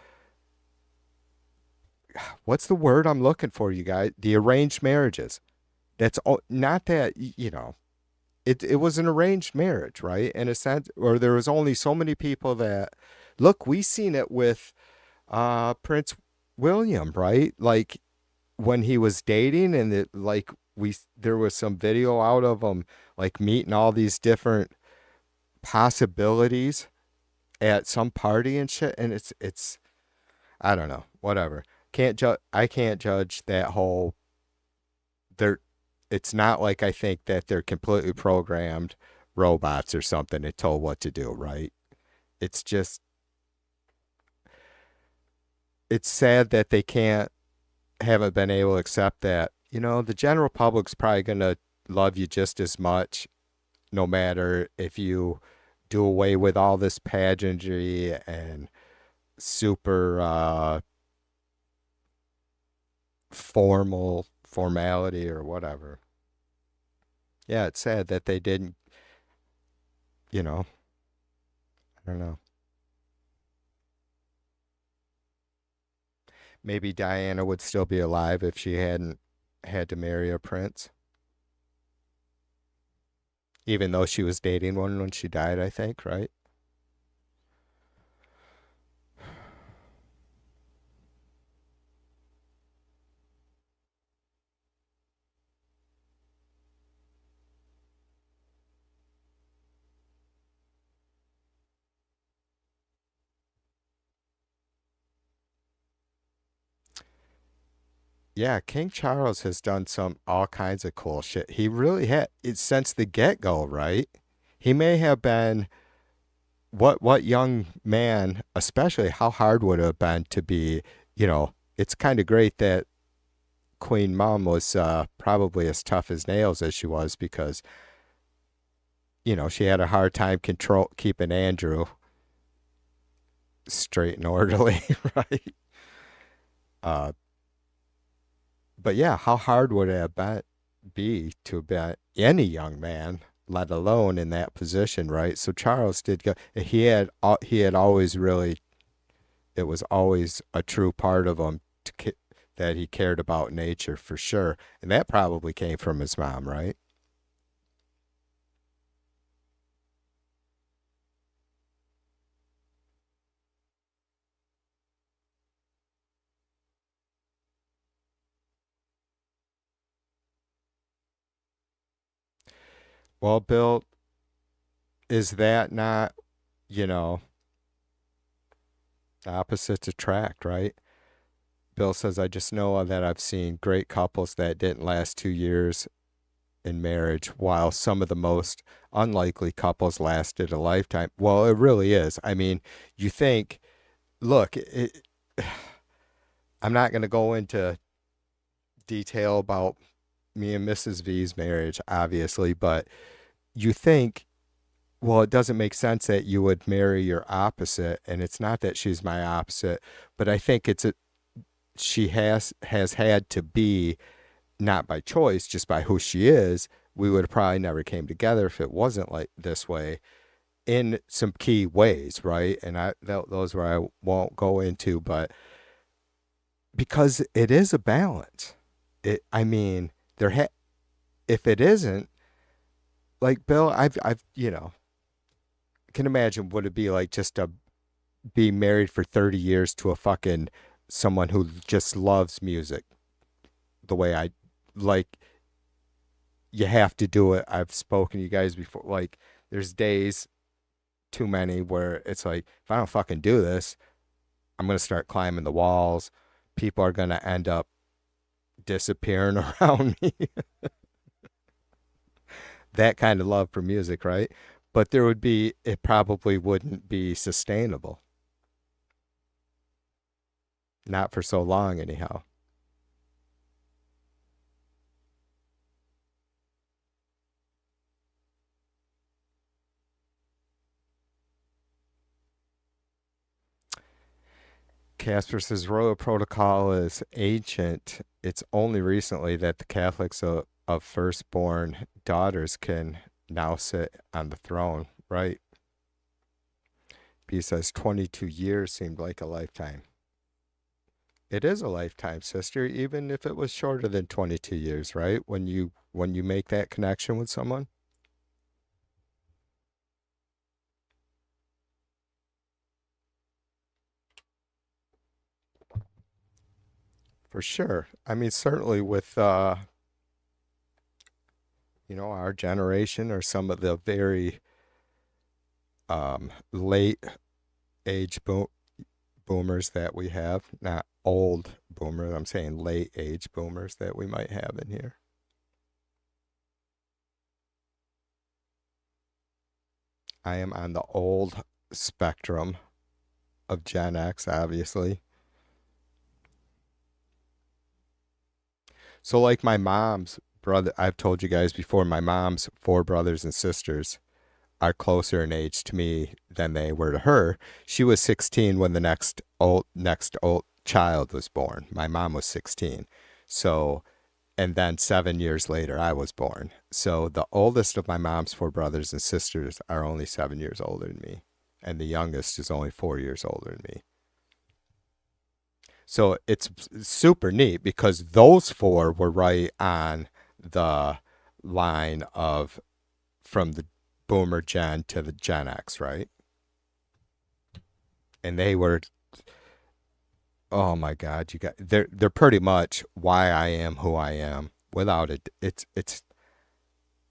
what's the word I'm looking for, you guys? The arranged marriages. That's all, not that, it was an arranged marriage, right? In a sense, or there was only so many people that look, we seen it with Prince William, right? Like when he was dating and there was some video out of him like meeting all these different possibilities at some party and shit, and it's I don't know, whatever. I can't judge that whole they're it's not like I think that they're completely programmed robots or something and told what to do, right? It's just it's sad that they haven't been able to accept that, the general public's probably going to love you just as much no matter if you do away with all this pageantry and super formality or whatever. Yeah, it's sad that they didn't, I don't know. Maybe Diana would still be alive if she hadn't had to marry a prince. Even though she was dating one when she died, I think, right? Yeah, King Charles has done all kinds of cool shit. He really had it since the get-go, right? He may have been what young man, especially how hard would it have been to be, it's kind of great that Queen Mom was probably as tough as nails as she was because, she had a hard time keeping Andrew straight and orderly, right? Uh, but yeah, how hard would it have be to be any young man, let alone in that position, right? So Charles did go. He had always really. It was always a true part of him that he cared about nature for sure, and that probably came from his mom, right? Well, Bill, is that not, you know, opposites attract, right? Bill says, I just know that I've seen great couples that didn't last 2 years in marriage, while some of the most unlikely couples lasted a lifetime. Well, it really is. I mean, you think, look, I'm not going to go into detail about me and Mrs. V's marriage, obviously, but you think, well, it doesn't make sense that you would marry your opposite, and it's not that she's my opposite, but I think she has had to be, not by choice, just by who she is. We would have probably never came together if it wasn't like this way in some key ways, right? And those where I won't go into, but because it is a balance. I mean, if it isn't, like Bill, I've can imagine what it'd be like just to be married for 30 years to a fucking someone who just loves music the way I like. You have to do it. I've spoken to you guys before. Like, there's days, too many, where it's like, if I don't fucking do this, I'm going to start climbing the walls. People are going to end up disappearing around me. That kind of love for music, right? But it probably wouldn't be sustainable. Not for so long, anyhow. Casper says royal protocol is ancient. It's only recently that the Catholics of firstborn daughters can now sit on the throne, right? B says 22 years seemed like a lifetime. It is a lifetime, sister, even if it was shorter than 22 years, right? When you make that connection with someone. For sure. I mean, certainly with our generation or some of the very late age boomers that we have, not old boomers, I'm saying late age boomers that we might have in here. I am on the old spectrum of Gen X, obviously. So like my mom's brother, I've told you guys before, my mom's 4 brothers and sisters are closer in age to me than they were to her. She was 16 when the next old child was born. My mom was 16. So, and then 7 years later, I was born. So the oldest of my mom's 4 brothers and sisters are only 7 years older than me. And the youngest is only 4 years older than me. So it's super neat because those 4 were right on the line of from the boomer gen to the Gen X, right? And they were, oh my God, they're pretty much why I am who I am. Without it,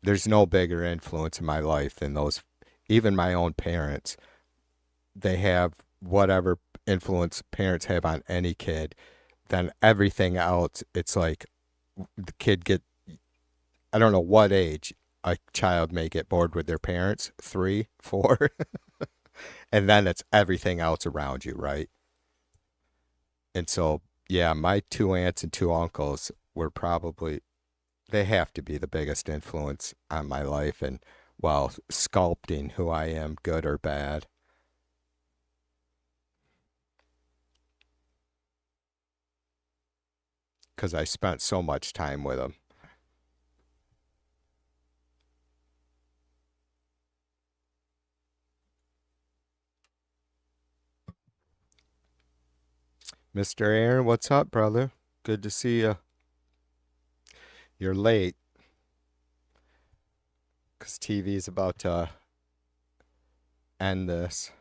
there's no bigger influence in my life than those. Even my own parents, they have whatever influence parents have on any kid. Then everything else, it's like the kid I don't know what age a child may get bored with their parents, 3, 4, and then it's everything else around you, right? And so, yeah, my 2 aunts and 2 uncles were they have to be the biggest influence on my life and, well, sculpting who I am, good or bad. Because I spent so much time with them. Mr. Aaron, what's up, brother? Good to see you. You're late. Because TV's about to end this.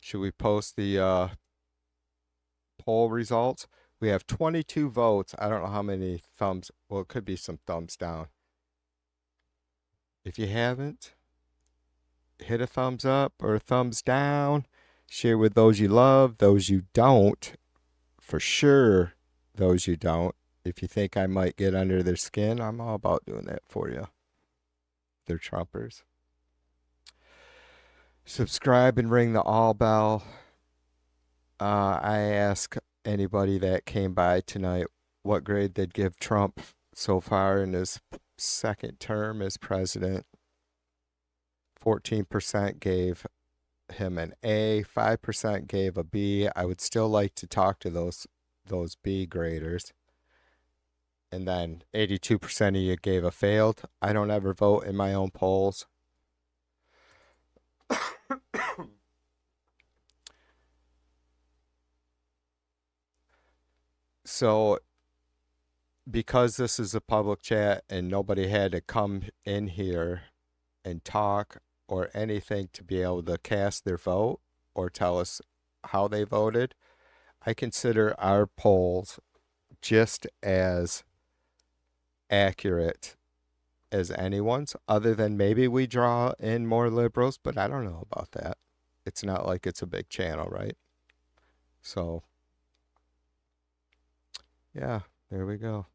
Should we post the poll results? We have 22 votes. I don't know how many thumbs. Well, it could be some thumbs down. If you haven't, hit a thumbs up or a thumbs down. Share with those you love, those you don't. For sure, those you don't. If you think I might get under their skin, I'm all about doing that for you. They're Trumpers. Subscribe and ring the all bell. I ask anybody that came by tonight what grade they'd give Trump so far in his second term as president. 14% gave him an A, 5% gave a B. I would still like to talk to those B graders. And then 82% of you gave a failed. I don't ever vote in my own polls. So, because this is a public chat and nobody had to come in here and talk or anything to be able to cast their vote or tell us how they voted, I consider our polls just as accurate as anyone's, other than maybe we draw in more liberals, but I don't know about that. It's not like it's a big channel, right? So, yeah, there we go.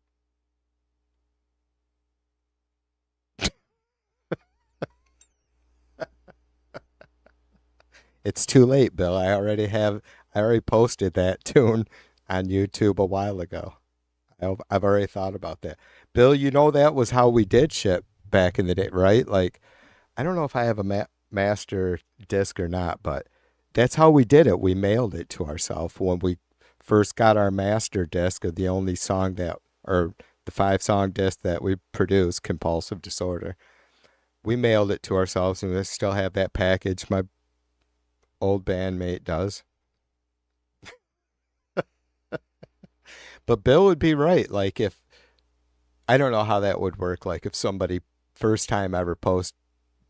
It's too late, Bill. I already posted that tune on YouTube a while ago. I've already thought about that. Bill, you know that was how we did shit back in the day, right? Like, I don't know if I have a master disc or not, but that's how we did it. We mailed it to ourselves when we first got our master disc of the only song that, or the 5-song disc that we produced, Compulsive Disorder. We mailed it to ourselves, and we still have that package. My old bandmate does. But Bill would be right. Like, if I don't know how that would work. Like, if somebody first time ever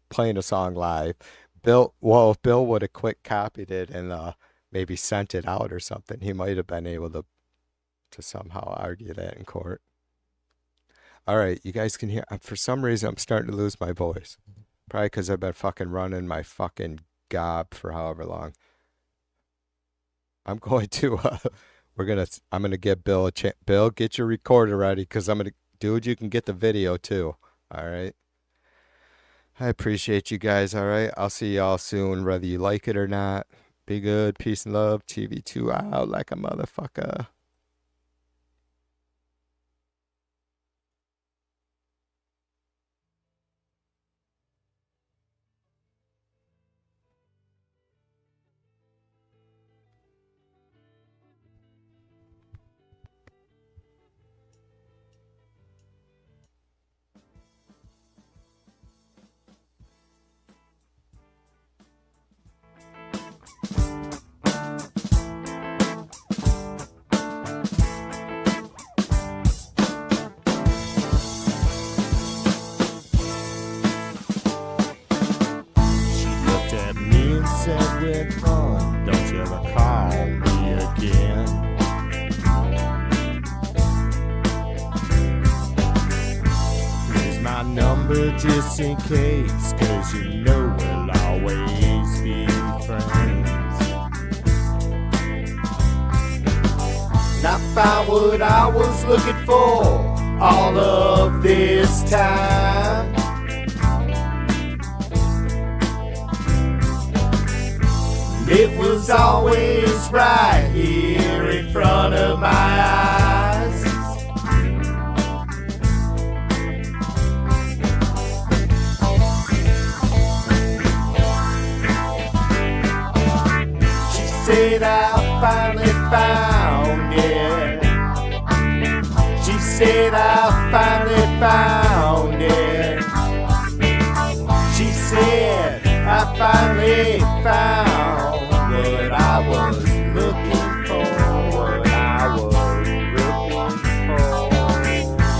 playing a song live, if Bill would have quick copied it and maybe sent it out or something, he might have been able to somehow argue that in court. All right, you guys can hear. For some reason, I'm starting to lose my voice. Probably because I've been fucking running my fucking gob for however long. I'm going to. I'm gonna give Bill a chance. Bill, get your recorder ready, because dude, you can get the video too. All right. I appreciate you guys. All right. I'll see y'all soon, whether you like it or not. Be good. Peace and love. TV2 out like a motherfucker. Said we're fun, don't you ever call me again. Here's my number just in case, 'cause you know we'll always be friends. And I found what I was looking for all of this time. It was always right here in front of my eyes. She said I finally found it. She said I finally found it. She said I finally found what I was looking for, what I was looking for.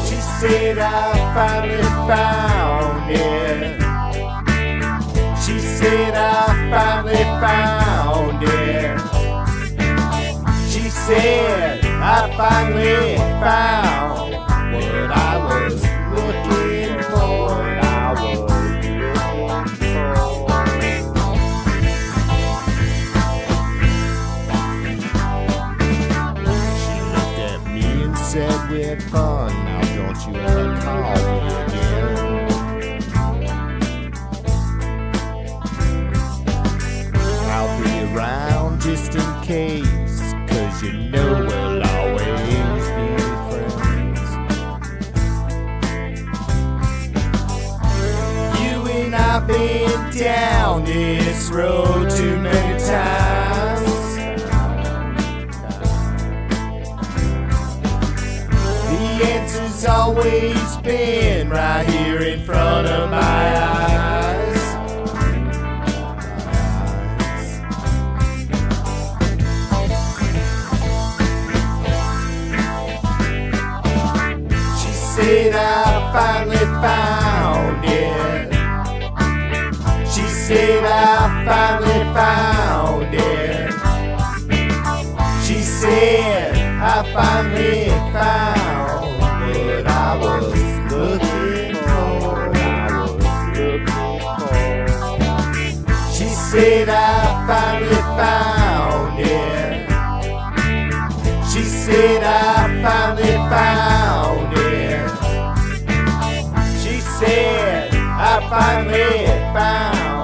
She said I finally found it. She said I finally found it. She said I finally found what I was looking for, what I was looking for. Said we're I've been down this road too many times. The answer's always been right here in front of my eyes. She said I finally found it. She said I finally found it. She said I finally found what I was looking for. She said I finally found it. She said I finally found it. She said I finally found